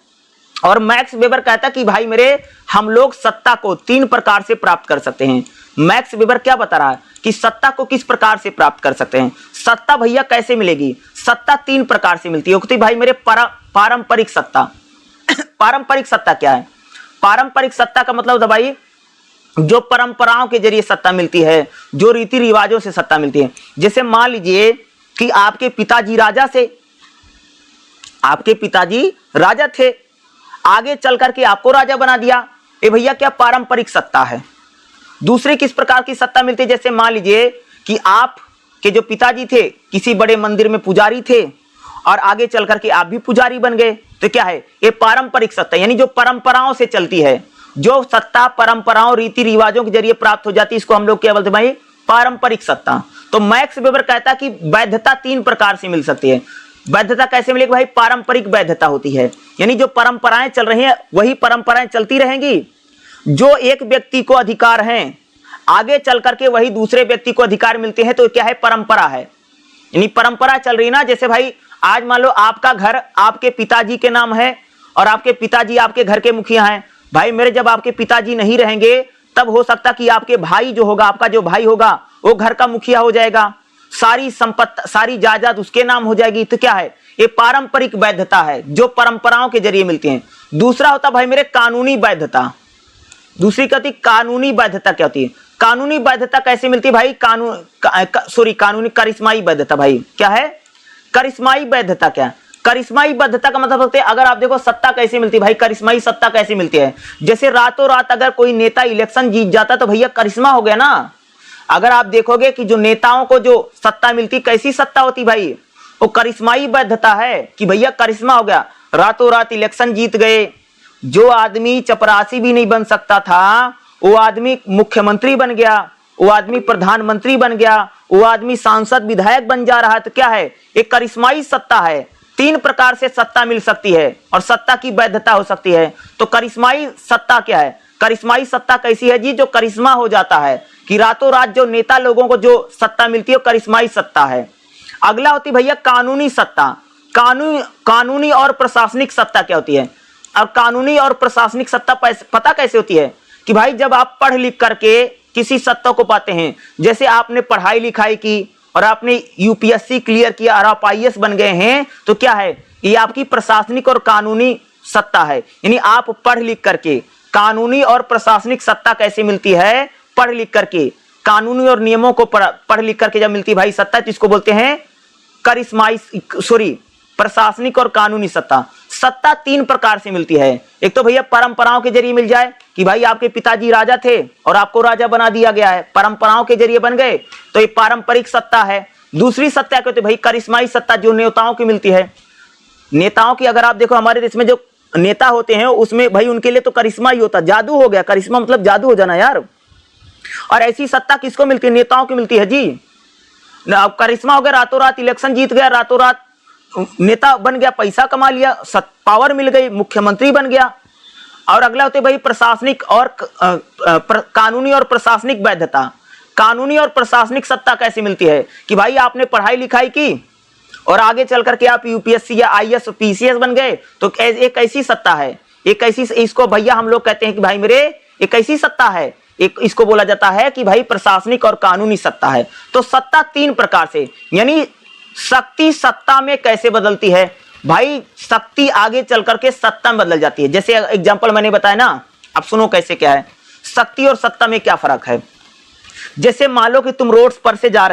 और मैक्स वेबर कहता कि भाई मेरे हम लोग सत्ता को 3 प्रकार से प्राप्त कर सकते हैं। मैक्स वेबर क्या बता रहा है कि सत्ता को किस प्रकार से प्राप्त कर सकते हैं। सत्ता भैया कैसे मिलेगी, सत्ता 3 प्रकार से मिलती है। भाई मेरे पारंपरिक सत्ता। पारंपरिक सत्ता क्या है, पारंपरिक सत्ता का मतलब भाई जो परंपराओं के जरिए सत्ता मिलती है, जो रीति रिवाजों से सत्ता मिलती है। जैसे मान लीजिए कि आपके पिताजी राजा थे, आगे चल करके आपको राजा बना दिया, ये भैया क्या पारंपरिक सत्ता है। दूसरी किस प्रकार की सत्ता मिलती है, जैसे मान लीजिए कि आप के जो पिताजी थे किसी बड़े मंदिर में पुजारी थे और आगे चल करके आप भी पुजारी बन गए, तो क्या है, ये पारंपरिक सत्ता। यानी जो परंपराओं से चलती है, जो सत्ता परंपराओं रीति रिवाजों के जरिए प्राप्त हो जाती है, इसको हम लोग क्या बोलते हैं भाई, पारंपरिक सत्ता। तो मैक्स वेबर कहता कि वैधता 3 प्रकार से मिल सकती है। वैधता कैसे मिलेगी भाई, पारंपरिक वैधता होती है, यानी जो परंपराएं चल रही हैं वही परंपराएं चलती रहेंगी। जो एक व्यक्ति को अधिकार हैं आगे चल करके वही दूसरे व्यक्ति को अधिकार मिलते हैं, तो क्या है, परंपरा है। यानी परंपरा चल रही ना, जैसे भाई आज मान लो आपका घर आपके पिताजी के नाम है और आपके पिताजी आपके घर के मुखिया हैं। भाई मेरे जब आपके पिताजी नहीं रहेंगे तब हो सकता कि आपके भाई जो होगा, आपका जो भाई होगा वो घर का मुखिया हो जाएगा, सारी संपत्ति सारी जायदाद उसके नाम हो जाएगी। तो क्या है, ये पारंपरिक वैधता है जो परंपराओं के जरिए मिलती है। दूसरा होता भाई मेरे कानूनी वैधता। दूसरी कहती कानूनी वैधता क्या होती है, कानूनी वैधता कैसे मिलती है भाई, कानूनी करिश्माई वैधता। भाई क्या है, करिश्माई वैधता क्या है, करिश्माई वैधता का मतलब होता है, अगर आप देखो सत्ता कैसे मिलती है भाई, करिश्माई सत्ता कैसे मिलती है, जैसे रातों रात अगर कोई नेता इलेक्शन जीत जाता तो भैया करिश्मा हो गया ना। अगर आप देखोगे कि जो नेताओं को जो सत्ता मिलती, कैसी सत्ता होती भाई, वो करिश्माई वैधता है कि भैया करिश्मा हो गया, रातों रात इलेक्शन जीत गए। जो आदमी चपरासी भी नहीं बन सकता था वो आदमी मुख्यमंत्री बन गया, वो आदमी प्रधानमंत्री बन गया, वो आदमी सांसद विधायक बन जा रहा है। तो क्या है, एक करिश्माई सत्ता है। 3 प्रकार से सत्ता मिल सकती है और सत्ता की वैधता हो सकती है। तो करिश्माई सत्ता क्या है, करिश्माई सत्ता कैसी है जी, जो करिश्मा हो जाता है कि रातों रात जो नेता लोगों को जो सत्ता मिलती है वो करिश्माई सत्ता है। अगला होती भैया कानूनी सत्ता। कानूनी और प्रशासनिक सत्ता क्या होती है, और कानूनी और प्रशासनिक सत्ता पता कैसे होती है कि भाई जब आप पढ़ लिख करके किसी सत्ता को पाते हैं, जैसे आपने पढ़ाई लिखाई की और आपने यूपीएससी क्लियर किया और आप आईएएस बन गए हैं, तो क्या है, ये आपकी प्रशासनिक और कानूनी सत्ता है। यानी आप पढ़ लिख करके कानूनी और प्रशासनिक सत्ता कैसे मिलती है, पढ़ लिख करके कानूनी और नियमों को पढ़ लिख करके जब मिलती है भाई सत्ता, तो इसको बोलते हैं प्रशासनिक और कानूनी सत्ता। सत्ता 3 प्रकार से मिलती है। एक तो भैया परंपराओं के जरिए मिल जाए कि भाई आपके पिताजी राजा थे और आपको राजा बना दिया गया है, परंपराओं के जरिए बन गए, तो ये पारंपरिक सत्ता है। दूसरी सत्ता कहते हैं भाई करिश्माई सत्ता, जो नेताओं की मिलती है। नेताओं की अगर आप देखो हमारे देश में जो नेता होते हैं उसमें भाई उनके लिए तो करिश्मा ही होता, जादू हो गया, करिश्मा मतलब जादू हो जाना यार। और ऐसी सत्ता किसको मिलती है, नेताओं की मिलती है जी। अब करिश्मा हो गया, रातों रात इलेक्शन जीत गया, रातों रात नेता बन गया, पैसा कमा लिया, पावर मिल गई, मुख्यमंत्री बन गया। और अगला होते भाई प्रशासनिक और कानूनी और प्रशासनिक वैधता। कानूनी और प्रशासनिक सत्ता कैसे मिलती है कि भाई आपने पढ़ाई लिखाई की और आगे चल करके आप यूपीएससी या आईएएस पीसीएस बन गए, तो एक ऐसी सत्ता है, एक ऐसी, इसको भैया हम लोग कहते हैं कि भाई मेरे एक ऐसी सत्ता है, एक इसको बोला जाता है कि भाई प्रशासनिक और कानूनी सत्ता है। तो सत्ता 3 प्रकार से, यानी शक्ति सत्ता में कैसे बदलती है भाई, शक्ति आगे चल करके सत्ता में बदल जाती है। जैसे एग्जांपल मैंने बताया ना, अब सुनो कैसे क्या है, शक्ति और सत्ता में क्या फर्क है। जैसे मान लो कि तुम रोड पर से जा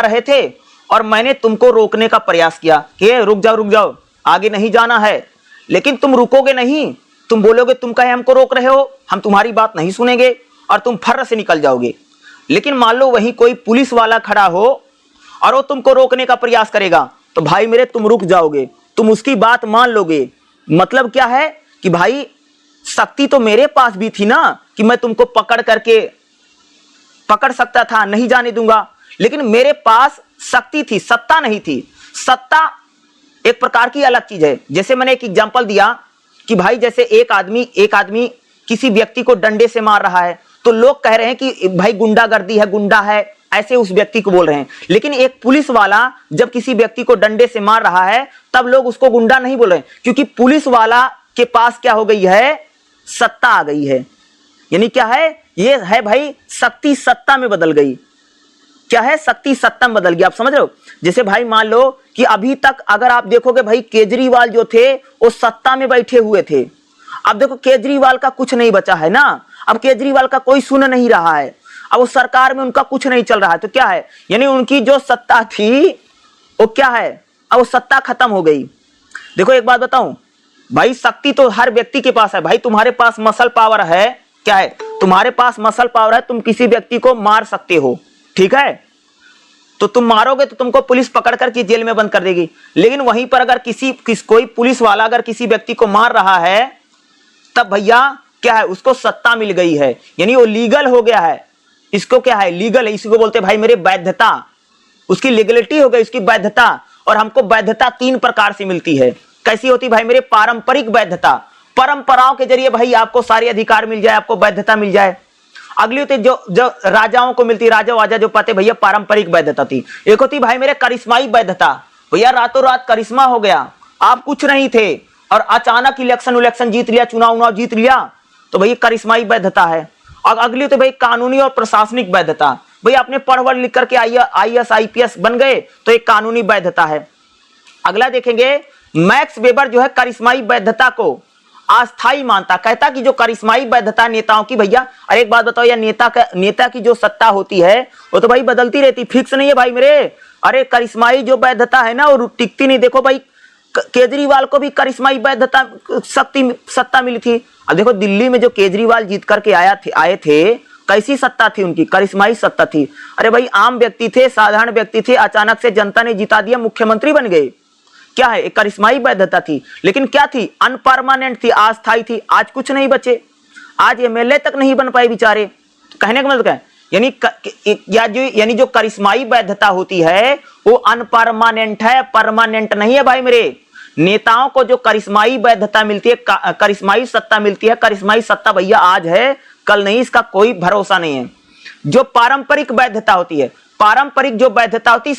रहे थे और मैंने तुमको रोकने का प्रयास किया कि रुक जाओ आगे नहीं जाना है, लेकिन तुम रुकोगे नहीं, तुम बोलोगे तुम कहे हमको रोक रहे हो, हम तुम्हारी बात नहीं सुनेंगे और तुम फर्र से निकल जाओगे। लेकिन मान लो वहीं कोई पुलिस वाला खड़ा हो और वो तुमको रोकने का प्रयास करेगा, तो भाई मेरे तुम रुक जाओगे, तुम उसकी बात मान लोगे। मतलब क्या है कि भाई शक्ति तो मेरे पास भी थी ना कि मैं तुमको पकड़ सकता था, नहीं जाने दूंगा, लेकिन मेरे पास शक्ति थी, सत्ता नहीं थी। सत्ता एक प्रकार की अलग चीज है। जैसे मैंने एक एग्जांपल दिया कि भाई जैसे एक आदमी किसी व्यक्ति को डंडे से मार रहा है, तो लोग कह रहे हैं कि भाई गुंडागर्दी है, गुंडा है, ऐसे उस व्यक्ति को बोल रहे हैं। लेकिन एक पुलिस वाला जब किसी व्यक्ति को डंडे से मार रहा है, तब लोग उसको गुंडा नहीं बोल रहे, क्योंकि पुलिस वाला के पास क्या हो गई है, सत्ता आ गई है। यानी क्या है, ये है भाई शक्ति सत्ता में बदल गई। क्या है, शक्ति सत्ता में बदल गई। आप समझ रहे हो। जैसे भाई मान लो कि अभी तक अगर आप देखोगे भाई केजरीवाल जो थे वो सत्ता में बैठे हुए थे, अब देखो केजरीवाल का कुछ नहीं बचा है ना, अब केजरीवाल का कोई सुन नहीं रहा है, अब वो सरकार में उनका कुछ नहीं चल रहा है। तो क्या है, यानी उनकी जो सत्ता थी वो क्या है, अब वो सत्ता खत्म हो गई। देखो एक बात बताऊं भाई, शक्ति तो हर व्यक्ति के पास है भाई। तुम्हारे पास मसल पावर है, क्या है, तुम्हारे पास मसल पावर है, तुम किसी व्यक्ति को मार सकते हो, ठीक है। तो तुम मारोगे तो तुमको पुलिस पकड़ कर के जेल में बंद कर देगी। लेकिन वहीं पर अगर कोई पुलिस वाला अगर किसी व्यक्ति को मार रहा है, तब भैया क्या है, उसको सत्ता मिल गई है, यानी वो लीगल हो गया है। इसको क्या है, लीगल है, इसको बोलते हैं भाई मेरे वैधता, उसकी लीगलिटी हो गई, उसकी वैधता। और हमको वैधता 3 प्रकार से मिलती है। कैसी होती भाई मेरे, पारंपरिक वैधता, परंपराओं के जरिए भाई आपको सारे अधिकार मिल जाए, आपको वैधता मिल जाए। अगली होती जो राजाओं को मिलती, राजा जो पाते भैया पारंपरिक वैधता थी। एक होती भाई मेरे करिश्माई वैधता, भैया रातों रात करिश्मा हो गया, आप कुछ नहीं थे और अचानक इलेक्शन जीत लिया, चुनाव जीत लिया, तो भैया करिश्माई वैधता है। और अगली होती भाई कानूनी और प्रशासनिक वैधता, भैया आपने पढ़ लिख करके आईएएस आईपीएस बन गए, तो एक कानूनी वैधता है। अगला देखेंगे मैक्स वेबर जो है करिश्माई वैधता को अस्थाई मानता, कहता कि जो करिश्माई वैधता नेताओं की, भैया अरे एक बात बताओ यार, नेता की जो सत्ता होती है वो तो भाई बदलती रहती, फिक्स नहीं है भाई मेरे। अरे करिश्माई जो वैधता है ना वो टिकती नहीं। देखो भाई केजरीवाल को भी करिश्माई वैधता सत्ता मिली थी। अब देखो दिल्ली में जो केजरीवाल जीत करके आए थे, कैसी सत्ता थी उनकी? करिश्माई सत्ता थी। अरे भाई आम व्यक्ति थे, साधारण व्यक्ति थे, अचानक से जनता ने जिता दिया, मुख्यमंत्री बन गए। क्या है? एक करिश्माई वैधता थी, लेकिन क्या थी? अनपरमानेंट थी, अस्थायी थी। आज कुछ नहीं बचे, आज एमएलए तक नहीं बन पाए बेचारे। कहने का मतलब क्या है? यानी जो करिश्माई वैधता होती है वो अनपरमानेंट है, परमानेंट नहीं है भाई मेरे। नेताओं को जो करिश्माई वैधता मिलती है, करिश्माई सत्ता मिलती है, करिश्माई सत्ता भैया आज है कल नहीं, इसका कोई भरोसा नहीं है। जो पारंपरिक वैधता होती है, पारंपरिक जो वैधता होती है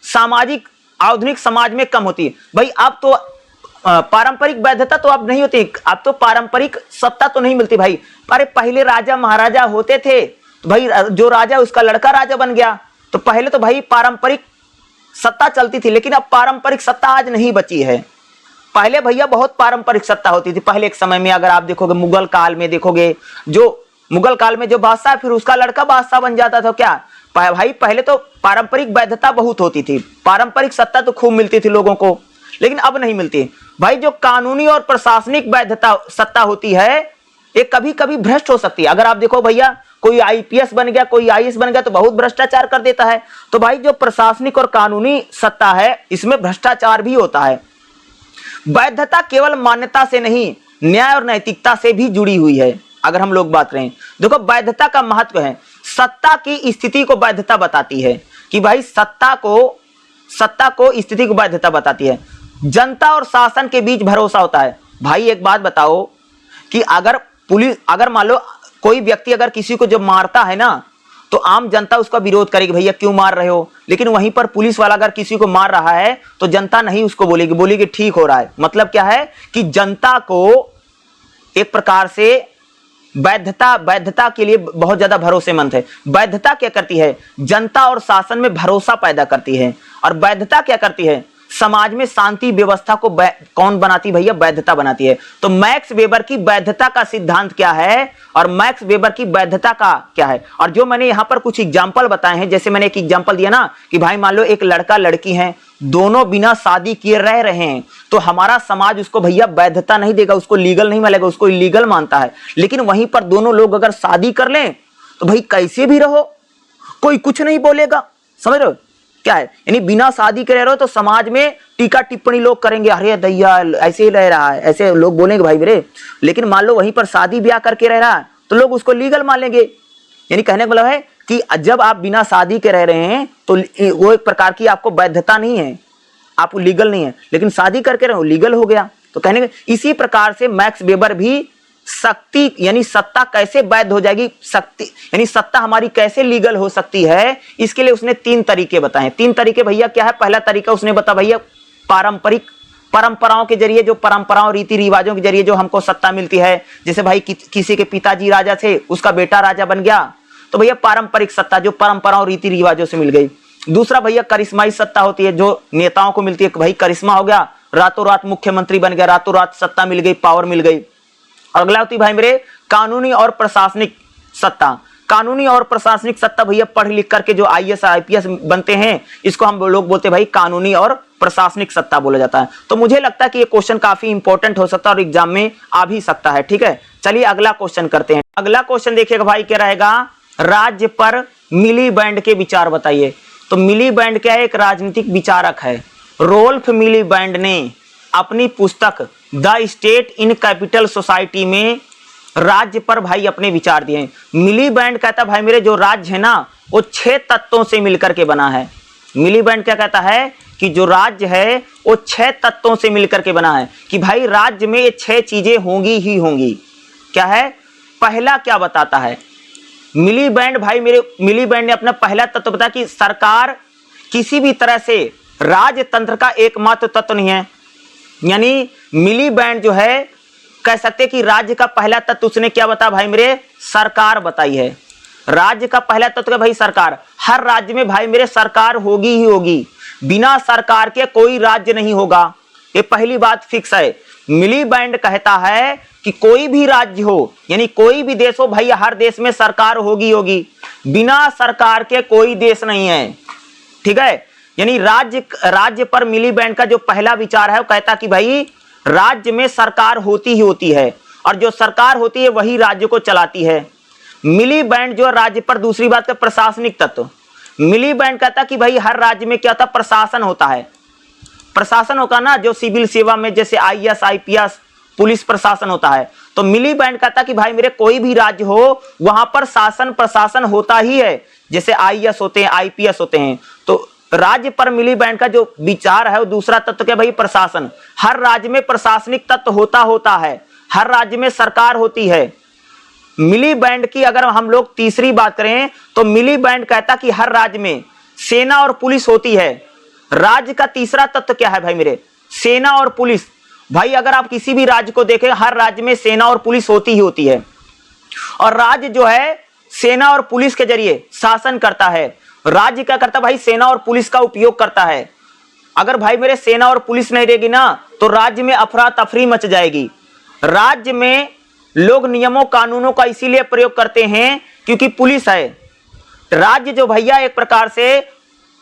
सामाजिक आधुनिक समाज में कम होती है भाई। अब तो पारंपरिक वैधता तो अब नहीं होती, अब तो पारंपरिक सत्ता तो नहीं मिलती भाई। अरे पहले राजा महाराजा होते थे तो भाई जो राजा उसका लड़का राजा बन गया, तो पहले तो भाई पारंपरिक सत्ता चलती थी, लेकिन अब पारंपरिक सत्ता आज नहीं बची है। पहले भैया बहुत पारंपरिक सत्ता होती थी पहले एक समय में। अगर आप देखोगे मुगल काल में, देखोगे जो मुगल काल में जो बादशाह फिर उसका लड़का बादशाह बन जाता था। क्या भाई पहले तो पारंपरिक वैधता बहुत होती थी, पारंपरिक सत्ता तो खूब मिलती थी लोगों को, लेकिन अब नहीं मिलती भाई। जो कानूनी और प्रशासनिक वैधता सत्ता होती है ये कभी कभी भ्रष्ट हो सकती है। अगर आप देखो भैया कोई आईपीएस बन गया, कोई आईएएस बन गया तो बहुत भ्रष्टाचार कर देता है। तो भाई जो प्रशासनिक और कानूनी सत्ता है इसमें भ्रष्टाचार भी होता है। वैधता केवल मान्यता से नहीं, न्याय और नैतिकता से भी जुड़ी हुई है। अगर हम लोग बात करें, देखो वैधता का महत्व है, सत्ता की स्थिति को वैधता बताती है कि भाई सत्ता को स्थिति को वैधता बताती है। जनता और शासन के बीच भरोसा होता है। भाई एक बात बताओ कि अगर मान लो कोई व्यक्ति अगर किसी को जब मारता है ना तो आम जनता उसका विरोध करेगी, भैया क्यों मार रहे हो। लेकिन वहीं पर पुलिस वाला अगर किसी को मार रहा है तो जनता नहीं उसको बोलेगी ठीक हो रहा है। मतलब क्या है कि जनता को एक प्रकार से वैधता के लिए बहुत ज्यादा भरोसेमंद है। वैधता क्या करती है? जनता और शासन में भरोसा पैदा करती है। और वैधता क्या करती है? समाज में शांति व्यवस्था को कौन बनाती? भैया वैधता बनाती है। तो मैक्स वेबर की वैधता का सिद्धांत क्या है और मैक्स वेबर की वैधता का क्या है? और जो मैंने यहां पर कुछ एग्जांपल बताए हैं, जैसे मैंने एक एग्जांपल दिया ना कि भाई मान लो एक लड़का लड़की है, दोनों बिना शादी किए रह रहे हैं, तो हमारा समाज उसको भैया वैधता नहीं देगा, उसको लीगल नहीं मिलेगा, उसको इलीगल मानता है। लेकिन वहीं पर दोनों लोग अगर शादी कर लें तो भाई कैसे भी रहो, कोई कुछ नहीं बोलेगा। समझ रहे हो क्या है? यानी बिना शादी के रह रहे हो तो समाज में टीका टिप्पणी लोग करेंगे, अरे दैया ऐसे ही रह रहा है, ऐसे लोग बोलेंगे भाई मेरे। लेकिन मान लो वहीं पर शादी ब्याह करके रह रहा है तो लोग उसको लीगल मान लेंगे। यानी कहने का मतलब है कि जब आप बिना शादी के रह रहे हैं तो वो एक प्रकार की आपको वैधता नहीं है, आप लीगल नहीं है। लेकिन शादी करके रहो लीगल हो गया। तो कहने का इसी प्रकार से मैक्स वेबर भी शक्ति यानी सत्ता कैसे वैध हो जाएगी, शक्ति यानी सत्ता हमारी कैसे लीगल हो सकती है, इसके लिए उसने 3 तरीके बताए। 3 तरीके भैया क्या है? पहला तरीका उसने बताया भैया पारंपरिक परंपराओं के जरिए, जो परंपराओं रीति रिवाजों के जरिए जो हमको सत्ता मिलती है। जैसे भाई किसी के पिताजी राजा थे, उसका बेटा राजा बन गया, तो भैया पारंपरिक सत्ता जो परंपराओं रीति रिवाजों से मिल गई। दूसरा भैया करिश्माई सत्ता होती है जो नेताओं को मिलती है, भाई करिश्मा हो गया, रातों रात मुख्यमंत्री बन गया, रातों रात सत्ता मिल गई, पावर मिल गई। और अगला होती है भाई मेरे कानूनी और प्रशासनिक सत्ता। कानूनी और प्रशासनिक सत्ता भैया पढ़ लिख करके जो आईएएस आईपीएस बनते हैं इसको हम लोग बोलते हैं भाई कानूनी और प्रशासनिक सत्ता बोला जाता है। तो मुझे लगता है कि ये क्वेश्चन काफी इंपॉर्टेंट हो सकता है और एग्जाम में आ भी सकता है। ठीक है, चलिए अगला क्वेश्चन करते हैं। अगला क्वेश्चन देखिएगा भाई क्या रहेगा, राज्य पर मिलीबैंड के विचार बताइए। तो मिलीबैंड क्या है? एक राजनीतिक विचारक है। रोल्फ मिलीबैंड ने अपनी पुस्तक the state in capital society में राज्य पर भाई अपने विचार दिए। मिलीबैंड कहता भाई मेरे जो राज्य है ना वो 6 तत्वों से मिलकर के बना है। मिलीबैंड क्या कहता है कि जो राज्य है वो 6 तत्वों से मिलकर के बना है, कि भाई राज्य में ये 6 चीजें होंगी ही होंगी। क्या है? पहला क्या बताता है मिलीबैंड? भाई मेरे मिलीबैंड ने अपना पहला तत्व बताया कि सरकार किसी भी तरह से राजतंत्र का एकमात्र तत्व नहीं है। यानी मिलीबैंड जो है कह सकते कि राज्य का पहला तत्व उसने क्या बताया भाई मेरे? सरकार बताई है। राज्य का पहला तत्व भाई सरकार। हर राज्य में भाई मेरे सरकार होगी ही होगी, बिना सरकार के कोई राज्य नहीं होगा। ये पहली बात फिक्स है। मिलीबैंड कहता है कि कोई भी राज्य हो यानी कोई भी देश हो भाई, हर देश में सरकार होगी, बिना सरकार के कोई देश नहीं है, ठीक है। यानी राज्य पर मिलीबैंड का जो पहला विचार है वो कहता कि भाई राज्य में सरकार होती ही होती है और जो सरकार होती है वही राज्य को चलाती है। मिलीबैंड जो राज्य पर, दूसरी बात का प्रशासनिक तत्व, मिलीबैंड कहता कि भाई हर राज्य में क्या होता, प्रशासन होता है, प्रशासन होगा ना, जो सिविल सेवा में जैसे आईएएस आईपीएस पुलिस प्रशासन होता है। तो मिलीबैंड कहता कि भाई मेरे कोई भी राज्य हो वहां पर शासन प्रशासन होता ही है, जैसे आईएएस होते हैं आईपीएस होते हैं। तो राज्य पर मिलीबैंड का जो विचार है वो दूसरा तत्व क्या भाई, प्रशासन। हर राज्य में प्रशासनिक तत्व होता है, हर राज्य में सरकार होती है। मिलीबैंड की अगर हम लोग तीसरी बात करें तो मिलीबैंड कहता कि हर राज्य में सेना और पुलिस होती है। राज्य का तीसरा तत्व क्या है भाई मेरे, सेना और पुलिस। भाई अगर आप किसी भी राज्य को देखें, हर राज्य में सेना और पुलिस होती ही होती है और राज्य जो है सेना और पुलिस के जरिए शासन करता है। राज्य क्या करता है भाई, सेना और पुलिस का उपयोग करता है। अगर भाई मेरे सेना और पुलिस नहीं रहेगी ना तो राज्य में अफरा तफरी मच जाएगी। राज्य में लोग नियमों कानूनों का इसीलिए प्रयोग करते हैं क्योंकि पुलिस है। राज्य जो भैया एक प्रकार से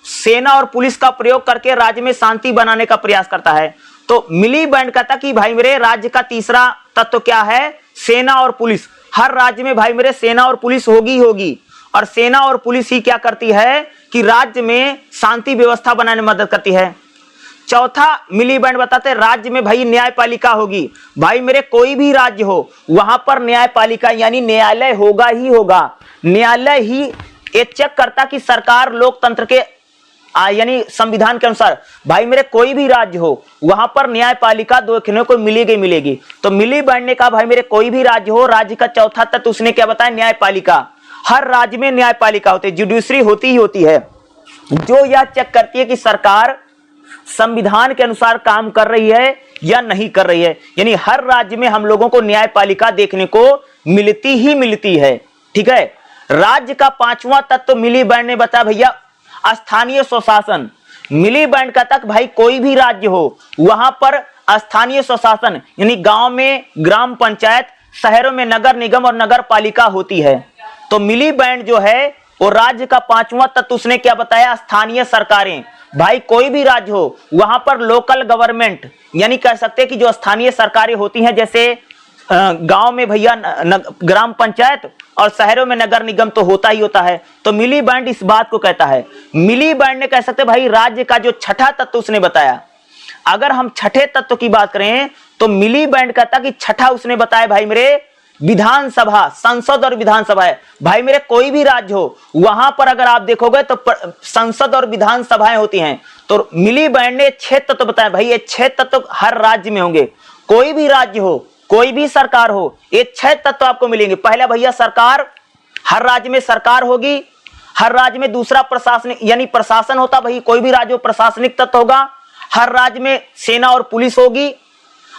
सेना और पुलिस का प्रयोग करके राज्य में शांति बनाने का प्रयास करता है। तो मिलीबैंड कहता कि भाई मेरे राज्य का तीसरा तत्व क्या है, सेना और पुलिस। हर राज्य में भाई मेरे सेना और पुलिस होगी और सेना और पुलिस ही क्या करती है कि राज्य में शांति व्यवस्था बनाने में मदद करती है। चौथा मिलीबैंड बताते हैं राज्य में भाई न्यायपालिका होगी। भाई मेरे कोई भी राज्य हो वहां पर न्यायपालिका यानी न्यायालय होगा ही होगा। न्यायालय ही ये चेक करता कि सरकार लोकतंत्र के यानी संविधान के अनुसार भाई मेरे कोई भी राज्य हो वहां पर न्यायपालिका देखने को मिलेगी। तो मिलीबैंड ने कहा भाई मेरे कोई भी राज्य हो, राज्य का चौथा तत्व उसने क्या बताया, न्यायपालिका। हर राज्य में न्यायपालिका होती है, जुडिशरी होती ही होती है, जो यह चेक करती है कि सरकार संविधान के अनुसार काम कर रही है या नहीं कर रही है। यानी हर राज्य में हम लोगों को न्यायपालिका देखने को मिलती है, ठीक है। राज्य का पांचवा तत्व मिलीबैंड ने बताया भैया स्थानीय स्वशासन। मिलीबैंड का तक भाई कोई भी राज्य हो वहां पर स्थानीय स्वशासन यानी गांव में ग्राम पंचायत, शहरों में नगर निगम और नगर पालिका होती है। तो मिलीबैंड जो है वो राज्य का पांचवा तत्व उसने क्या बताया, स्थानीय सरकारें। भाई कोई भी राज्य हो वहां पर लोकल गवर्नमेंट यानी कह सकते हैं कि जो स्थानीय सरकारें होती हैं, जैसे गांव में भैया ग्राम पंचायत और शहरों में नगर निगम तो होता ही होता है। तो मिलीबैंड इस बात को कहता है। मिलीबैंड ने कह सकते भाई राज्य का जो छठा तत्व उसने बताया। अगर हम छठे तत्व की बात करें तो मिलीबैंड कहता कि छठा उसने बताया भाई मेरे विधानसभा, संसद और विधानसभा है। भाई मेरे कोई भी राज्य हो वहां पर अगर आप देखोगे तो संसद और विधानसभाएं होती हैं। तो मिलीबैंड ने 6 तत्व बताया। भाई ये 6 तत्व हर राज्य में होंगे, कोई भी राज्य हो कोई भी सरकार हो, ये 6 तत्व आपको मिलेंगे। पहला भैया सरकार, हर राज्य में सरकार होगी, हर राज्य में। दूसरा प्रशासनिक यानी प्रशासन होता, भाई कोई भी राज्य हो प्रशासनिक तत्व होगा। हर राज्य में सेना और पुलिस होगी,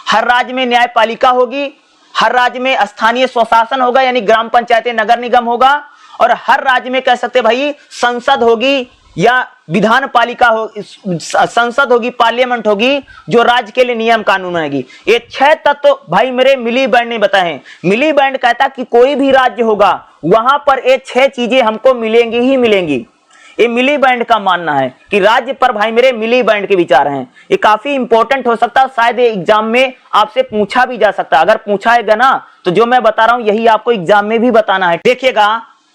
हर राज्य में न्यायपालिका होगी, हर राज्य में स्थानीय स्वशासन होगा यानी ग्राम पंचायतें नगर निगम होगा, और हर राज्य में कह सकते भाई संसद होगी या विधान पालिका हो, संसद होगी, पार्लियामेंट होगी जो राज्य के लिए नियम कानून बनाएगी। ये 6 तत्व भाई मेरे मिलीबैंड ने बताए हैं। मिलीबैंड कहता कि कोई भी राज्य होगा वहां पर ये 6 चीजें हमको मिलेंगी ही मिलेंगी। ये मिलीबैंड का मानना है कि राज्य पर भाई मेरे मिलीबैंड के विचार हैं। ये काफी इंपॉर्टेंट हो सकता है, शायद एग्जाम में आपसे पूछा भी जा सकता है। अगर पूछाएगा ना तो जो मैं बता रहा हूं यही आपको एग्जाम में भी बताना है। देखिएगा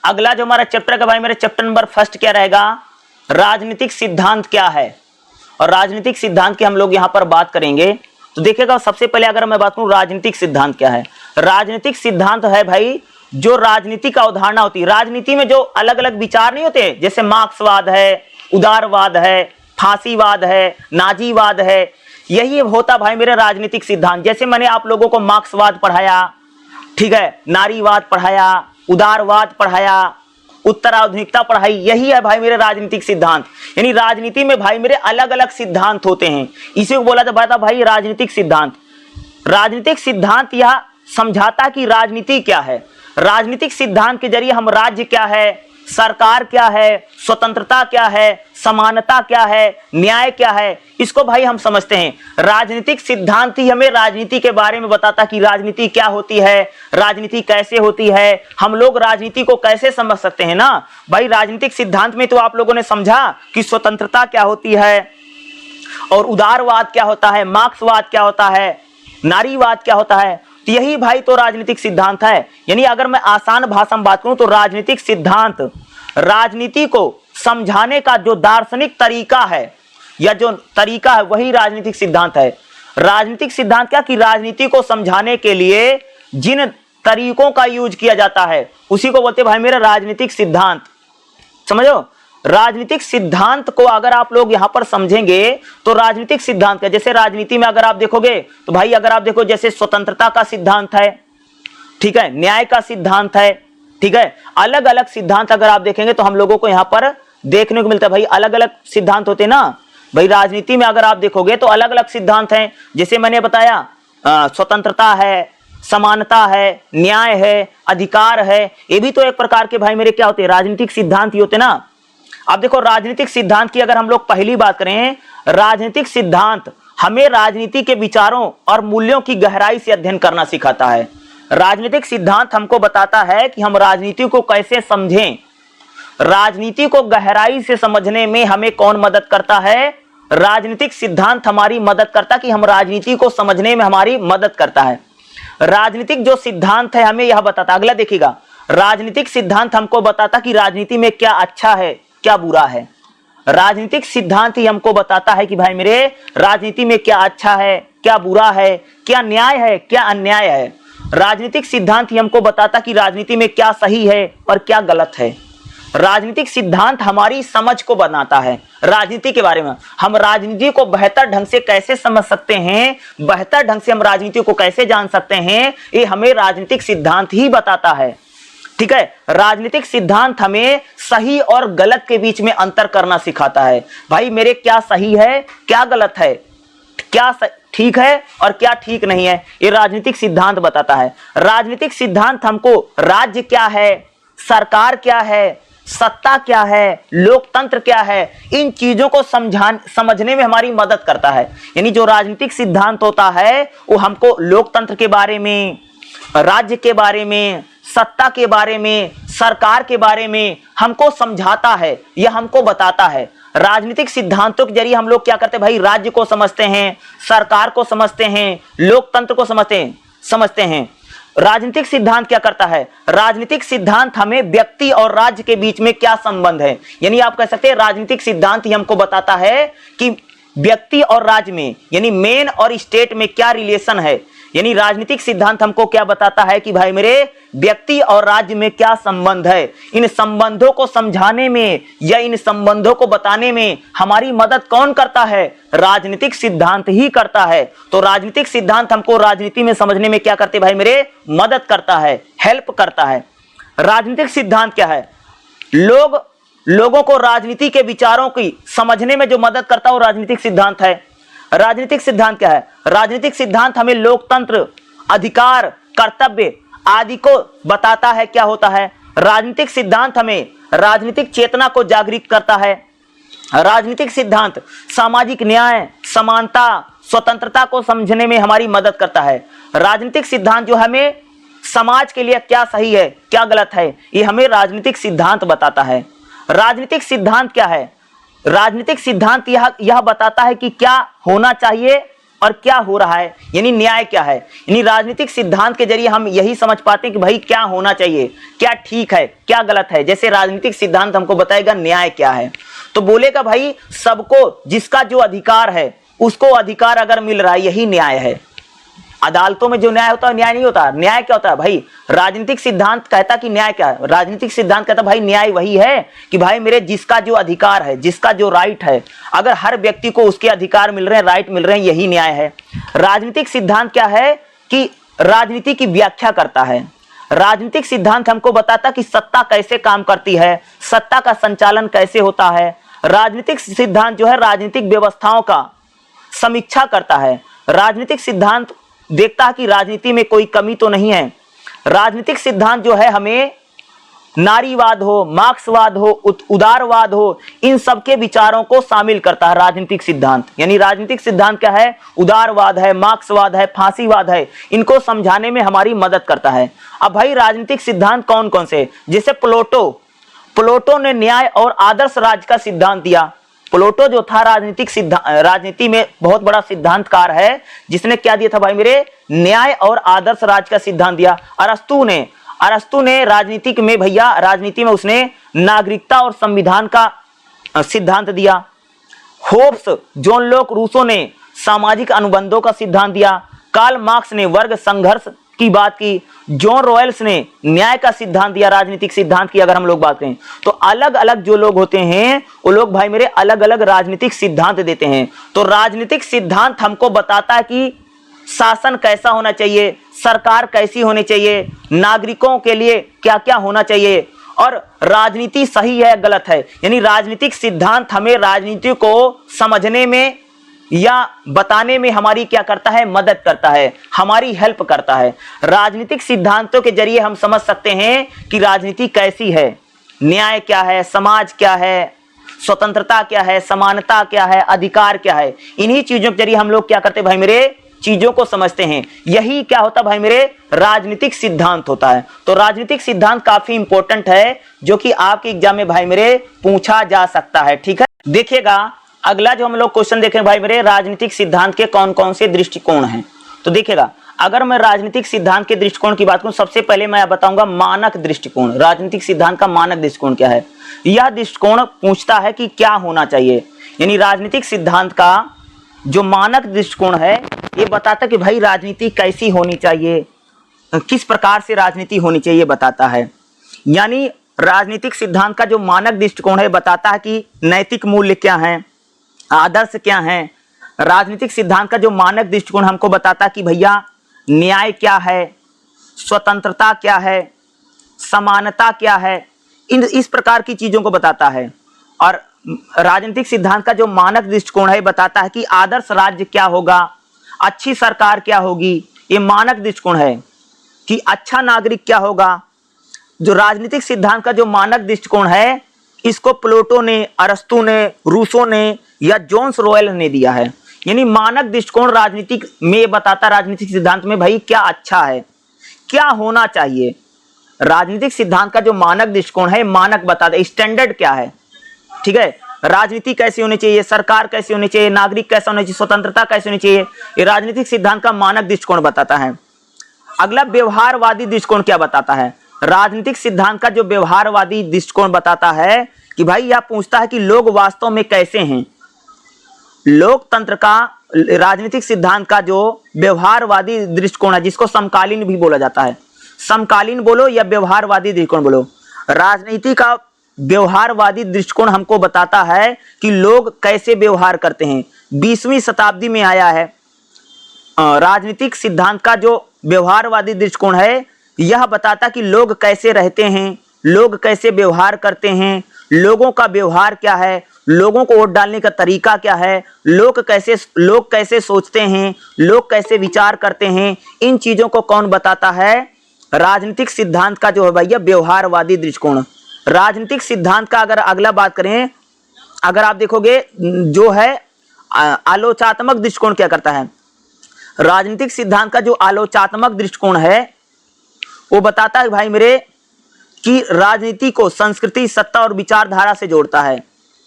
अगला जो हमारा चैप्टर का भाई मेरे चैप्टर नंबर 1 क्या रहेगा, राजनीतिक सिद्धांत क्या है। और राजनीतिक सिद्धांत की हम लोग यहाँ पर बात करेंगे। तो देखिएगा सबसे पहले अगर मैं बात करूं राजनीतिक सिद्धांत क्या है। राजनीतिक सिद्धांत है भाई जो राजनीति का अवधारणा होती है। राजनीति में जो अलग अलग विचार नहीं होते, जैसे मार्क्सवाद है, उदारवाद है, फांसीवाद है, नाजीवाद है, यही होता भाई मेरे राजनीतिक सिद्धांत। जैसे मैंने आप लोगों को मार्क्सवाद पढ़ाया, ठीक है, नारीवाद पढ़ाया, उदारवाद पढ़ाया, उत्तराधुनिकता पढ़ाई, यही है भाई मेरे राजनीतिक सिद्धांत। यानी राजनीति में भाई मेरे अलग अलग सिद्धांत होते हैं, इसी को बोला जाता था भाई राजनीतिक सिद्धांत। राजनीतिक सिद्धांत यह समझाता कि राजनीति क्या है। राजनीतिक सिद्धांत के जरिए हम राज्य क्या है, सरकार क्या है, स्वतंत्रता क्या है, समानता क्या है, न्याय क्या है, इसको भाई हम समझते हैं। राजनीतिक सिद्धांत ही हमें राजनीति के बारे में बताता कि राजनीति क्या होती है, राजनीति कैसे होती है, हम लोग राजनीति को कैसे समझ सकते हैं ना भाई। राजनीतिक सिद्धांत में तो आप लोगों ने समझा कि स्वतंत्रता क्या होती है और उदारवाद क्या होता है, मार्क्सवाद क्या होता है, नारीवाद क्या होता है। तो यही भाई तो राजनीतिक सिद्धांत है। यानी अगर मैं आसान भाषा में बात करूं तो राजनीतिक सिद्धांत राजनीति को समझाने का जो दार्शनिक तरीका है या जो तरीका है वही राजनीतिक सिद्धांत है। राजनीतिक सिद्धांत क्या कि राजनीति को समझाने के लिए जिन तरीकों का यूज किया जाता है उसी को बोलते भाई मेरा राजनीतिक सिद्धांत। समझो, राजनीतिक सिद्धांत को अगर आप लोग यहां पर समझेंगे तो राजनीतिक सिद्धांत का, जैसे राजनीति में अगर आप देखोगे तो भाई अगर आप देखो जैसे स्वतंत्रता का सिद्धांत है, ठीक है, न्याय का सिद्धांत है, ठीक है, अलग अलग सिद्धांत अगर आप देखेंगे तो हम लोगों को यहां पर देखने को मिलता है। भाई अलग अलग सिद्धांत होते ना भाई, राजनीति में अगर आप देखोगे तो अलग अलग सिद्धांत हैं। जैसे मैंने बताया स्वतंत्रता है, समानता है, न्याय है, अधिकार है, ये भी तो एक प्रकार के भाई मेरे क्या होते हैं, राजनीतिक सिद्धांत ही होते ना। अब देखो राजनीतिक सिद्धांत की अगर हम लोग पहली बात करें, राजनीतिक सिद्धांत हमें राजनीति के विचारों और मूल्यों की गहराई से अध्ययन करना सिखाता है। राजनीतिक सिद्धांत हमको बताता है कि हम राजनीति को कैसे समझें। राजनीति को गहराई से समझने में हमें कौन मदद करता है? राजनीतिक सिद्धांत हमारी मदद करता है कि हम राजनीति को समझने में हमारी मदद करता है। राजनीतिक जो सिद्धांत है हमें यह बताता, अगला देखिएगा, राजनीतिक सिद्धांत हमको बताता कि राजनीति में क्या अच्छा है क्या बुरा है। राजनीतिक सिद्धांत ही हमको बताता है कि भाई मेरे राजनीति में क्या अच्छा है क्या बुरा है, क्या न्याय है क्या अन्याय है। राजनीतिक सिद्धांत ही हमको बताता कि राजनीति में क्या सही है और क्या गलत है। राजनीतिक सिद्धांत हमारी समझ को बनाता है राजनीति के बारे में। हम राजनीति को बेहतर ढंग से कैसे समझ सकते हैं, बेहतर ढंग से हम राजनीति को कैसे जान सकते हैं, ये हमें राजनीतिक सिद्धांत ही बताता है। ठीक है, राजनीतिक सिद्धांत हमें सही और गलत के बीच में अंतर करना सिखाता है। भाई मेरे क्या सही है क्या गलत है, क्या ठीक है और क्या ठीक नहीं है, ये राजनीतिक सिद्धांत बताता है। राजनीतिक सिद्धांत हमको राज्य क्या है, सरकार क्या है, सत्ता क्या है, लोकतंत्र क्या है, इन चीजों को समझने में हमारी मदद करता है। यानी जो राजनीतिक सिद्धांत होता है वो हमको लोकतंत्र के बारे में, राज्य के बारे में, सत्ता के बारे में, सरकार के बारे में हमको समझाता है, यह हमको बताता है। राजनीतिक सिद्धांतों के जरिए हम लोग क्या करते हैं भाई, राज्य को समझते हैं, सरकार को समझते हैं, लोकतंत्र को समझते हैं। राजनीतिक सिद्धांत क्या करता है, राजनीतिक सिद्धांत हमें व्यक्ति और राज्य के बीच में क्या संबंध है, यानी आप कह सकते हैं राजनीतिक सिद्धांत ही हमको बताता है कि व्यक्ति और राज्य में यानी मेन और स्टेट में क्या रिलेशन है। यानी राजनीतिक सिद्धांत हमको क्या बताता है कि भाई मेरे व्यक्ति और राज्य में क्या संबंध है। इन संबंधों को समझाने में या इन संबंधों को बताने में हमारी मदद कौन करता है, राजनीतिक सिद्धांत ही करता है। तो राजनीतिक सिद्धांत हमको राजनीति में समझने में क्या करते भाई मेरे, मदद करता है, हेल्प करता है। राजनीतिक सिद्धांत क्या है, लोगों को राजनीति के विचारों की समझने में जो मदद करता है वो राजनीतिक सिद्धांत है। राजनीतिक सिद्धांत क्या है, राजनीतिक सिद्धांत हमें लोकतंत्र, अधिकार, कर्तव्य आदि को बताता है क्या होता है। राजनीतिक सिद्धांत हमें राजनीतिक चेतना को जागृत करता है। राजनीतिक सिद्धांत सामाजिक न्याय, समानता, स्वतंत्रता को समझने में हमारी मदद करता है। राजनीतिक सिद्धांत जो हमें समाज के लिए क्या सही है क्या गलत है, ये हमें राजनीतिक सिद्धांत बताता है। राजनीतिक सिद्धांत क्या है, राजनीतिक सिद्धांत यह बताता है कि क्या होना चाहिए और क्या हो रहा है, यानी न्याय क्या है। यानी राजनीतिक सिद्धांत के जरिए हम यही समझ पाते हैं कि भाई क्या होना चाहिए, क्या ठीक है क्या गलत है। जैसे राजनीतिक सिद्धांत हमको बताएगा न्याय क्या है, तो बोलेगा भाई सबको जिसका जो अधिकार है उसको अधिकार अगर मिल रहा है यही न्याय है। अदालतों में जो न्याय होता है न्याय नहीं होता। न्याय क्या होता है भाई, राजनीतिक सिद्धांत कहता कि न्याय क्या है, राजनीतिक सिद्धांत कहता भाई न्याय वही है कि भाई मेरे जिसका जो अधिकार है, जिसका जो राइट है, अगर हर व्यक्ति को उसके अधिकार मिल रहे हैं, राइट मिल रहे हैं, यही न्याय है। राजनीतिक सिद्धांत क्या है कि राजनीति की व्याख्या करता है। राजनीतिक सिद्धांत हमको बताता कि सत्ता कैसे काम करती है, सत्ता का संचालन कैसे होता है। राजनीतिक सिद्धांत जो है राजनीतिक व्यवस्थाओं का समीक्षा करता है। राजनीतिक सिद्धांत देखता है कि राजनीति में कोई कमी तो नहीं है। राजनीतिक सिद्धांत जो है हमें नारीवाद हो, मार्क्सवाद हो, उदारवाद हो, इन सब के विचारों को शामिल करता है राजनीतिक सिद्धांत। यानी राजनीतिक सिद्धांत क्या है? उदारवाद है, मार्क्सवाद है, फांसीवाद है, इनको समझाने में हमारी मदद करता है। अब भाई राजनीतिक सिद्धांत कौन कौन से? जैसे प्लेटो ने न्याय और आदर्श राज्य का सिद्धांत दिया। प्लेटो जो था राजनीति में बहुत बड़ा सिद्धांतकार है, जिसने क्या दिया था भाई मेरे? न्याय और आदर्श राज्य का सिद्धांत दिया। अरस्तु ने राजनीति में उसने नागरिकता और संविधान का सिद्धांत दिया। होब्स, जॉन लोक रूसो ने सामाजिक अनुबंधों का सिद्धांत दिया। कार्ल मार्क्स ने वर्ग संघर्ष की बात की। जॉन रॉयल्स ने न्याय का सिद्धांत दिया। राजनीतिक सिद्धांत की अगर हम लोग बात करें तो अलग अलग जो लोग होते हैं वो लोग भाई मेरे अलग अलग राजनीतिक सिद्धांत देते हैं। तो राजनीतिक सिद्धांत हमको बताता है कि शासन कैसा होना चाहिए, सरकार कैसी होनी चाहिए, नागरिकों के लिए क्या क्या होना चाहिए, और राजनीति सही है गलत है। यानी राजनीतिक सिद्धांत हमें राजनीति को समझने में या बताने में हमारी क्या करता है? मदद करता है, हमारी हेल्प करता है। राजनीतिक सिद्धांतों के जरिए हम समझ सकते हैं कि राजनीति कैसी है, न्याय क्या है, समाज क्या है, स्वतंत्रता क्या है, समानता क्या है, अधिकार क्या है। इन्हीं चीजों के जरिए हम लोग क्या करते हैं भाई मेरे? चीजों को समझते हैं। यही क्या होता है भाई मेरे? राजनीतिक सिद्धांत होता है। तो राजनीतिक सिद्धांत काफी इंपॉर्टेंट है, जो कि आपके एग्जाम में भाई मेरे पूछा जा सकता है। ठीक है, देखिएगा अगला जो हम लोग क्वेश्चन देखें भाई मेरे, राजनीतिक सिद्धांत के कौन कौन से दृष्टिकोण हैं। तो देखिएगा, अगर मैं राजनीतिक सिद्धांत के दृष्टिकोण की बात करूं, सबसे पहले मैं बताऊंगा मानक दृष्टिकोण। राजनीतिक सिद्धांत का मानक दृष्टिकोण क्या है? यह दृष्टिकोण पूछता है कि क्या होना चाहिए। यानी राजनीतिक सिद्धांत का जो मानक दृष्टिकोण है, ये बताता है कि भाई राजनीति कैसी होनी चाहिए, किस प्रकार से राजनीति होनी चाहिए बताता है। यानी राजनीतिक सिद्धांत का जो मानक दृष्टिकोण है बताता है कि नैतिक मूल्य क्या हैं, आदर्श क्या हैं। राजनीतिक सिद्धांत का जो मानक दृष्टिकोण हमको बताता है कि भैया न्याय क्या है, स्वतंत्रता क्या है, समानता क्या है, इस प्रकार की चीजों को बताता है। और राजनीतिक सिद्धांत का जो मानक दृष्टिकोण है बताता है कि आदर्श राज्य क्या होगा, अच्छी सरकार क्या होगी। ये मानक दृष्टिकोण है कि अच्छा नागरिक क्या होगा। जो राजनीतिक सिद्धांत का जो मानक दृष्टिकोण है, इसको प्लेटो ने, अरस्तु ने, रूसो ने या जॉन्स रॉयल ने दिया है। यानी मानक दृष्टिकोण राजनीतिक में बताता, राजनीतिक सिद्धांत में भाई क्या अच्छा है, क्या होना चाहिए। राजनीतिक सिद्धांत का जो मानक दृष्टिकोण है, मानक बताता है, स्टैंडर्ड क्या है। ठीक है, राजनीति कैसी होनी चाहिए, सरकार कैसी होनी चाहिए, नागरिक कैसा होना चाहिए, स्वतंत्रता कैसी होनी चाहिए, ये राजनीतिक सिद्धांत का मानक दृष्टिकोण बताता है। अगला व्यवहारवादी दृष्टिकोण क्या बताता है? राजनीतिक सिद्धांत का जो व्यवहारवादी दृष्टिकोण बताता है कि भाई यह पूछता है कि लोग वास्तव में कैसे हैं। लोकतंत्र का राजनीतिक सिद्धांत का जो व्यवहारवादी दृष्टिकोण है, जिसको समकालीन भी बोला जाता है, समकालीन बोलो या व्यवहारवादी दृष्टिकोण बोलो, राजनीति का व्यवहारवादी दृष्टिकोण हमको बताता है कि लोग कैसे व्यवहार करते हैं। 20वीं शताब्दी में आया है। राजनीतिक सिद्धांत का जो व्यवहारवादी दृष्टिकोण है, यह बताता कि लोग कैसे रहते हैं, लोग कैसे व्यवहार करते हैं, लोगों का व्यवहार क्या है, लोगों को वोट डालने का तरीका क्या है, लोग कैसे सोचते हैं, लोग कैसे विचार करते हैं। इन चीजों को कौन बताता है? राजनीतिक सिद्धांत का जो है भैया व्यवहारवादी दृष्टिकोण। राजनीतिक सिद्धांत का अगर अगला बात करें, अगर आप देखोगे जो है आलोचनात्मक दृष्टिकोण क्या करता है। राजनीतिक सिद्धांत का जो आलोचनात्मक दृष्टिकोण है वो बताता है भाई मेरे कि राजनीति को संस्कृति, सत्ता और विचारधारा से जोड़ता है।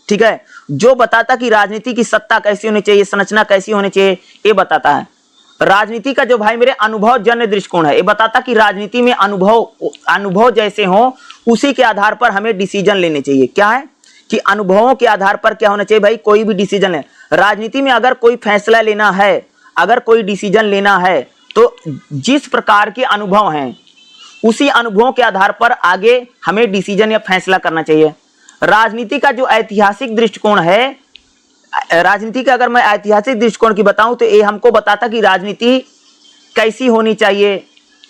ठीक है, जो बताता कि राजनीति की सत्ता कैसी होनी चाहिए, संरचना कैसी होनी चाहिए, ये बताता है। राजनीति का जो भाई मेरे अनुभव जन्य दृष्टिकोण है, ये बताता कि राजनीति में अनुभव जैसे हो उसी के आधार पर हमें डिसीजन लेने चाहिए। क्या है कि अनुभवों के आधार पर क्या होना चाहिए भाई, कोई भी डिसीजन है राजनीति में, अगर कोई फैसला लेना है, अगर कोई डिसीजन लेना है, तो जिस प्रकार के अनुभव हैं उसी अनुभवों के आधार पर आगे हमें डिसीजन या फैसला करना चाहिए। राजनीति का जो ऐतिहासिक दृष्टिकोण है, राजनीति का अगर मैं ऐतिहासिक दृष्टिकोण की बताऊं तो ये हमको बताता कि राजनीति कैसी होनी चाहिए,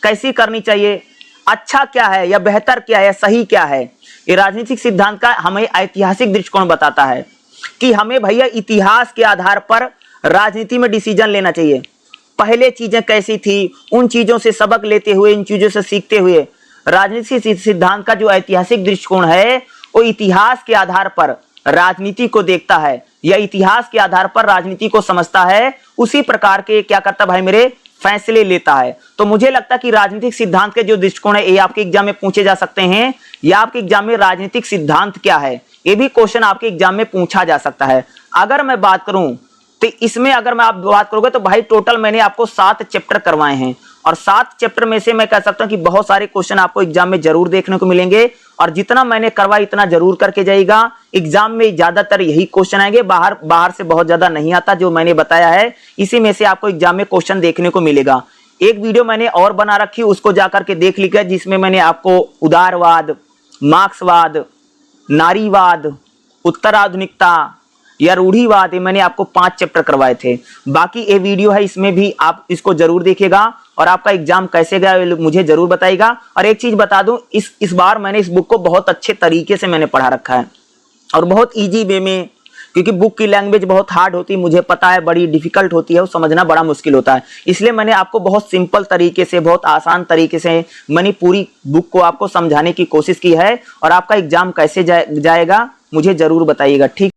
कैसी करनी चाहिए, अच्छा क्या है या बेहतर क्या है या सही क्या है। ये राजनीतिक सिद्धांत का हमें ऐतिहासिक दृष्टिकोण बताता है कि हमें भैया इतिहास के आधार पर राजनीति में डिसीजन लेना चाहिए। पहले चीजें कैसी थी, उन चीजों से सबक लेते हुए, इन चीजों से सीखते हुए राजनीतिक सिद्धांत का जो ऐतिहासिक दृष्टिकोण है वो इतिहास के आधार पर राजनीति को देखता है या इतिहास के आधार पर राजनीति को समझता है, उसी प्रकार के क्या करता भाई मेरे फैसले लेता है। तो मुझे लगता है कि राजनीतिक सिद्धांत के जो दृष्टिकोण है ये आपके एग्जाम में पूछे जा सकते हैं, या आपके एग्जाम में राजनीतिक सिद्धांत क्या है ये भी क्वेश्चन आपके एग्जाम में पूछा जा सकता है। अगर मैं बात करूं तो इसमें अगर मैं आप बात करोगे तो भाई टोटल मैंने आपको 7 चैप्टर करवाए हैं, और 7 चैप्टर में से मैं कह सकता हूं कि बहुत सारे क्वेश्चन आपको एग्जाम में जरूर देखने को मिलेंगे, और जितना मैंने करवाया इतना जरूर करके जाइएगा। एग्जाम में ज्यादातर यही क्वेश्चन आएंगे, बाहर से बहुत ज्यादा नहीं आता। जो मैंने बताया है इसी में से आपको एग्जाम में क्वेश्चन देखने को मिलेगा। एक वीडियो मैंने और बना रखी, उसको जाकर के देख लीजिए, जिसमें मैंने आपको उदारवाद, मार्क्सवाद, नारीवाद, उत्तराधुनिकता या रूढ़िवाद, ये मैंने आपको 5 चैप्टर करवाए थे। बाकी ये वीडियो है, इसमें भी आप इसको जरूर देखिएगा, और आपका एग्जाम कैसे गया मुझे जरूर बताइएगा। और एक चीज बता दूं, इस बार मैंने इस बुक को बहुत अच्छे तरीके से मैंने पढ़ा रखा है, और बहुत इजी वे में, क्योंकि बुक की लैंग्वेज बहुत हार्ड होती है, मुझे पता है बड़ी डिफिकल्ट होती है, वो समझना बड़ा मुश्किल होता है। इसलिए मैंने आपको बहुत सिंपल तरीके से, बहुत आसान तरीके से मैंने पूरी बुक को आपको समझाने की कोशिश की है। और आपका एग्जाम कैसे जाएगा मुझे जरूर बताइएगा, ठीक।